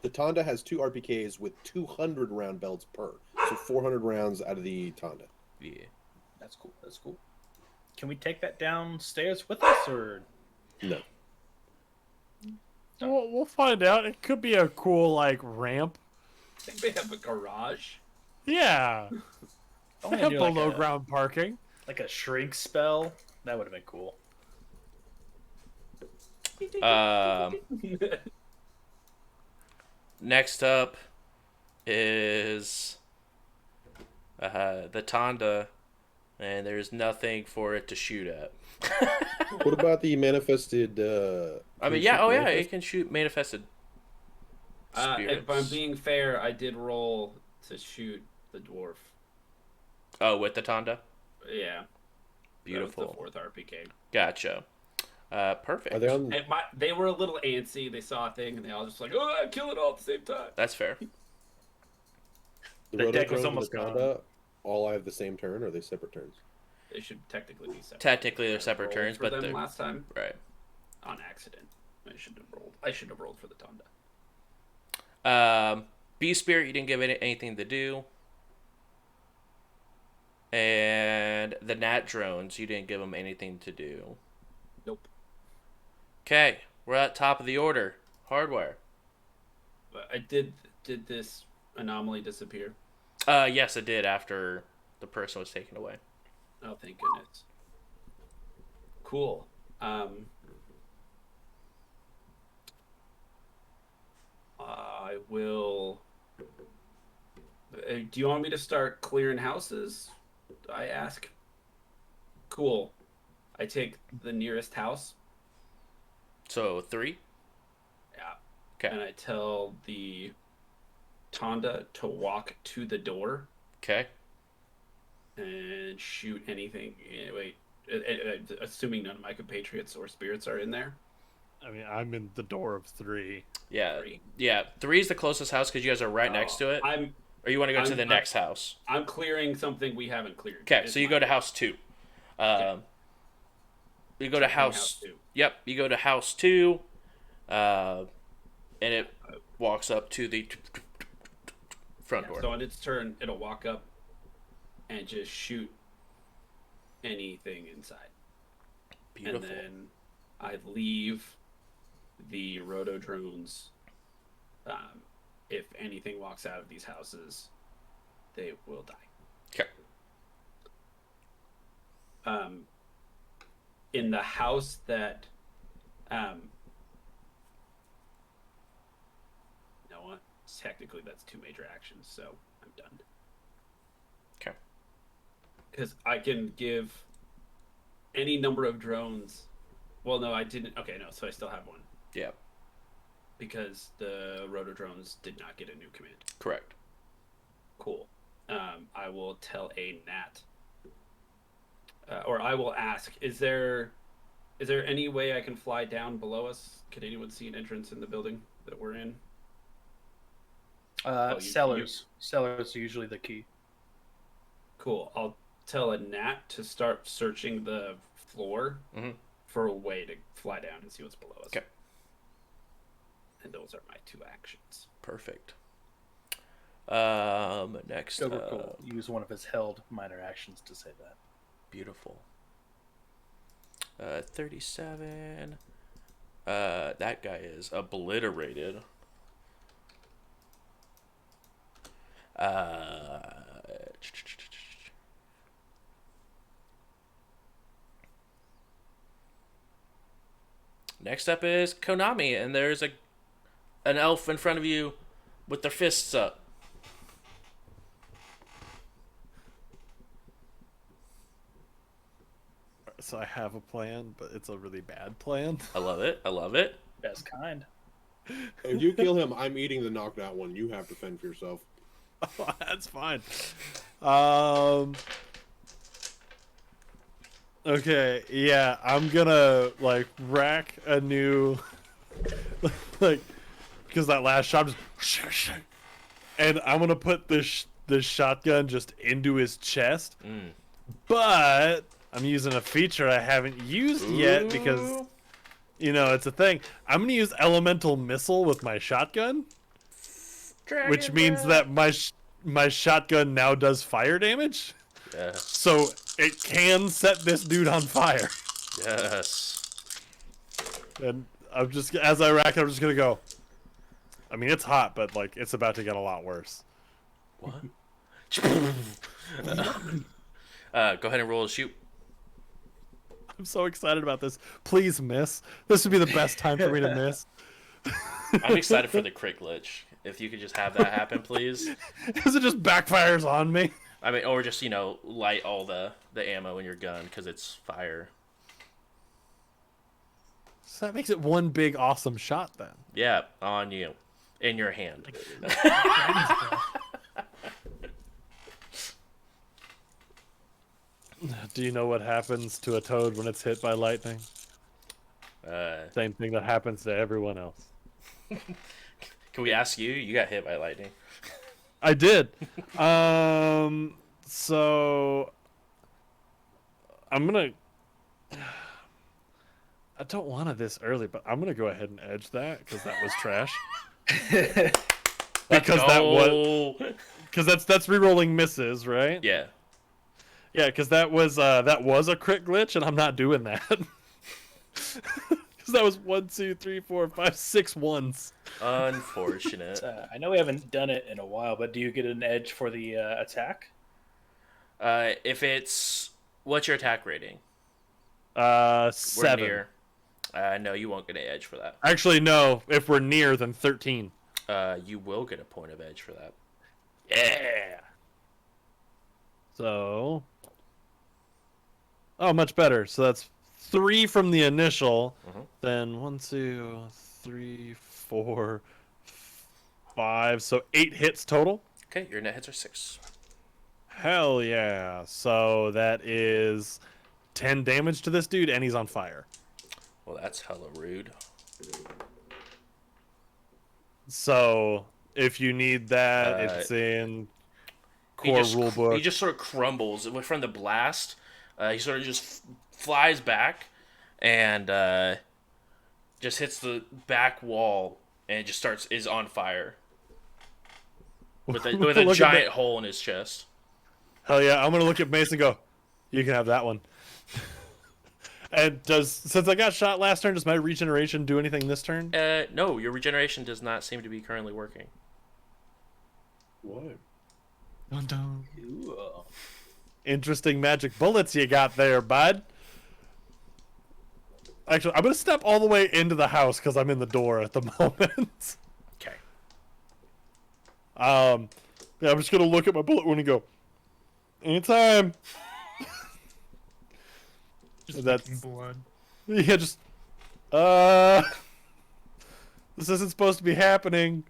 Tonda has 2 RPKs with 200 round belts per, so 400 rounds out of the Tonda. Yeah. That's cool. That's cool. Can we take that downstairs with us, or No. We'll find out. It could be a cool like ramp. I think they have a garage. Yeah. I They have below ground parking. like a shrink spell? That would have been cool. Next up is the Tonda, and there's nothing for it to shoot at. What about the manifested? I mean, yeah, it can shoot manifested spirits. If I'm being fair, I did roll to shoot the dwarf. Oh, with the Tonda? Yeah. Beautiful. That was the 4th RPK. Gotcha. Perfect. Are they on? They were a little antsy. They saw a thing and they all just like, oh, kill it all at the same time. That's fair. The deck was Rotodrome and almost the gone. Tonda all have the same turn, or are they separate turns? They should technically be separate. Technically, they're I separate rolled turns, for but them they're last time right. on accident. I should have rolled for the Tonda. Beast Spirit, you didn't give it anything to do. And the Nat Drones, you didn't give them anything to do. Nope. Okay, we're at top of the order. Hardware. But I did this anomaly disappear? Yes, it did after the person was taken away. Oh, thank goodness. Cool. I will. Do you want me to start clearing houses? I ask. Cool. I take the nearest house. So 3? Yeah. Okay. And I tell the Tonda to walk to the door Okay. and shoot anything. Wait, assuming none of my compatriots or spirits are in there. I mean, I'm in the door of 3. Yeah. 3. Yeah. 3 is the closest house because you guys are right next to it. Or you want to go to the next house? I'm clearing something we haven't cleared. Okay, so you go to house 2. Okay. You go to house 2. Yep, you go to house 2, and it walks up to the front door. So on its turn, it'll walk up and just shoot anything inside. Beautiful. And then I leave the rotodrones. If anything walks out of these houses, they will die. Okay. In the house that, you know what? Technically, that's 2 major actions, so I'm done. Okay. Because I can give any number of drones. Well, no, I didn't. Okay, no, so I still have one. Yeah. Because the rotodrones did not get a new command. Correct. Cool. I will tell a gnat, or I will ask: Is there any way I can fly down below us? Can anyone see an entrance in the building that we're in? Cellars. Cellars are usually the key. Cool. I'll tell a gnat to start searching the floor for a way to fly down and see what's below us. Okay. And those are my 2 actions. Perfect. Next. Super cool. Use one of his held minor actions to say that. Beautiful. 37. That guy is obliterated. Next up is Konami, and there's an elf in front of you with their fists up. So I have a plan, but it's a really bad plan. I love it. I love it. Best kind. If you kill him, I'm eating the knocked out one. You have to fend for yourself. That's fine. Okay, yeah, I'm gonna rack a new because that last shot just and I'm gonna put this shotgun just into his chest. But I'm using a feature I haven't used yet because it's a thing. I'm gonna use elemental missile with my shotgun, which means that my shotgun now does fire damage. Yeah. So it can set this dude on fire. Yes. And I'm just, as I rack it, I'm just gonna go. I mean, it's hot, but like it's about to get a lot worse. What? Go ahead and roll a shoot. I'm so excited about this. Please miss. This would be the best time for me to miss. I'm excited for the crit glitch. If you could just have that happen, please. Because it just backfires on me. I mean, or just, light all the ammo in your gun because it's fire. So that makes it one big awesome shot then. Yeah, on you. In your hand. Dragon's breath. Do you know what happens to a toad when it's hit by lightning? Same thing that happens to everyone else. Can we ask you? You got hit by lightning. I did. So I'm gonna. I don't want it this early, but I'm gonna go ahead and edge that because that was trash. Because that's re-rolling misses, right? Yeah. Yeah, because that was a crit glitch, and I'm not doing that. Because that was 1, 2, 3, 4, 5, 6 ones. Unfortunate. I know we haven't done it in a while, but do you get an edge for the attack? If it's... What's your attack rating? 7. We're near. No, you won't get an edge for that. Actually, no. If we're near, then 13. You will get a point of edge for that. Yeah. So... Oh, much better. So that's 3 from the initial. Mhm. Then 1, 2, 3, 4, 5. So 8 hits total. Okay, your net hits are 6. Hell yeah. So that is 10 damage to this dude, and he's on fire. Well, that's hella rude. So if you need that, it's in core rulebook. He just sort of crumbles from the blast. He sort of just flies back and just hits the back wall and just is on fire with a giant hole in his chest. Hell yeah! I'm gonna look at Mason and go, "You can have that one." And since I got shot last turn, does my regeneration do anything this turn? No, your regeneration does not seem to be currently working. What? Dun, dun. Ooh. Interesting magic bullets you got there, bud. Actually, I'm gonna step all the way into the house because I'm in the door at the moment. Okay. Yeah, I'm just gonna look at my bullet wound and go, anytime. Just That's- licking blood. Yeah, just this isn't supposed to be happening.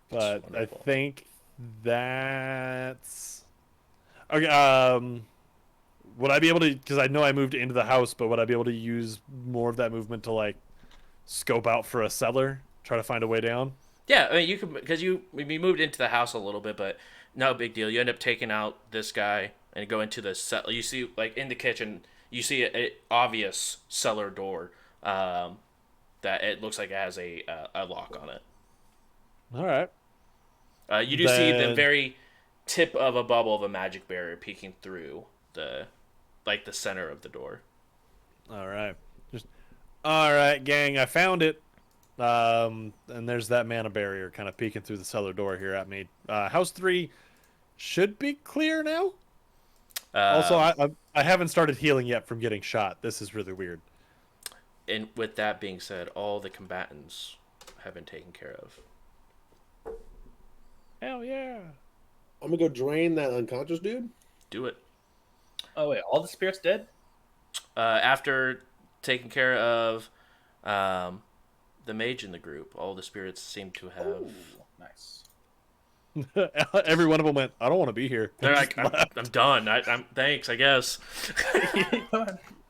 But I wonderful. think that's okay. Would I be able to? Because I know I moved into the house, but would I be able to use more of that movement to like scope out for a cellar, try to find a way down? Yeah, I mean you could because we moved into the house a little bit, but no big deal. You end up taking out this guy and go into the cellar. You see, like in the kitchen, you see a obvious cellar door that it looks like it has a lock on it. All right. You do see the very tip of a bubble of a magic barrier peeking through the center of the door. All right. All right, gang. I found it. And there's that mana barrier kind of peeking through the cellar door here at me. House 3 should be clear now. Also, I haven't started healing yet from getting shot. This is really weird. And with that being said, all the combatants have been taken care of. Hell yeah. I'm gonna go drain that unconscious dude. Do it. Oh wait, all the spirits dead? After taking care of the mage in the group, all the spirits seem to have. Ooh, nice. Every one of them went, I don't want to be here. They're And like, just I'm done. I'm thanks, I guess.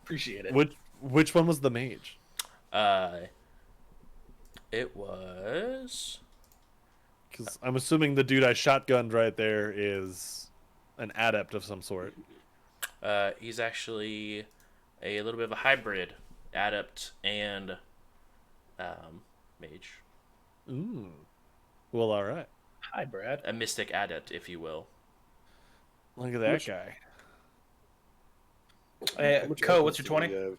Appreciate it. which one was the mage? It was. Because I'm assuming the dude I shotgunned right there is an adept of some sort. He's actually a little bit of a hybrid adept and mage. Ooh. Well, all right. Hi, Brad. A mystic adept, if you will. Look at that guy. How much Co, offense what's your do we 20?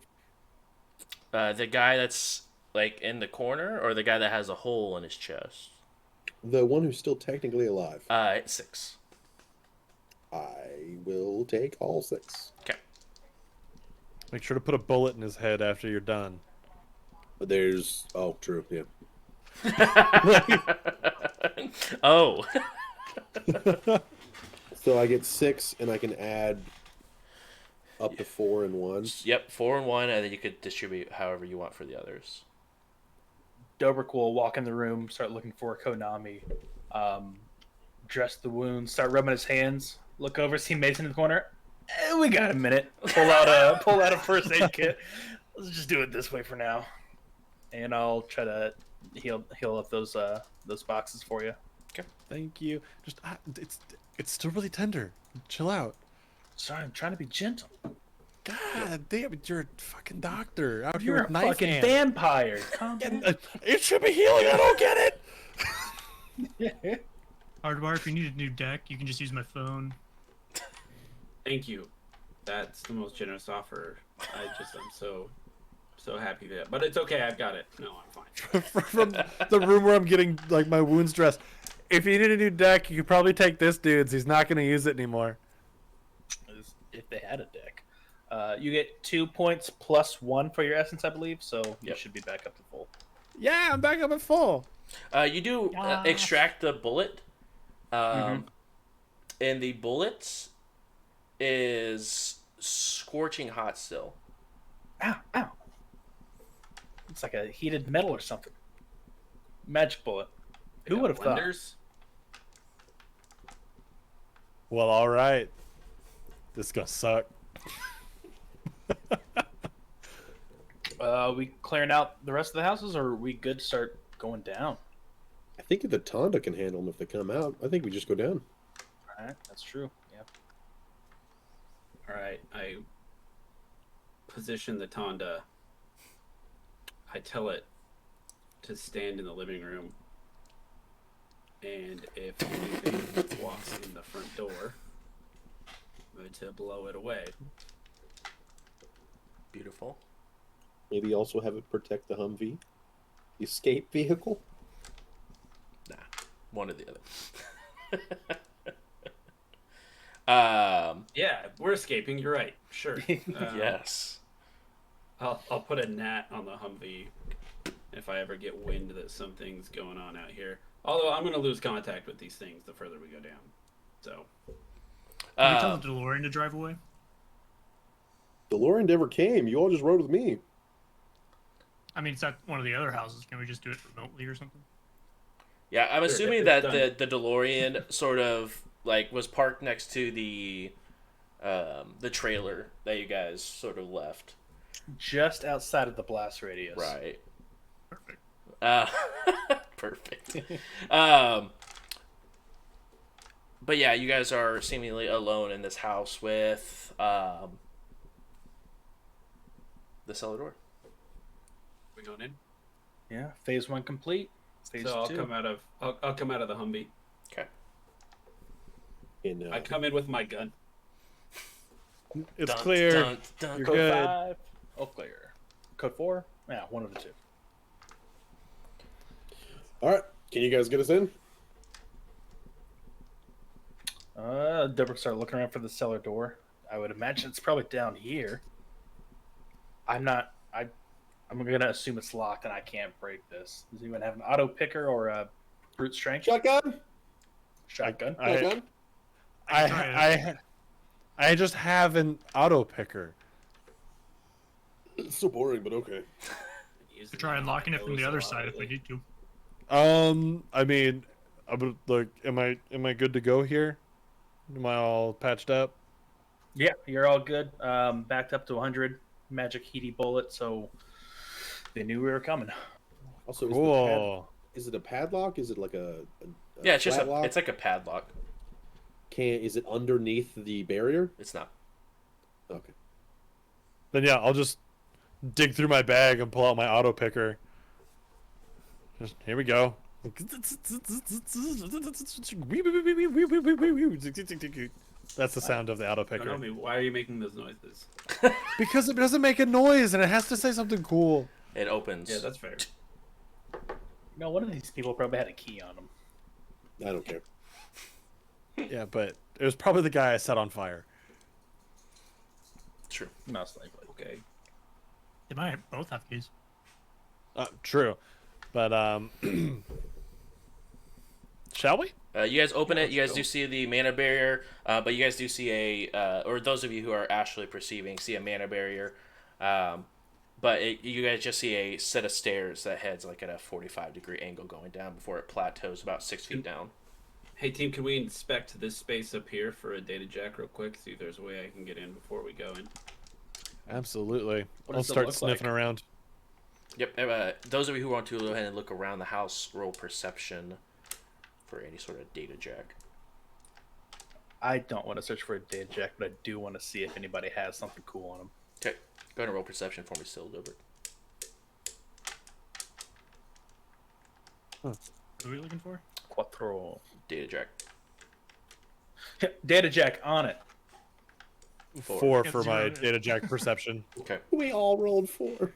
have? The guy that's like in the corner, or the guy that has a hole in his chest? The one who's still technically alive. It's 6. I will take all 6. Okay. Make sure to put a bullet in his head after you're done. But there's true, yeah. Oh. So I get 6, and I can add up to 4 and 1. Yep, 4 and 1, and then you could distribute however you want for the others. Dobrik will walk in the room, start looking for Konami, dress the wound, start rubbing his hands, look over, see Mason in the corner. We got a minute. Pull out a first aid kit. Let's just do it this way for now, and I'll try to heal up those boxes for you. Okay. Thank you. Just it's still really tender. Chill out. Sorry, I'm trying to be gentle. God damn it! You're a fucking doctor out here You're with a knife fucking hands. vampire. Calm down. It should be healing. I don't get it. Hardwire, if you need a new deck, you can just use my phone. Thank you. That's the most generous offer. I'm so happy that. But it's okay. I've got it. No, I'm fine. From the room where I'm getting like my wounds dressed. If you need a new deck, you could probably take this dude's. He's not going to use it anymore. If they had a deck. You get 2 points plus 1 for your essence, I believe, so you Yep. should be back up to full. Yeah, I'm back up at full. You do extract the bullet, Mhm. and the bullet is scorching hot still. Ow, ow. It's like a heated metal or something. Magic bullet. Who would have thought? Blenders? Well, all right. This is gonna suck. We clearing out the rest of the houses, or are we good to start going down? I think the Tonda can handle them if they come out. I think we just go down. All right, that's true. Yep. All right. I position the Tonda. I tell it to stand in the living room. And if anything walks in the front door, I'm going to blow it away. Beautiful. Maybe also have it protect the Humvee. The escape vehicle. Nah, one or the other. Yeah, we're escaping. You're right. Sure. Yes. I'll put a gnat on the Humvee if I ever get wind that something's going on out here. Although I'm going to lose contact with these things the further we go down. So. Can you tell the DeLorean to drive away? DeLorean never came. You all just rode with me. I mean, it's at one of the other houses. Can we just do it remotely or something? Yeah, I'm Sure, assuming if that it's the DeLorean sort of like was parked next to the trailer that you guys sort of left. Just outside of the blast radius. Right. Perfect. Perfect. But yeah, you guys are seemingly alone in this house with the cellar door. We going in? Yeah. Phase 1 complete. Phase So 2. I'll come out of the Humvee. Okay. And I come in with my gun. It's Dun, clear. dun, dun. You're Code good. 5. Oh, clear. Code 4. Yeah, one of the two. all right, can you guys get us in? Deborah start looking around for the cellar door. I would imagine it's probably down here. I'm gonna assume it's locked and I can't break this. Does anyone have an auto picker or a brute strength? Shotgun. Shotgun. Shotgun. I just have an auto picker. It's so boring, but okay. To try unlocking it from the other side if we need to. I mean, am I good to go here? Am I all patched up? Yeah, you're all good. Backed up to 100 magic heaty bullet, so they knew we were coming. Also, Cool. is it a padlock? Is it like a Yeah, it's just flat lock? it's like a padlock. Is it underneath the barrier? It's not. Okay. Then yeah, I'll just dig through my bag and pull out my auto picker. Just here we go. That's the sound of the auto picker. Konami, why are you making those noises? Because it doesn't make a noise and it has to say something cool. It opens. Yeah, that's fair. One of these people probably had a key on them. I don't care. Yeah, but it was probably the guy I set on fire. True. Most likely. Okay. They might both have keys. True. But, shall we? You guys open it. You guys go. do see the mana barrier, but you guys do see or those of you who are actually perceiving, see a mana barrier. But you guys just see a set of stairs that heads like at a 45-degree angle going down before it plateaus about 6 feet down. Hey team, can we inspect this space up here for a data jack real quick? See if there's a way I can get in before we go in. Absolutely. What I'll does it start look sniffing like? around. Yep. Those of you who want to go ahead and look around the house, roll perception for any sort of data jack. I don't want to search for a data jack, but I do want to see if anybody has something cool on them. Okay. Go ahead and roll perception for me, still, Dobrik. What are we looking for? Quattro. Data jack. Data jack on it. 4 for It's my zero. data jack perception. Okay. We all rolled 4.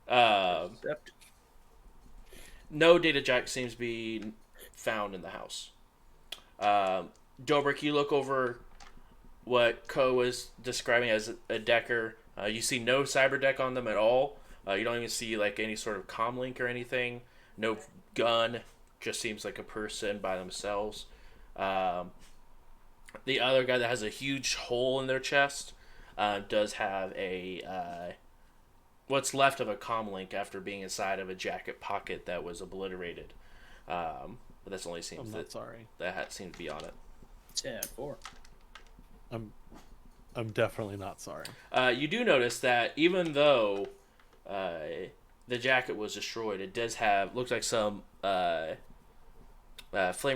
Except No data jack seems to be found in the house. Dobrik, you look over what Ko was describing as a decker. You see no cyber deck on them at all. You don't even see like any sort of comm link or anything. No gun. Just seems like a person by themselves. The other guy that has a huge hole in their chest does have a what's left of a comm link after being inside of a jacket pocket that was obliterated. But that's only seems I'm that not sorry. that hat seemed to be on it. 10-4. I'm definitely not sorry. You do notice that even though the jacket was destroyed, it does have looks like some flame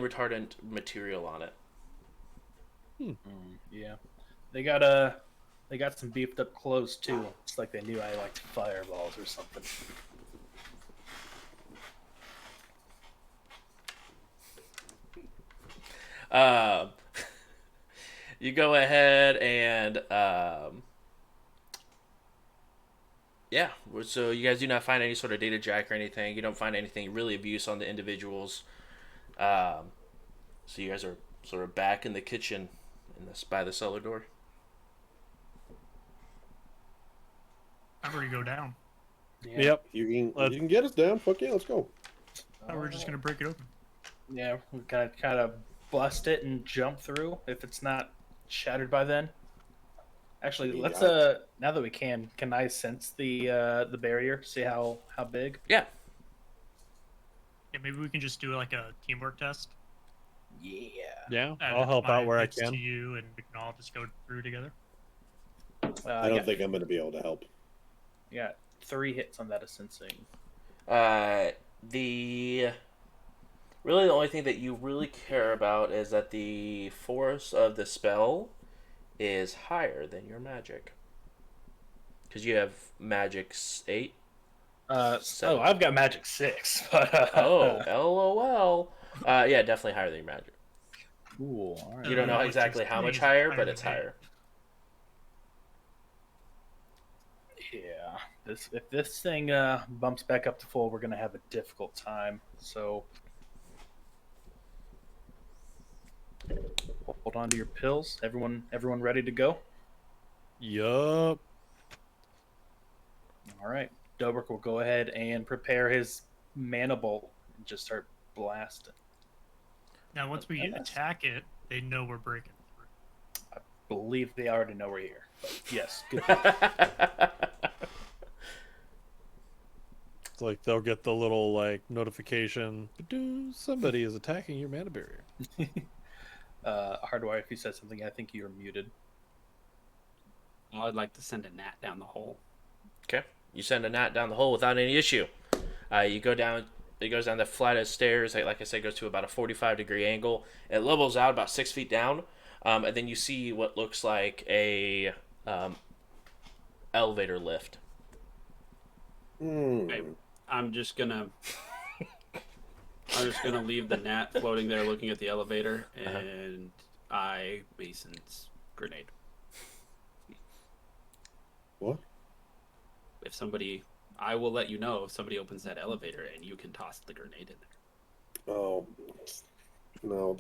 retardant material on it. Yeah, they got some beefed up clothes too. It's like they knew I liked fireballs or something. You go ahead and yeah. So you guys do not find any sort of data jack or anything. You don't find anything really of use on the individuals. So you guys are sort of back in the kitchen by the cellar door. I'm ready to go down. Yeah. Yep. You can get us down. Fuck yeah, let's go. Oh, we're just gonna break it open. Yeah, we kind of bust it and jump through if it's not shattered by then. Actually, let's now that we can I sense the barrier? See how big? Yeah. Yeah, maybe we can just do like a teamwork test. Yeah. Yeah, Add I'll help my out where I hits can. To you, and we can all just go through together. I don't think I'm going to be able to help. You got 3 hits on that sensing. The only thing that you really care about is that the force of the spell is higher than your magic. Because you have magic 8. So I've got magic 6. But, Oh, LOL. Yeah, definitely higher than your magic. cool. All right. You don't know Which exactly is how much pretty higher, higher but than it's me. higher. Yeah. If this thing bumps back up to full, we're gonna have a difficult time. So hold on to your pills. Everyone ready to go? Yup. All right. Dobrik will go ahead and prepare his mana bolt and just start blasting. Now, once we Nice. attack it, they know we're breaking through. I believe they already know we're here. But yes. Good. It's like they'll get the little like notification. Somebody is attacking your mana barrier. Hardwire, if you said something, I think you're muted. I'd like to send a gnat down the hole. Okay. You send a gnat down the hole without any issue. You go down. It goes down the flight of stairs. Like I said, goes to about a 45-degree angle. It levels out about 6 feet down, and then you see what looks like a elevator lift. Okay, I'm just gonna leave the gnat floating there, looking at the elevator, and Mason's grenade. What? If somebody, I will let you know if somebody opens that elevator, and you can toss the grenade in there. Oh, no,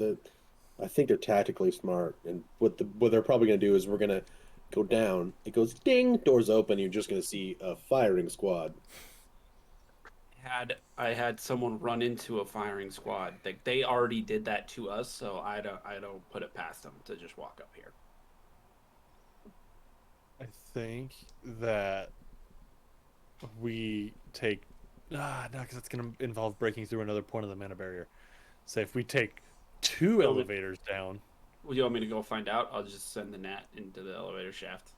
I think they're tactically smart, and what they're probably gonna do is we're gonna go down. It goes ding, doors open. You're just gonna see a firing squad. I had someone run into a firing squad. They already did that to us, so I don't put it past them to just walk up here. I think that we take no, because it's going to involve breaking through another point of the mana barrier. So if we take 2 elevators down, Would you want me to go find out? I'll just send the gnat into the elevator shaft.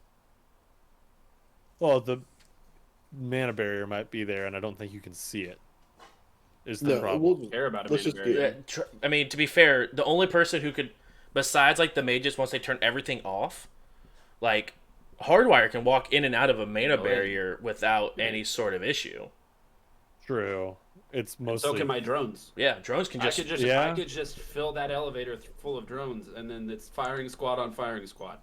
well, the mana barrier might be there, and I don't think you can see it. Is the problem? Care about a let's mana just barrier. I mean, to be fair, the only person who could, besides like the mages, once they turn everything off, like Hardwire can walk in and out of a mana barrier without any sort of issue. True. It's mostly. So can my drones. Yeah, drones can just. I could just fill that elevator full of drones, and then it's firing squad on firing squad.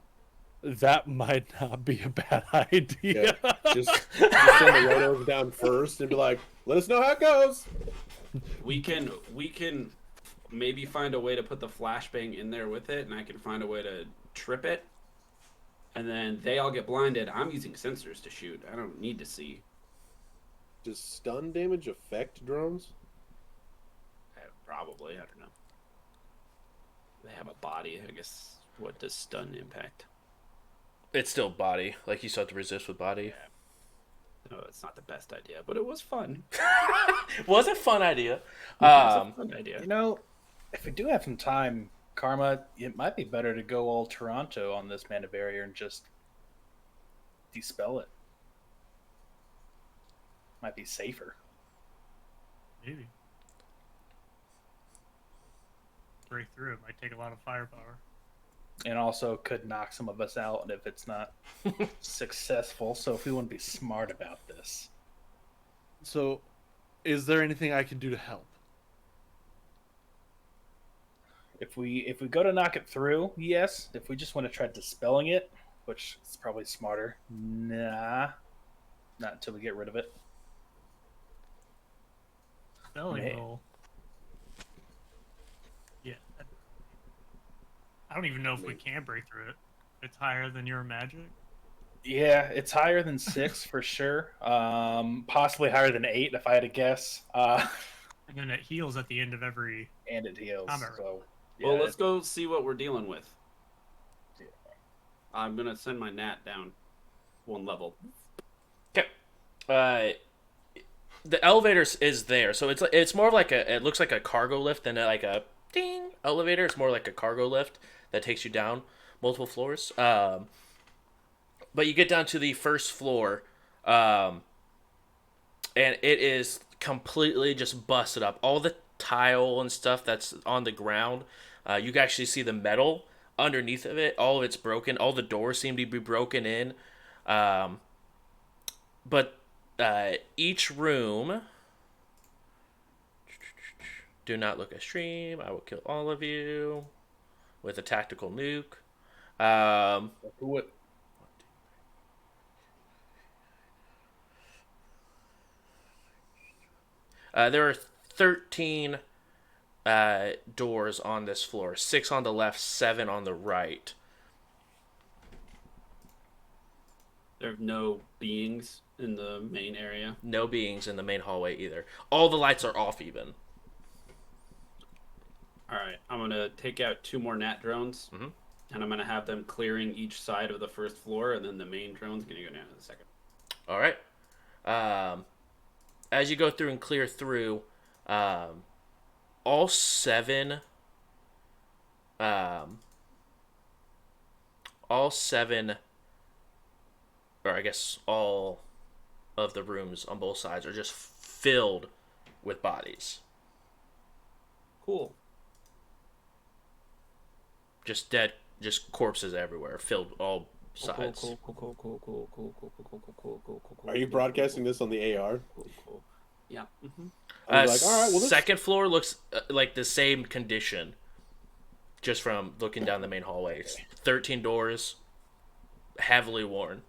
That might not be a bad idea. Yeah, just send the rotos down first and be like, "Let us know how it goes." We can maybe find a way to put the flashbang in there with it, and I can find a way to trip it. And then they all get blinded. I'm using sensors to shoot. I don't need to see. Does stun damage affect drones? Probably. I don't know. They have a body. I guess. What does stun impact? It's still body. Like you still have to resist with body. Yeah. No, it's not the best idea, but it was fun. Was a fun idea. It was a fun idea. You know, if we do have some time, Karma, it might be better to go all Toronto on this mana barrier and just dispel it. Might be safer. Maybe. Break through it might take a lot of firepower. And also could knock some of us out if it's not successful. So if we want to be smart about this. So, is there anything I can do to help? If we go to knock it through, yes. If we just want to try dispelling it, which is probably smarter, nah. Not until we get rid of it. Spelling roll. Yeah. I don't even know if we can break through it. It's higher than your magic. Yeah, it's higher than 6 for sure. Possibly higher than 8 if I had to guess. And then it heals at the end of every. And it heals. So, yeah, well, let's go see what we're dealing with. Yeah. I'm gonna send my gnat down 1 level. Okay. The elevator is there, so it's more like it looks like a cargo lift than like a ding elevator. It's more like a cargo lift that takes you down multiple floors. But you get down to the first floor, and it is completely just busted up. All the tile and stuff that's on the ground, you can actually see the metal underneath of it. All of it's broken. All the doors seem to be broken in. But each room. Do not look at stream. I will kill all of you with a tactical nuke. What? There are 13 doors on this floor. 6 on the left, 7 on the right. There are no beings in the main area. No beings in the main hallway either. All the lights are off even. Alright, I'm going to take out 2 more gnat drones. Mm-hmm. And I'm going to have them clearing each side of the first floor. And then the main drone's going to go down to the second. All right. As you go through and clear through, all 7... or I guess all of the rooms on both sides are just filled with bodies. Cool. Just dead, just corpses everywhere, filled all sides. Cool. Are you broadcasting this on the AR? Cool. Yeah. Mm-hmm. I was like, all right, well, second floor looks like the same condition. just from looking down the main hallway. It's 13 doors, heavily worn.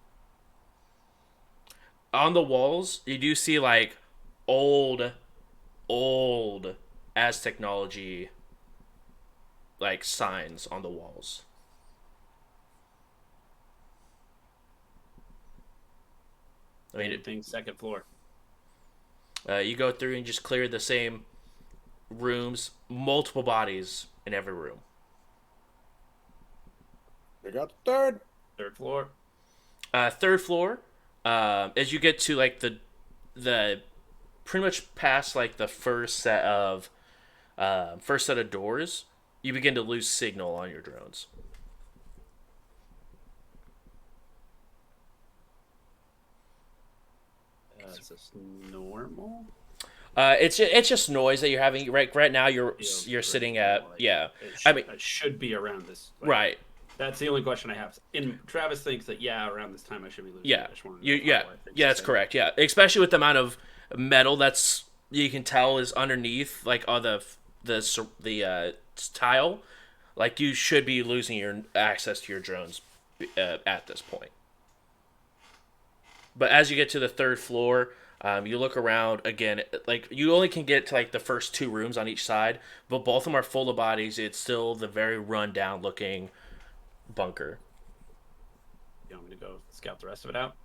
On the walls, you do see like old as technology like signs on the walls. I mean, Anything second floor. you go through and just clear the same rooms, multiple bodies in every room. They got the third. Third floor. Third floor, as you get to like the pretty much past like the first set of doors, you begin to lose signal on your drones. Is this normal? It's just noise that you're having right now. You're sitting at It should be around this. Right. That's the only question I have. And Travis thinks that around this time I should be losing. Yeah, I just wanted to know that's correct. Yeah, especially with the amount of metal that's you can tell is underneath, like on the tile. Like you should be losing your access to your drones at this point. But as you get to the third floor, you look around again. Like you only can get to like the first two rooms on each side, but both of them are full of bodies. It's still the very run down looking bunker. You want me to go scout the rest of it out?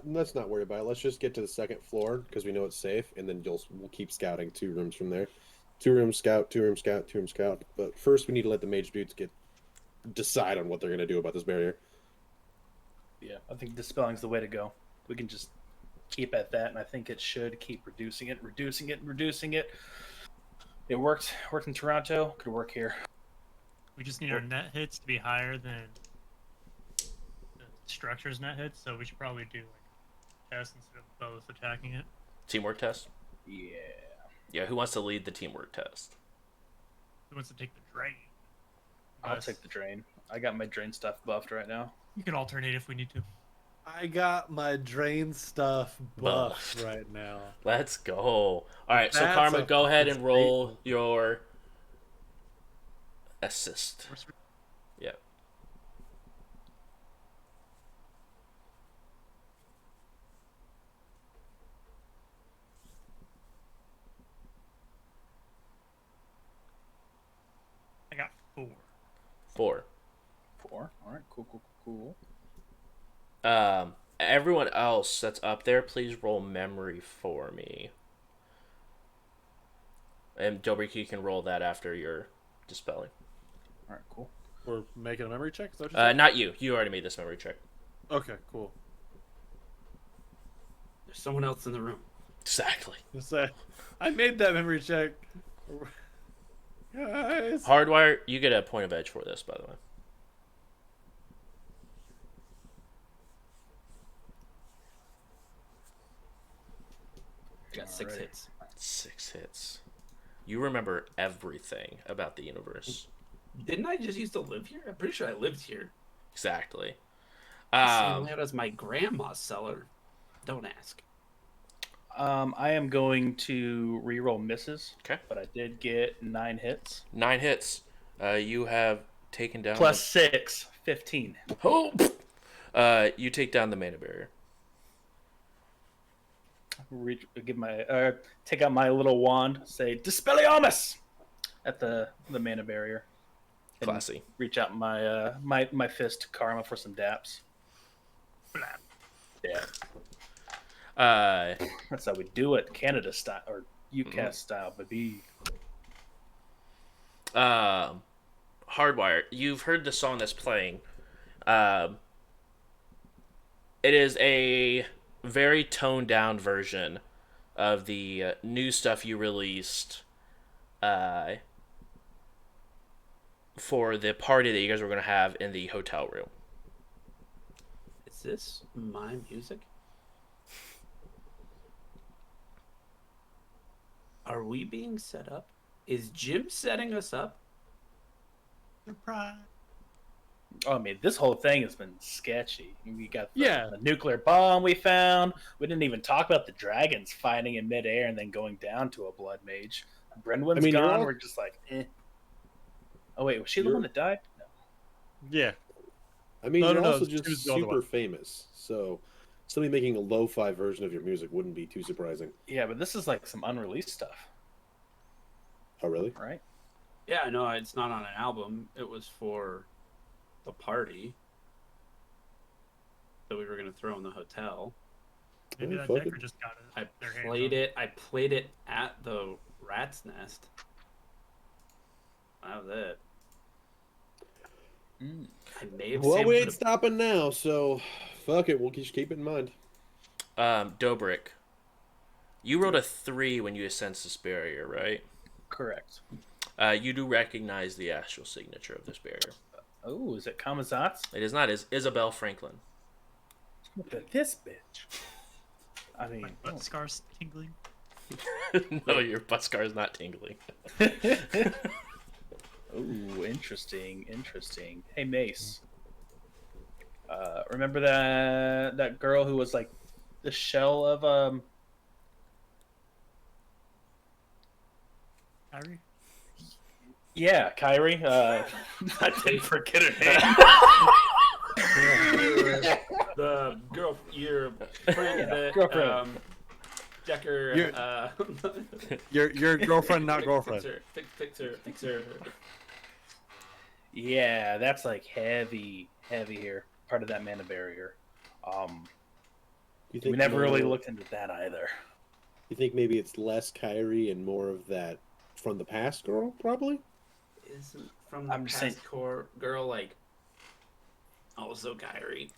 Let's not worry about it. Let's just get to the second floor because we know it's safe, and then we'll keep scouting 2 rooms from there. 2 rooms scout, 2 rooms scout, 2 rooms scout. But first, we need to let the mage dudes decide on what they're gonna do about this barrier. Yeah, I think dispelling's the way to go. We can just keep at that, and I think it should keep reducing it. It worked in Toronto. Could work here. We just need our net hits to be higher than the structure's net hits, so we should probably do like a test instead of both attacking it. Teamwork test? Yeah. Yeah, who wants to lead the teamwork test? Who wants to take the drain? I'll take the drain. I got my drain stuff buffed right now. You can alternate if we need to. I got my drain stuff buffed right now. Let's go. All right, so That's Karma, a go ahead and fucking roll statement. your assist. Yeah. I got 4. 4. 4. All right. Cool. Everyone else that's up there, please roll memory for me. And Dobrik, you can roll that after your dispelling. All right. Cool. We're making a memory check? Is that what you said? Not you. You already made this memory check. Okay, cool. There's someone else in the room. Exactly. I made that memory check. Guys. Hardwire, you get a point of edge for this, by the way. I got 6 hits. 6 hits. You remember everything about the universe. Didn't I just used to live here? I'm pretty sure I lived here. Exactly. Same layout as my grandma's cellar. Don't ask. I am going to reroll misses. Okay. But I did get 9 hits. 9 hits. You have taken down... Plus 6, 15. Oh! You take down the mana barrier. Take out my little wand, say Dispelliarmus at the mana barrier. And Classy. reach out my my fist to Karma for some daps. Yeah. That's how we do it, Canada style or UCAS style, baby. Hardwire, you've heard the song that's playing. It is a very toned down version of the new stuff you released for the party that you guys were going to have in the hotel room. Is this my music? Are we being set up? Is Jim setting us up? Surprise. Oh, I mean, this whole thing has been sketchy. We got Yeah. the nuclear bomb we found. We didn't even talk about the dragons fighting in midair and then going down to a blood mage. Brenwyn's I mean, gone. We're just like, eh. Oh wait, was she the one that died? No. Yeah. I mean, No, you're no, also she just was the other super one. famous, so somebody making a lo-fi version of your music wouldn't be too surprising. Yeah, but this is like some unreleased stuff, Oh, really? right? Yeah, no, it's not on an album. It was for the party that we were gonna throw in the hotel. Maybe Yeah, that fuck Decker it. just got it. I their hands played on it. I played it at the Rat's Nest. That was it. I may have Well, saved we it ain't stopping now, so fuck it. We'll just keep it in mind. Dobrik, you rolled a 3 when you ascend this barrier, right? Correct. You do recognize the astral signature of this barrier. Oh, is it Kamazat's? It is not. It's Isabel Franklin. Look at this bitch. I mean, My butt scar's tingling. No, your butt scar is not tingling. Ooh, interesting. Hey, Mace. Remember that girl who was like the shell of Kyrie? Yeah, Kyrie. I didn't forget her name. the girl, your friend, that, girlfriend. Decker. Your girlfriend, not girlfriend. Fix her. Yeah, that's like heavy here. Part of that mana barrier. You We never really looked into that either. You think maybe it's less Kyrie and more of that from the past girl, probably? Isn't from the I'm just past saying- core girl like also Kyrie?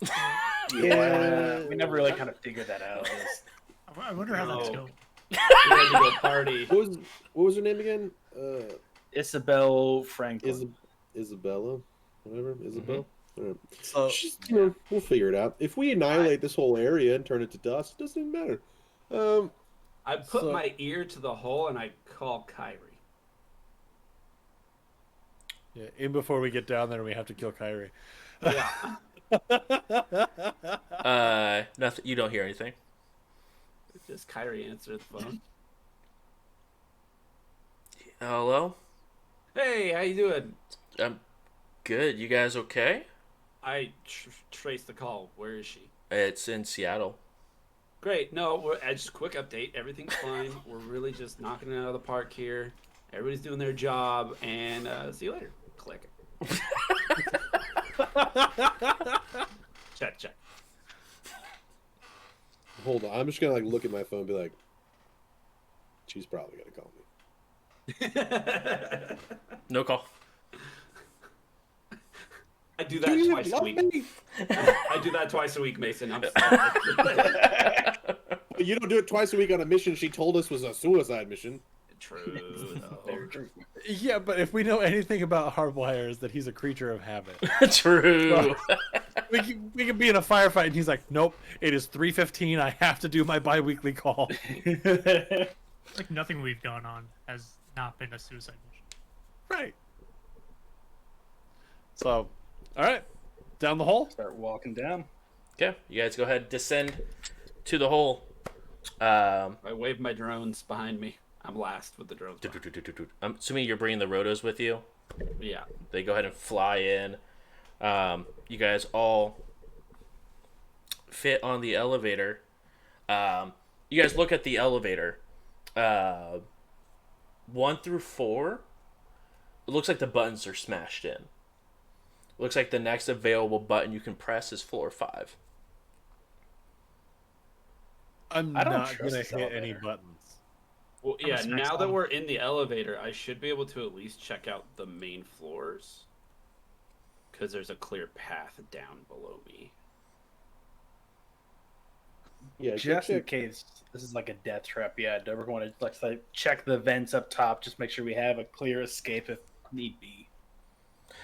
Yeah, we never really kind of figured that out. I wonder how that's No. going. We had to go party. What was her name again? Isabel Franklin. Isabella, whatever. Isabel. Alright. So Just, we'll figure it out. If we annihilate this whole area and turn it to dust, it doesn't even matter. I put So- my ear to the hole and I call Kyrie. yeah, in before we get down there, we have to kill Kyrie. Yeah. Nothing. You don't hear anything. Just Kyrie answered the phone. Hello. Hey, how you doing? I'm good. You guys okay? I traced the call. Where is she? It's in Seattle. Great. No, just a quick update. Everything's fine. We're really just knocking it out of the park here. Everybody's doing their job, and see you later. Click. Check. Hold on. I'm just gonna look at my phone and be like, she's probably gonna call me. No call. I do Do you that twice a love week. me? I do that twice a week, Mason. I'm sorry. You don't do it twice a week on a mission she told us was a suicide mission. True. Very true. Yeah, but if we know anything about Hardwire, is that he's a creature of habit. True. we could be in a firefight, and he's like, "Nope, it is 3:15. I have to do my bi-weekly call." Like nothing we've gone on has not been a suicide mission. Right. So, all right, down the hole. Start walking down. Okay, you guys go ahead, descend to the hole. I wave my drones behind me. I'm last with the drones. I'm assuming you're bringing the rotos with you. Yeah. They go ahead and fly in. You guys all fit on the elevator. You guys look at the elevator. 1 through 4. It looks like the buttons are smashed in. It looks like the next available button you can press is floor 5. I'm I don't not trust gonna this hit any elevator. buttons. Well, I'm yeah. a smack Now that slam. we're in the elevator, I should be able to at least check out the main floors, because there's a clear path down below me. Yeah, Just in case this is like a death trap, yeah, Dover want to like check the vents up top, just make sure we have a clear escape if need be.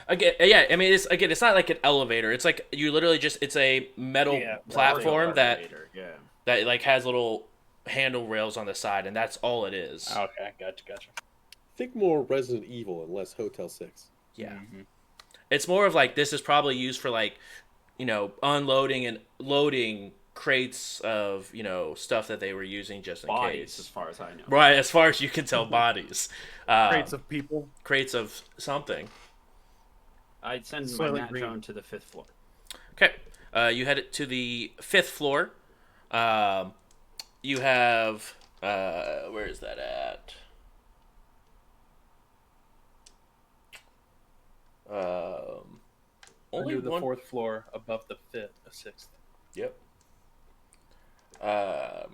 Again, yeah, I mean, it's not like an elevator. It's like you literally it's a metal Yeah, platform that Elevator, yeah. like has little handle rails on the side, and that's all it is. Okay, gotcha. think more Resident Evil and less Hotel 6. Yeah. Mm-hmm. It's more of like this is probably used for like, unloading and loading crates of, stuff that they were using just in Bodies, as case. far as I know. Right, as far as you can tell, bodies. Crates of people. Crates of something. I'd send my Soylent nat Green. drone to the 5th floor. Okay. You head to the 5th floor. You have where is that at? Only Under the one. 4th floor, above the 6th. Yep. Let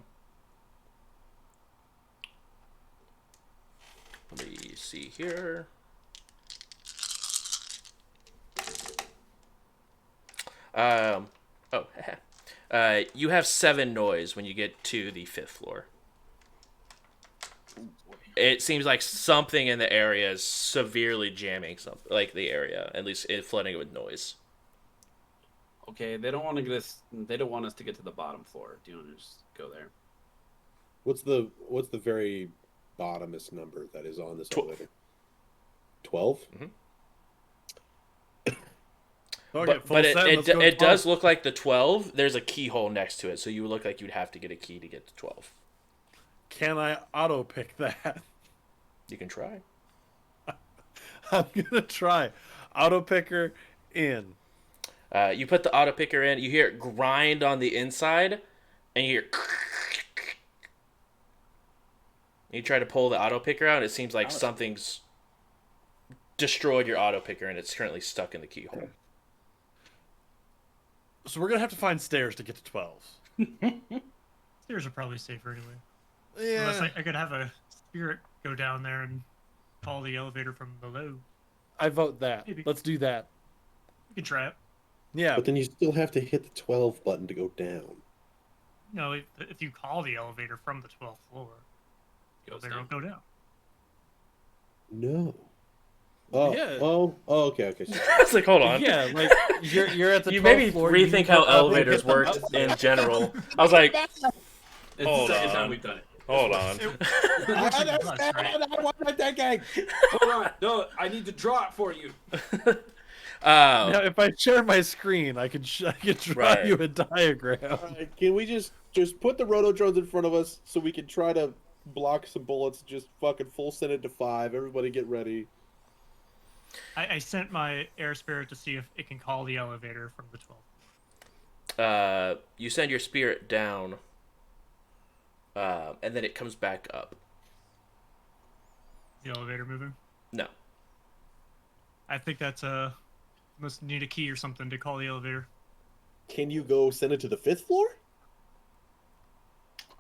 me see here. Oh, you have 7 noise when you get to the 5th floor. It seems like something in the area is severely jamming something, like the area, at least flooding it with noise. Okay, they don't want to get us. They don't want us to get to the bottom floor. Do you want to just go there? What's the very bottomest number that is on this 12. elevator? 12? Okay, But full it does look like the 12. There's a keyhole next to it, so you would look like you'd have to get a key to get to 12. Can I auto pick that? You can try. I'm gonna try. Auto picker in. You put the auto picker in. You hear it grind on the inside, and you hear. You try to pull the auto picker out. It seems like something's destroyed your auto picker, and it's currently stuck in the keyhole. So we're gonna have to find stairs to get to 12. Stairs are probably safer anyway. Yeah. Unless I could have a spirit go down there and call the elevator from below. I vote that. Maybe. Let's do that. You can try it. Yeah. But then you still have to hit the 12 button to go down. No, if you call the elevator from the 12th floor, the Goes elevator down. will go down. No. Oh, Yeah. oh, okay. It's like, hold on. Yeah, like you're at the You 12th made me floor. rethink how look up and elevators hit the worked button. in general. I was like, It's Hold the second on. time we've done it. hold on. It looks like a bus, right? I want my decade. Hold on. No, I need to draw it for you. Now, if I share my screen, I could draw Right. you a diagram. Alright, can we just put the roto drones in front of us so we can try to block some bullets? Just fucking full send it to 5. Everybody get ready. I sent my air spirit to see if it can call the elevator from the 12th floor. You send your spirit down, and then it comes back up. The elevator moving. No. I think that's must need a key or something to call the elevator. Can you go send it to the 5th floor?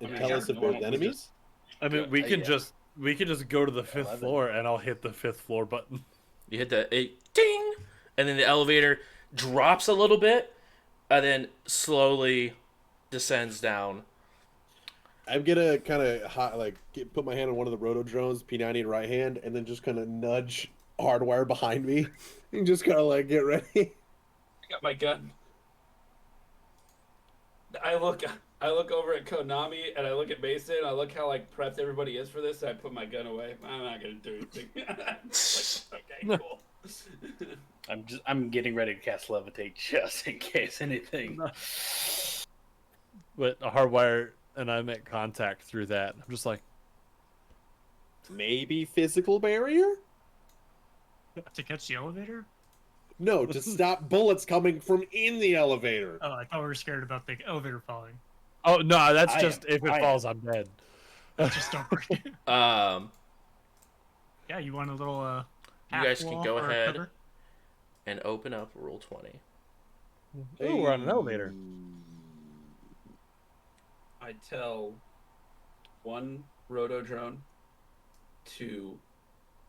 And I mean, tell yeah, us if why there's don't we enemies? I mean, we can yeah. just go to the 5th 11. floor, and I'll hit the 5th floor button. You hit the ding, and then the elevator drops a little bit, and then slowly descends down. I'm gonna kind of put my hand on one of the roto drones, P90 in right hand, and then just kind of nudge hardwire behind me, and just kind of like get ready. I got my gun. I look over at Konami and I look at Mason. And I look how like prepped everybody is for this. And I put my gun away. I'm not gonna do anything. Okay, cool. I'm getting ready to cast levitate just in case anything. But a hardwire and I make contact through that. I'm just like, Maybe physical barrier? To catch the elevator? No, to stop bullets coming from in the elevator. Oh, I thought we were scared about the elevator falling. oh no, that's I just am. if it I am. falls, I'm dead. Just don't worry. Yeah, you want a little You guys can half go wall or ahead cover? and open up Rule 20. Ooh, we're on an elevator. I tell one roto drone to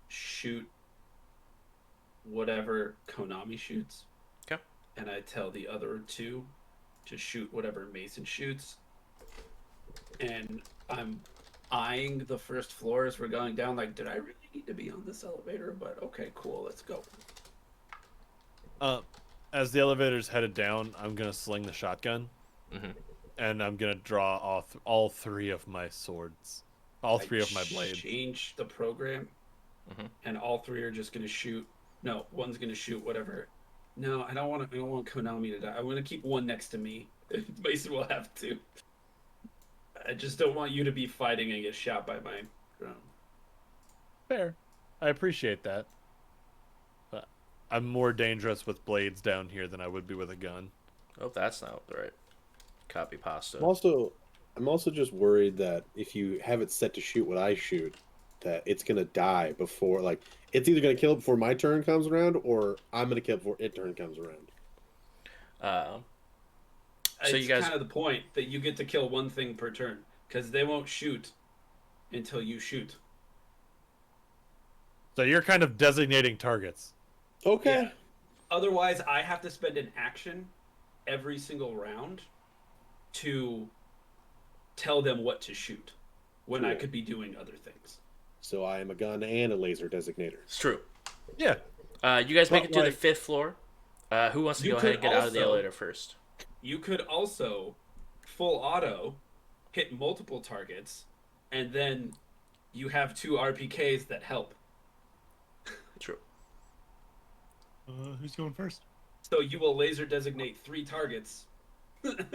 shoot whatever Konami shoots. Okay. And I tell the other two to shoot whatever Mason shoots. And I'm eyeing the first floor as we're going down, like, did I really need to be on this elevator? But okay, cool, let's go. As the elevator's headed down, I'm gonna sling the shotgun, Mhm. and I'm gonna draw all 3 of my swords, all 3 of my blades. Change the program, and all 3 are just gonna shoot. No, one's gonna shoot whatever. No, I don't want Konami to die. I'm gonna keep one next to me. Mason will have 2. I just don't want you to be fighting and get shot by my drone. Fair, I appreciate that. But I'm more dangerous with blades down here than I would be with a gun. Oh, that's not the right copy pasta. I'm also just worried that if you have it set to shoot what I shoot, that it's gonna die before, like, it's either gonna kill it before my turn comes around, or I'm gonna kill it before its turn comes around. So it's you guys kind of the point that you get to kill one thing per turn because they won't shoot until you shoot. So you're kind of designating targets. Okay. Yeah. Otherwise, I have to spend an action every single round to tell them what to shoot when I Cool. could be doing other things. So I am a gun and a laser designator. It's true. Yeah. You guys make But, it to the like- 5th floor. Who wants to You go ahead could and get out of the also- elevator first? You could also full auto hit multiple targets, and then you have 2 RPKs that help. True. Who's going first? So you will laser designate 3 targets.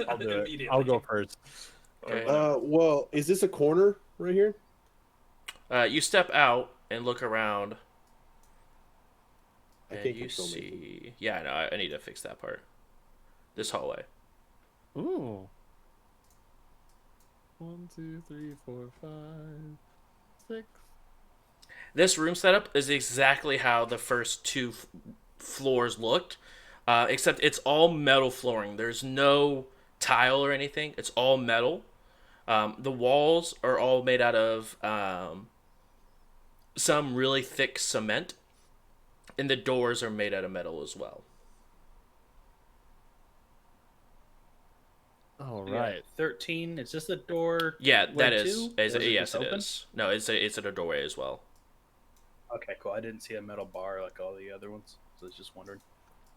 I'll do it. immediately. I'll go first. Okay. Well, is this a corner right here? You step out and look around, I and can't you control me. see... Yeah, no, I need to fix that part. This hallway. Ooh. 1, 2, 3, 4, 5, 6. This room setup is exactly how the first 2 floors looked, except it's all metal flooring. There's no tile or anything. It's all metal. The walls are all made out of some really thick cement, and the doors are made out of metal as well. All Yeah, right. 13. Is this the door? Yeah, way that is. two? Yes, Or is it just open? is. No, it's a doorway as well. Okay, cool. I didn't see a metal bar like all the other ones, so I was just wondering.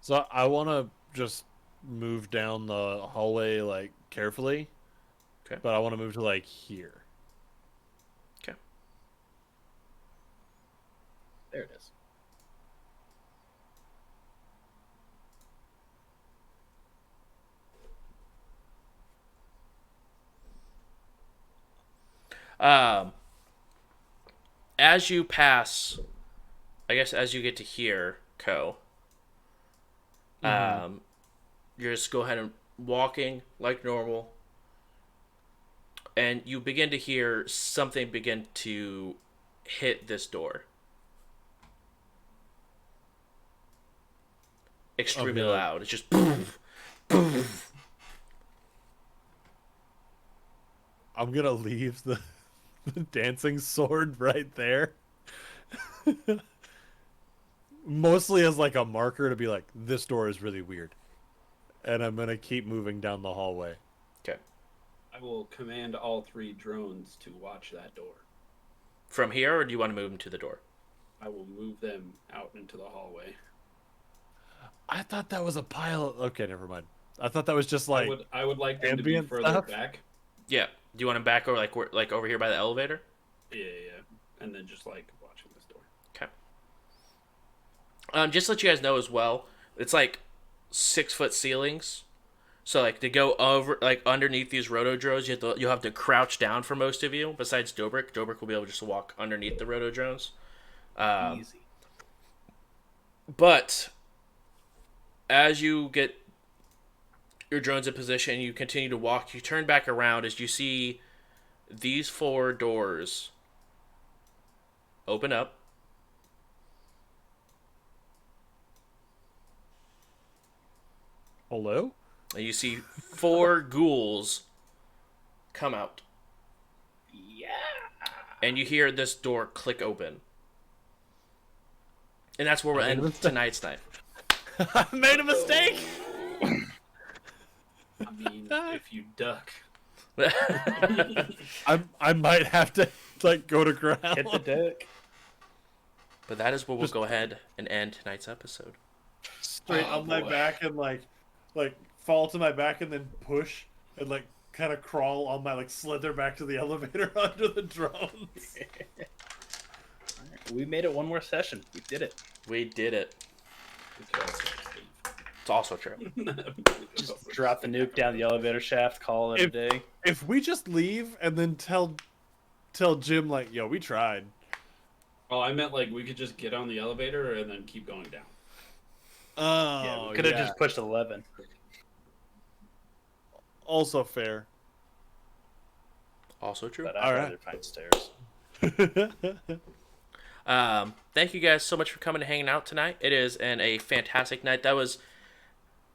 So I want to just move down the hallway, like, carefully. Okay. But I want to move to, like, here. Okay. There it is. As you pass, I guess as you get to here, you just go ahead and walking like normal, and you begin to hear something begin to hit this door. Extremely Okay. loud. It's just poof, poof. I'm going to leave the dancing sword right there. Mostly as, like, a marker to be like, this door is really weird. And I'm going to keep moving down the hallway. Okay. I will command all 3 drones to watch that door. From here, or do you want to move them to the door? I will move them out into the hallway. I thought that was a pile. Okay, never mind. I thought that was just like I would like them to be ambient further stuff? back. Yeah. Do you want them back over like over here by the elevator? Yeah, and then just like watching this door. Okay. Just to let you guys know as well, it's like 6-foot ceilings. So like to go over like underneath these rotodrones, you'll have to crouch down for most of you. Besides Dobrik, Dobrik will be able just to walk underneath the rotodrones. Easy. But as you get your drones in position, you continue to walk. You turn back around as you see these 4 doors open up. hello. And you see 4 ghouls come out. Yeah. And you hear this door click open. And that's where we'll made a end mistake. tonight's night. I made a mistake. I mean, if you duck. I might have to like go to ground. Hit the deck. But that is where we'll Just- go ahead and end tonight's episode. Straight Oh, on my boy. back and like fall to my back and then push and like kind of crawl on my like slither back to the elevator under the drones. We made it one more session. We did it. We did it. Because It's also true. Just drop the nuke down the elevator shaft. Call it a day. If we just leave and then tell Jim like, yo, we tried. Oh, I meant like we could just get on the elevator and then keep going down. Oh, Yeah, we could have just pushed 11. Also fair. Also true. But I'd All rather right. find stairs. Thank you guys so much for coming and hanging out tonight. It is a fantastic night. That was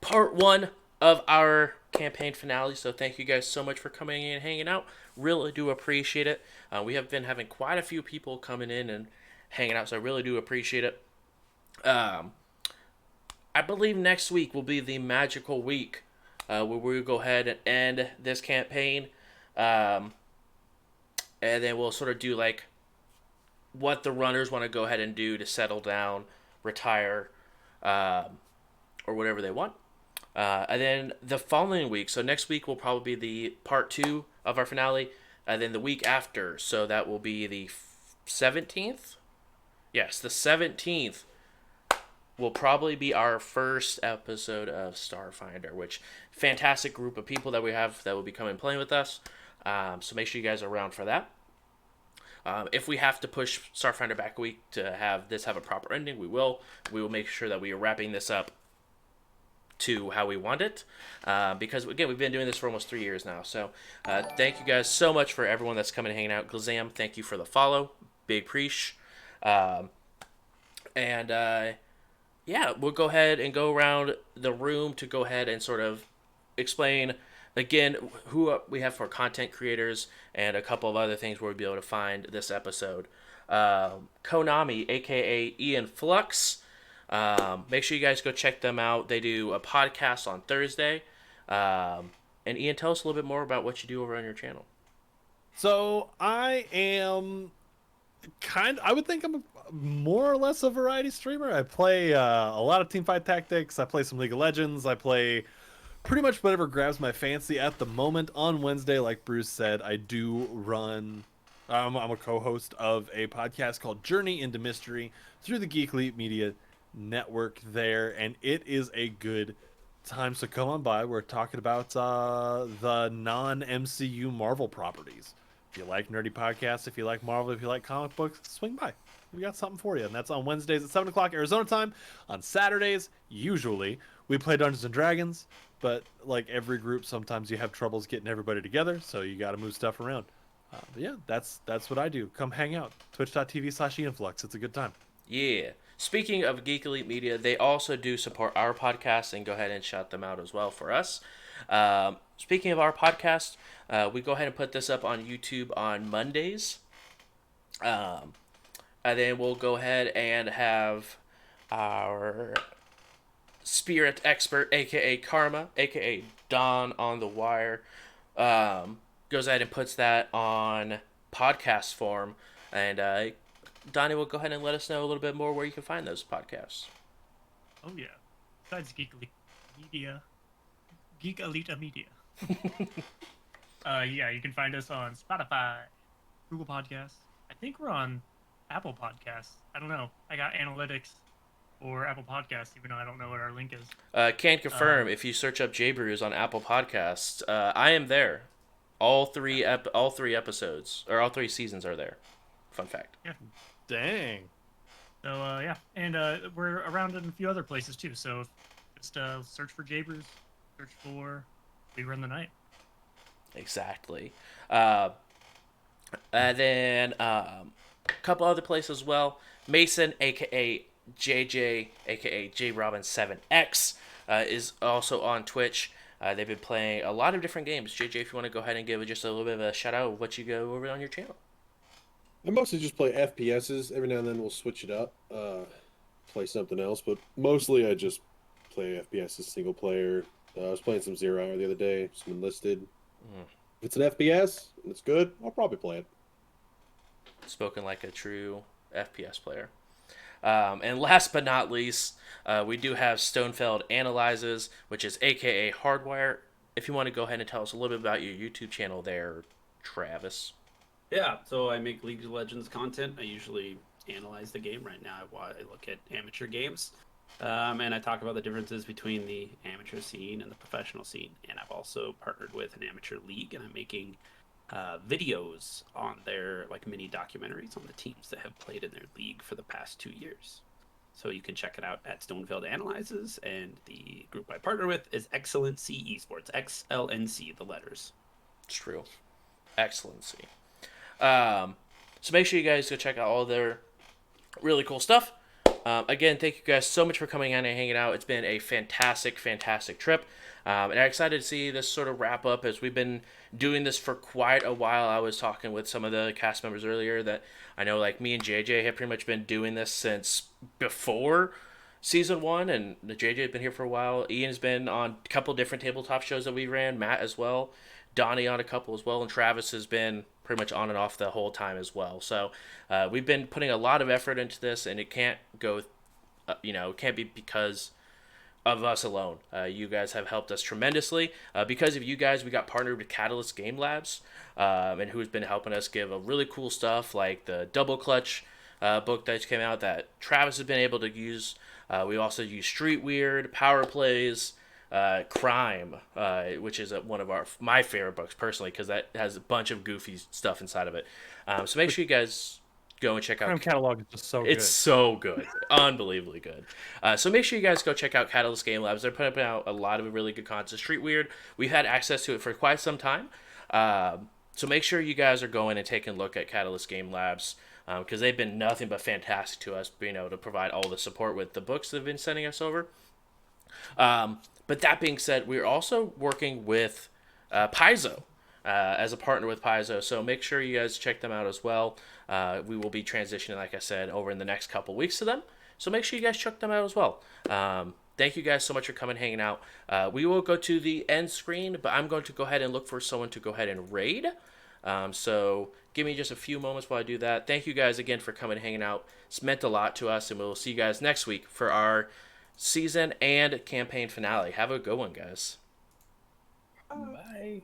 part 1 of our campaign finale. So thank you guys so much for coming in and hanging out. Really do appreciate it. We have been having quite a few people coming in and hanging out, so I really do appreciate it. I believe next week will be the magical week where we'll go ahead and end this campaign. And then we'll sort of do like what the runners want to go ahead and do to settle down, retire, or whatever they want. And then the following week, so next week will probably be the part 2 of our finale. And then the week after, so that will be the 17th. Yes, the 17th will probably be our first episode of Starfinder, which fantastic group of people that we have that will be coming and playing with us. So make sure you guys are around for that. If we have to push Starfinder back a week to have this have a proper ending, we will. We will make sure that we are wrapping this up to how we want it. Because, again, we've been doing this for almost 3 years now. So thank you guys so much for everyone that's coming and hanging out. Glazam, thank you for the follow. Big preach. Yeah, we'll go ahead and go around the room to go ahead and sort of explain again who we have for content creators and a couple of other things where we'll be able to find this episode. Konami, aka Ian Flux. Make sure you guys go check them out. They do a podcast on Thursday. And Ian, tell us a little bit more about what you do over on your channel. So I am I would think I'm more or less a variety streamer. I play a lot of Teamfight Tactics. I play some League of Legends. I play pretty much whatever grabs my fancy at the moment. On Wednesday, like Bruce said, I do run. I'm a co-host of a podcast called Journey into Mystery through the Geek Elite Media Network there, and it is a good time. So come on by. We're talking about the non-MCU Marvel properties. If you like nerdy podcasts, if you like Marvel, if you like comic books, swing by. We got something for you. And that's on Wednesdays at 7 o'clock Arizona time. On Saturdays, usually, we play Dungeons & Dragons. But like every group, sometimes you have troubles getting everybody together. So you got to move stuff around. But yeah, that's what I do. Come hang out. Twitch.tv/Ianflux. It's a good time. Yeah. Speaking of Geek Elite Media, they also do support our podcast, and go ahead and shout them out as well for us. Speaking of our podcast, we go ahead and put this up on YouTube on Mondays. And then we'll go ahead and have our spirit expert, a.k.a. Karma, a.k.a. Dawn on the Wire, goes ahead and puts that on podcast form. And Donnie will go ahead and let us know a little bit more where you can find those podcasts. Oh, yeah. Besides Geek Elite Media. Yeah, you can find us on Spotify, Google Podcasts. I think we're on Apple Podcasts. I don't know. I got analytics or Apple Podcasts, even though I don't know what our link is. Can confirm if you search up J-Brews on Apple Podcasts, I am there. All three episodes, or all 3 seasons are there. Fun fact. Yeah. Dang. So, yeah. And we're around in a few other places, too. So just search for J-Brews. Search for We Run the Night. Exactly. And then a couple other places as well. Mason, a.k.a. JJ, a.k.a. JRobin7X, is also on Twitch. They've been playing a lot of different games. JJ, if you want to go ahead and give just a little bit of a shout-out of what you go over on your channel. I mostly just play FPSs. Every now and then we'll switch it up, play something else. But mostly I just play FPSs single player. I was playing some Zero Hour the other day, some Enlisted. If it's an FPS and it's good, I'll probably play it. Spoken like a true FPS player. And last but not least, we do have Stonefeld Analyzes, which is a.k.a. Hardwire. If you want to go ahead and tell us a little bit about your YouTube channel there, Travis. Yeah, so I make League of Legends content. I usually analyze the game. Right now, I look at amateur games. And I talk about the differences between the amateur scene and the professional scene. And I've also partnered with an amateur league, and I'm making videos on their like mini documentaries on the teams that have played in their league for the past 2 years. So you can check it out at Stonefield Analyzes, and the group I partner with is Excellency Esports. XLNC, the letters. It's true. Excellency. So make sure you guys go check out all their really cool stuff. Again, thank you guys so much for coming in and hanging out. It's been a fantastic, fantastic trip. And I'm excited to see this sort of wrap up as we've been doing this for quite a while. I was talking with some of the cast members earlier that I know, like me and JJ have pretty much been doing this since before season 1, and JJ has been here for a while. Ian has been on a couple different tabletop shows that we ran, Matt as well, Donnie on a couple as well, and Travis has been pretty much on and off the whole time as well. So we've been putting a lot of effort into this, and it can't go, it can't be because of us alone. You guys have helped us tremendously. Because of you guys, we got partnered with Catalyst Game Labs, and who's been helping us give a really cool stuff like the Double Clutch book that just came out that Travis has been able to use. We also use Street Weird, Power Plays, Crime, which is one of my favorite books personally because that has a bunch of goofy stuff inside of it. So make sure you guys go and check out. Crime catalog is just so good. It's so good, unbelievably good. So make sure you guys go check out Catalyst Game Labs. They're putting out a lot of really good content. Street Weird, we've had access to it for quite some time. So make sure you guys are going and taking a look at Catalyst Game Labs because they've been nothing but fantastic to us, being able to provide all the support with the books they've been sending us over. But that being said, we're also working with Paizo as a partner with Paizo. So make sure you guys check them out as well. We will be transitioning, like I said, over in the next couple weeks to them. So make sure you guys check them out as well. Thank you guys so much for coming and hanging out. We will go to the end screen, but I'm going to go ahead and look for someone to go ahead and raid. So give me just a few moments while I do that. Thank you guys again for coming and hanging out. It's meant a lot to us, and we'll see you guys next week for our season and campaign finale. Have a good one, guys. Bye.